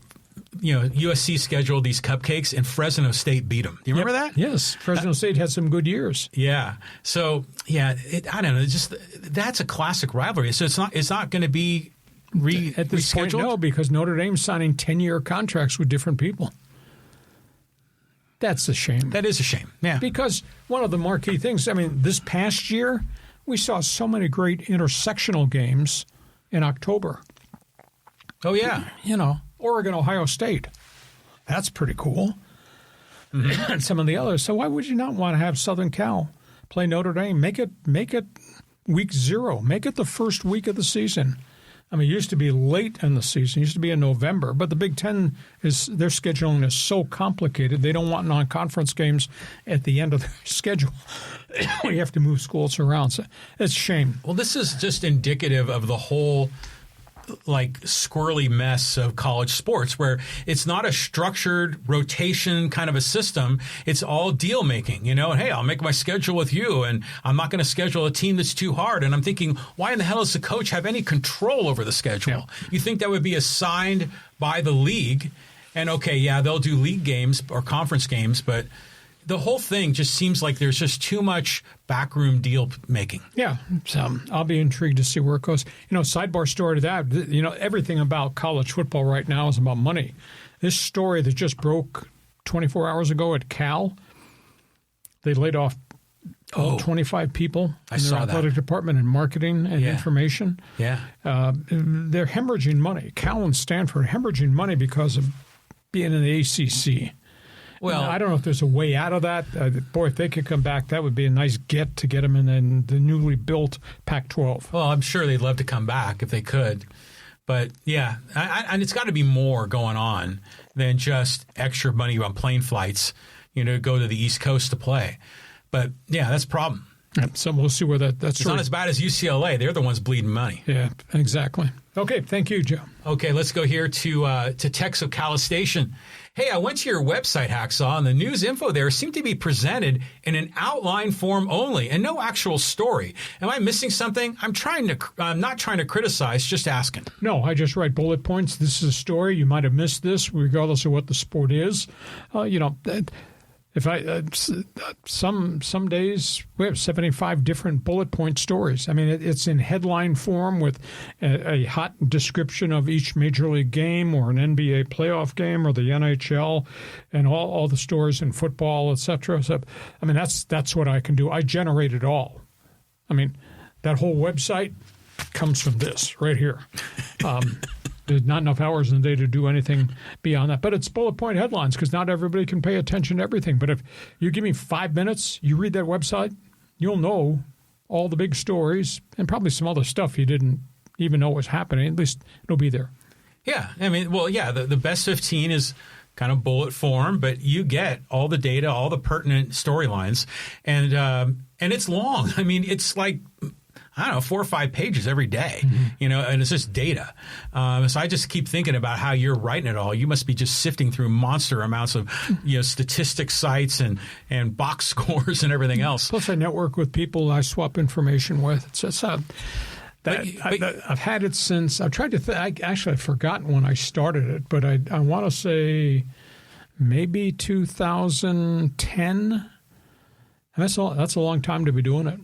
D: USC scheduled these cupcakes, and Fresno State beat them. Do you remember that?
C: Yes. Fresno State had some good years.
D: Yeah. So, I don't know. That's a classic rivalry. So it's not going to be
C: at this point, no, because Notre Dame's signing 10-year contracts with different people. That's a shame.
D: That is a shame, yeah.
C: Because one of the marquee things, this past year, we saw so many great intersectional games in October.
D: Oh, yeah.
C: Oregon, Ohio State. That's pretty cool. Mm-hmm. And some of the others. So why would you not want to have Southern Cal play Notre Dame? Make it week 0. Make it the first week of the season. It used to be late in the season. It used to be in November. But the Big Ten, their scheduling is so complicated. They don't want non-conference games at the end of their schedule. You have to move schools around. So it's a shame.
D: Well, this is just indicative of the whole squirrely mess of college sports, where it's not a structured rotation kind of a system. It's all deal making, hey, I'll make my schedule with you, and I'm not going to schedule a team that's too hard. And I'm thinking, why in the hell does the coach have any control over the schedule? Yeah. You think that would be assigned by the league, and they'll do league games or conference games, but the whole thing just seems like there's just too much backroom deal making.
C: Yeah. So I'll be intrigued to see where it goes. Sidebar story to that, everything about college football right now is about money. This story that just broke 24 hours ago at Cal, they laid off 25 people in their athletic department and marketing and information.
D: Yeah.
C: They're hemorrhaging money. Cal and Stanford hemorrhaging money because of being in the ACC. Well, I don't know if there's a way out of that. If they could come back, that would be a nice get them in the newly built Pac-12.
D: Well, I'm sure they'd love to come back if they could. But, yeah, and it's got to be more going on than just extra money on plane flights, to go to the East Coast to play. But, yeah, that's a problem.
C: So we'll see where that's
D: It's not as bad as UCLA. They're the ones bleeding money.
C: Yeah, exactly. Okay, thank you, Joe.
D: Okay, let's go here to Texocala Station. Hey, I went to your website, Hacksaw, and the news info there seemed to be presented in an outline form only and no actual story. Am I missing something? I'm not trying to criticize, just asking.
C: No, I just write bullet points. This is a story. You might have missed this, regardless of what the sport is. Some days we have 75 different bullet point stories. It's in headline form with a hot description of each major league game or an NBA playoff game or the NHL and all the stories in football, etc. So, that's what I can do. I generate it all. That whole website comes from this right here. There's not enough hours in the day to do anything beyond that. But it's bullet point headlines because not everybody can pay attention to everything. But if you give me 5 minutes, you read that website, you'll know all the big stories and probably some other stuff you didn't even know was happening. At least it'll be there.
D: Yeah. The best 15 is kind of bullet form, but you get all the data, all the pertinent storylines. And it's long. It's like, 4 or 5 pages every day, and it's just data. So I just keep thinking about how you're writing it all. You must be just sifting through monster amounts of, statistics sites and box scores and everything else.
C: Plus I network with people I swap information with. I've had it since, I've tried to I've forgotten when I started it, but I want to say maybe 2010. And that's a long time to be doing it.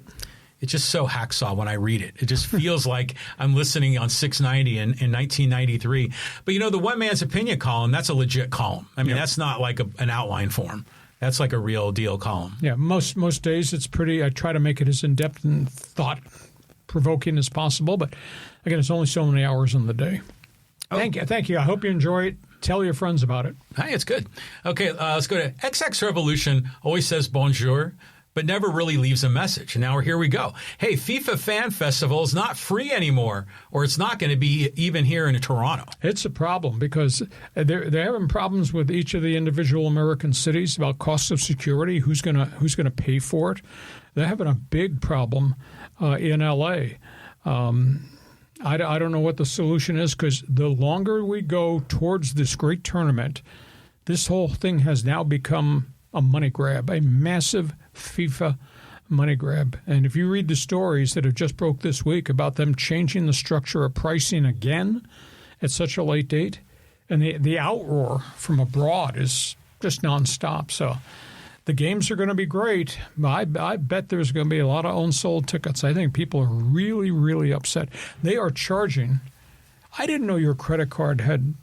D: it's just so hacksaw when I read it. It just feels like I'm listening on 690 in 1993. But, the one man's opinion column, that's a legit column. I mean, that's not like an outline form. That's like a real deal column.
C: Yeah, most days it's pretty. I try to make it as in-depth and thought-provoking as possible. But, again, it's only so many hours in the day. Oh. Thank you. I hope you enjoy it. Tell your friends about it.
D: Hey, it's good. Okay, let's go to XX Revolution. Always says bonjour, but never really leaves a message. And now here we go. Hey, FIFA Fan Festival is not free anymore, or it's not going to be even here in Toronto.
C: It's a problem because they're having problems with each of the individual American cities about cost of security, who's going to pay for it. They're having a big problem in L.A. I don't know what the solution is, because the longer we go towards this great tournament, this whole thing has now become a money grab, a massive FIFA money grab. And if you read the stories that have just broke this week about them changing the structure of pricing again at such a late date, and the outroar from abroad is just nonstop. So the games are going to be great. I bet there's going to be a lot of unsold tickets. I think people are really, really upset. They are charging. I didn't know your credit card had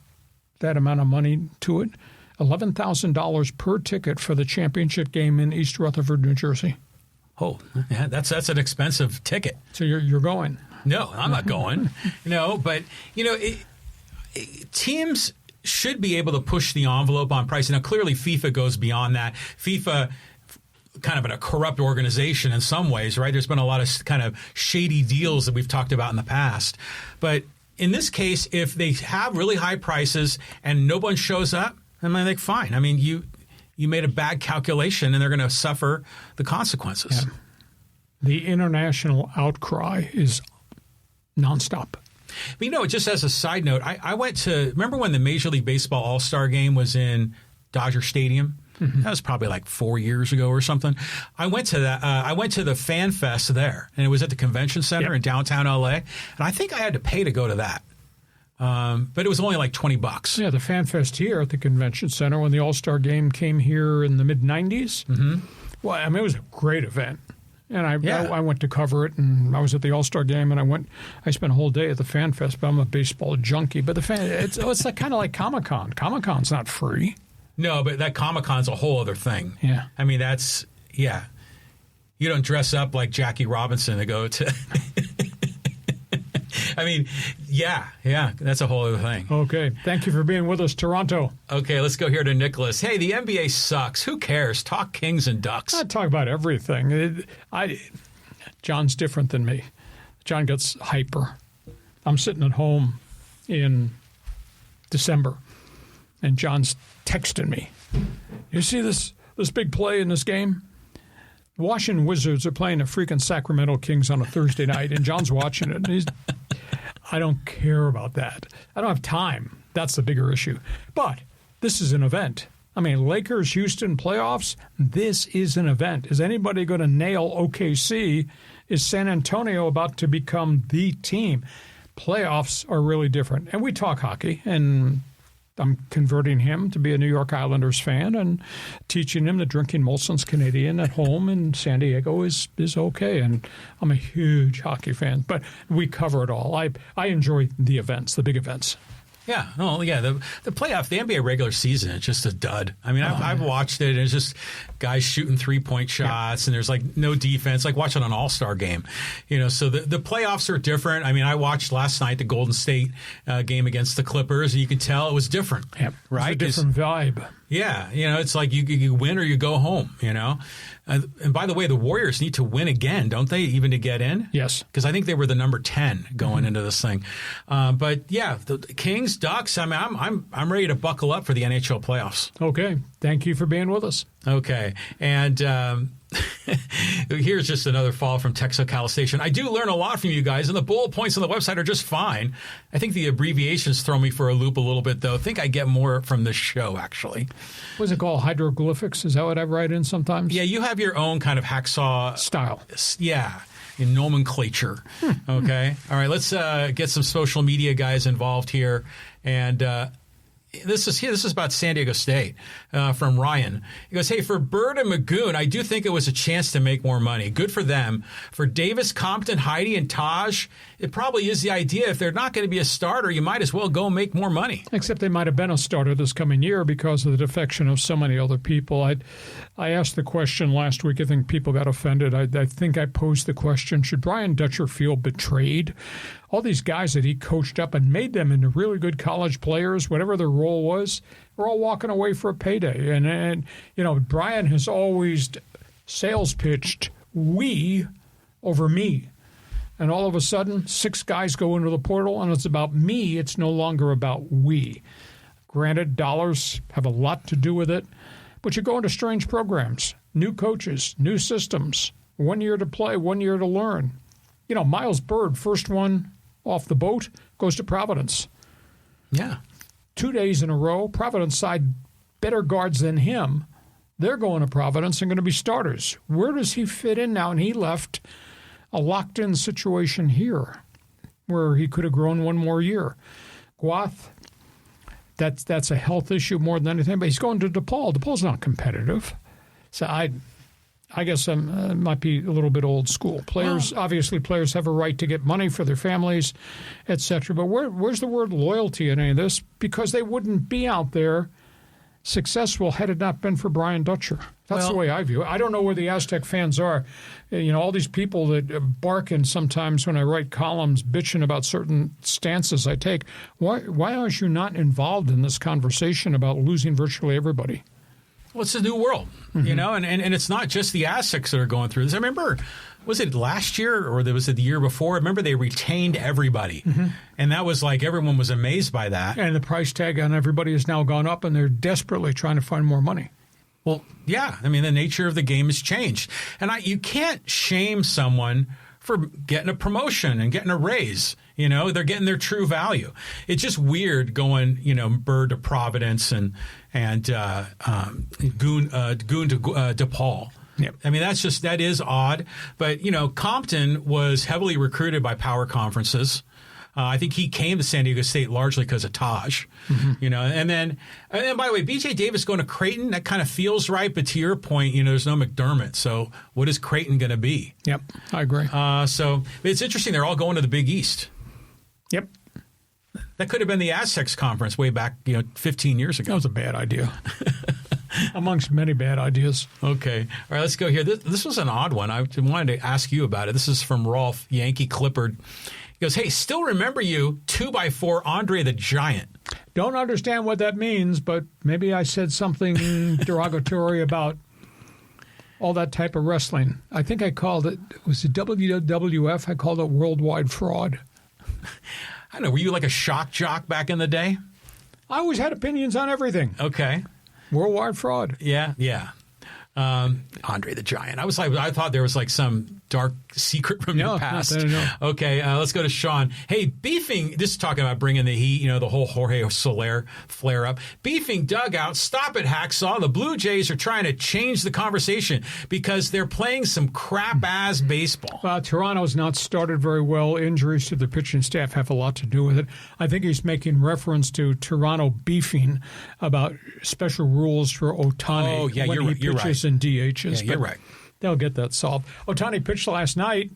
C: that amount of money to it. $11,000 per ticket for the championship game in East Rutherford, New Jersey.
D: Oh, yeah, that's an expensive ticket.
C: So you're going?
D: No, I'm not going. No, but teams should be able to push the envelope on pricing. Now, clearly, FIFA goes beyond that. FIFA, kind of a corrupt organization in some ways, right? There's been a lot of kind of shady deals that we've talked about in the past. But in this case, if they have really high prices and no one shows up, I'm like, fine. I mean, you made a bad calculation, and they're going to suffer the consequences.
C: Yeah. The international outcry is nonstop.
D: But, just as a side note, I went to – remember when the Major League Baseball All-Star Game was in Dodger Stadium? Mm-hmm. That was probably like 4 years ago or something. I went to that. I went to the Fan Fest there, and it was at the Convention Center in downtown L.A., and I think I had to pay to go to that. But it was only like $20.
C: Yeah, the Fan Fest here at the Convention Center when the All-Star Game came here in the mid-'90s.
D: Mm-hmm.
C: Well, I mean, it was a great event. And I went to cover it, and I was at the All-Star Game, and I spent a whole day at the Fan Fest, but I'm a baseball junkie. But it's like, kind of like Comic-Con. Comic-Con's not free.
D: No, but that Comic-Con's a whole other thing.
C: Yeah.
D: I mean, you don't dress up like Jackie Robinson to go to I mean, yeah, that's a whole other thing.
C: Okay. Thank you for being with us, Toronto.
D: Okay, let's go here to Nicholas. Hey, the NBA sucks. Who cares? Talk Kings and Ducks.
C: I talk about everything. John's different than me. John gets hyper. I'm sitting at home in December, and John's texting me. You see this big play in this game? The Washington Wizards are playing the freaking Sacramento Kings on a Thursday night, and John's watching it. And I don't care about that. I don't have time. That's the bigger issue. But this is an event. I mean, Lakers-Houston playoffs, this is an event. Is anybody going to nail OKC? Is San Antonio about to become the team? Playoffs are really different. And we talk hockey, and I'm converting him to be a New York Islanders fan and teaching him that drinking Molson's Canadian at home in San Diego is okay. And I'm a huge hockey fan, but we cover it all. I enjoy the events, the big events.
D: Yeah, the playoff, the NBA regular season, it's just a dud. I mean, I've watched it, and it's just guys shooting 3-point shots, and there's like no defense, like watching an all-star game. So the playoffs are different. I mean, I watched last night the Golden State game against the Clippers, and you can tell it was different.
C: Yep.
D: Right?
C: It's a different vibe.
D: Yeah, it's like you win or you go home, And by the way, the Warriors need to win again, don't they, even to get in?
C: Yes.
D: Because I think they were the number 10 going into this thing. But yeah, the Kings, Ducks, I mean, I'm ready to buckle up for the NHL playoffs.
C: Okay. Thank you for being with us.
D: Okay. And here's just another fall from Texarkana Station. I do learn a lot from you guys, and the bullet points on the website are just fine. I think the abbreviations throw me for a loop a little bit, though. I think I get more from the show, actually.
C: What's it called? Hieroglyphics? Is that what I write in sometimes?
D: Yeah, you have your own kind of hacksaw
C: style.
D: Yeah, in nomenclature. Okay. All right, let's get some social media guys involved here. And This is about San Diego State from Ryan. He goes, hey, for Bird and Magoon, I do think it was a chance to make more money. Good for them. For Davis, Compton, Heidi, and Taj, it probably is the idea. If they're not going to be a starter, you might as well go make more money.
C: Except they might have been a starter this coming year because of the defection of so many other people. I asked the question last week. I think people got offended. I think I posed the question, should Brian Dutcher feel betrayed? All these guys that he coached up and made them into really good college players, whatever their role was, were all walking away for a payday. And you know, Brian has always sales pitched we over me. And all of a sudden, 6 guys go into the portal, and it's about me. It's no longer about we. Granted, dollars have a lot to do with it, but you go into strange programs, new coaches, new systems, 1 year to play, 1 year to learn. You know, Miles Bird, first one off the boat, goes to Providence.
D: Yeah.
C: 2 days in a row, Providence side better guards than him. They're going to Providence and going to be starters. Where does he fit in now? And he left a locked-in situation here where he could have grown 1 more year. Guath, that's a health issue more than anything, but he's going to DePaul. DePaul's not competitive. So I guess I might be a little bit old school. Obviously players have a right to get money for their families, et cetera. But where's the word loyalty in any of this? Because they wouldn't be out there successful had it not been for Brian Dutcher. That's the way I view it. I don't know where the Aztec fans are. You know, all these people that bark in sometimes when I write columns bitching about certain stances I take. Why aren't you not involved in this conversation about losing virtually everybody?
D: Well, it's a new world, you know, and it's not just the Aztecs that are going through this. I remember, was it last year or was it the year before? I remember they retained everybody, and that was like everyone was amazed by that.
C: And the price tag on everybody has now gone up, and they're desperately trying to find more money.
D: Well, yeah, I mean, the nature of the game has changed, and you can't shame someone for getting a promotion and getting a raise. You know, they're getting their true value. It's just weird going, you know, Bird to Providence and Goon to DePaul.
C: Yep.
D: I mean, that is odd. But, you know, Compton was heavily recruited by power conferences. I think he came to San Diego State largely because of Taj, you know, and then by the way, BJ Davis going to Creighton, that kind of feels right. But to your point, you know, there's no McDermott. So what is Creighton going to be?
C: Yep, I agree.
D: So it's interesting. They're all going to the Big East.
C: Yep.
D: That could have been the Aztecs conference way back, 15 years ago.
C: That was a bad idea. Amongst many bad ideas.
D: Okay. All right, let's go here. This was an odd one. I wanted to ask you about it. This is from Rolf Yankee Clippard. He goes, hey, still remember you, 2x4 Andre the Giant.
C: Don't understand what that means, but maybe I said something derogatory about all that type of wrestling. I think I called it was the WWF. I called it worldwide fraud.
D: I don't know. Were you like a shock jock back in the day?
C: I always had opinions on everything.
D: Okay.
C: Worldwide fraud.
D: Yeah. Andre the Giant. I thought there was like some dark secret from your past.
C: No.
D: Okay, let's go to Sean. Hey, beefing, this is talking about bringing the heat, the whole Jorge Soler flare up. Beefing dugout, stop it, Hacksaw. The Blue Jays are trying to change the conversation because they're playing some crap-ass baseball.
C: Well, Toronto's not started very well. Injuries to the pitching staff have a lot to do with it. I think he's making reference to Toronto beefing about special rules for Ohtani when he pitches and DHs.
D: Yeah, you're right.
C: They'll get that solved. Ohtani pitched last night,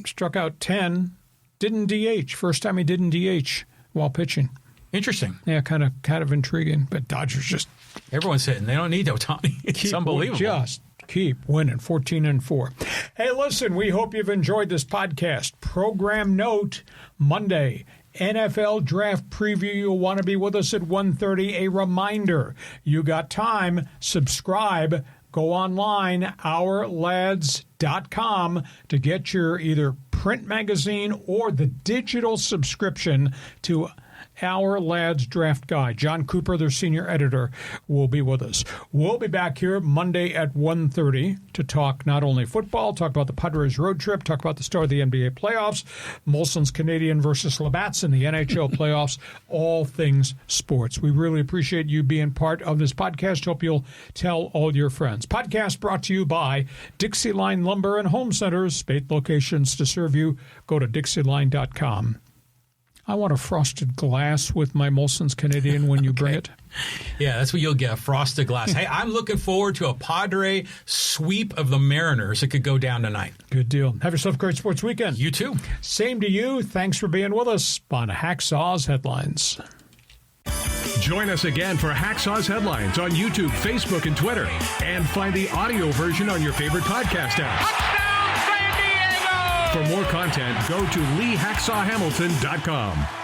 C: struck out 10, didn't DH. First time he didn't DH while pitching.
D: Interesting.
C: Yeah, kind of intriguing. But Dodgers just...
D: Everyone's hitting. They don't need Ohtani. It's unbelievable.
C: Just keep winning, 14-4. Hey, listen, we hope you've enjoyed this podcast. Program note, Monday, NFL Draft Preview. You'll want to be with us at 1:30. A reminder, you got time, subscribe. Go online, ourlads.com, to get your either print magazine or the digital subscription to Our Lads Draft Guide. John Cooper, their senior editor, will be with us. We'll be back here Monday at 1:30 to talk not only football, talk about the Padres road trip, talk about the start of the NBA playoffs, Molson's Canadian versus Labatt's in the NHL playoffs, all things sports. We really appreciate you being part of this podcast. Hope you'll tell all your friends. Podcast brought to you by DIXIELINE Lumber and Home Centers. 8 locations to serve you. Go to DIXIELINE.com. I want a frosted glass with my Molson's Canadian when you bring it.
D: Yeah, that's what you'll get, a frosted glass. Hey, I'm looking forward to a Padre sweep of the Mariners. It could go down tonight.
C: Good deal. Have yourself a great sports weekend.
D: You too.
C: Same to you. Thanks for being with us on Hacksaw's Headlines.
A: Join us again for Hacksaw's Headlines on YouTube, Facebook, and Twitter. And find the audio version on your favorite podcast apps.
B: Touchdown, San Diego!
A: For more content, go to LeeHacksawHamilton.com.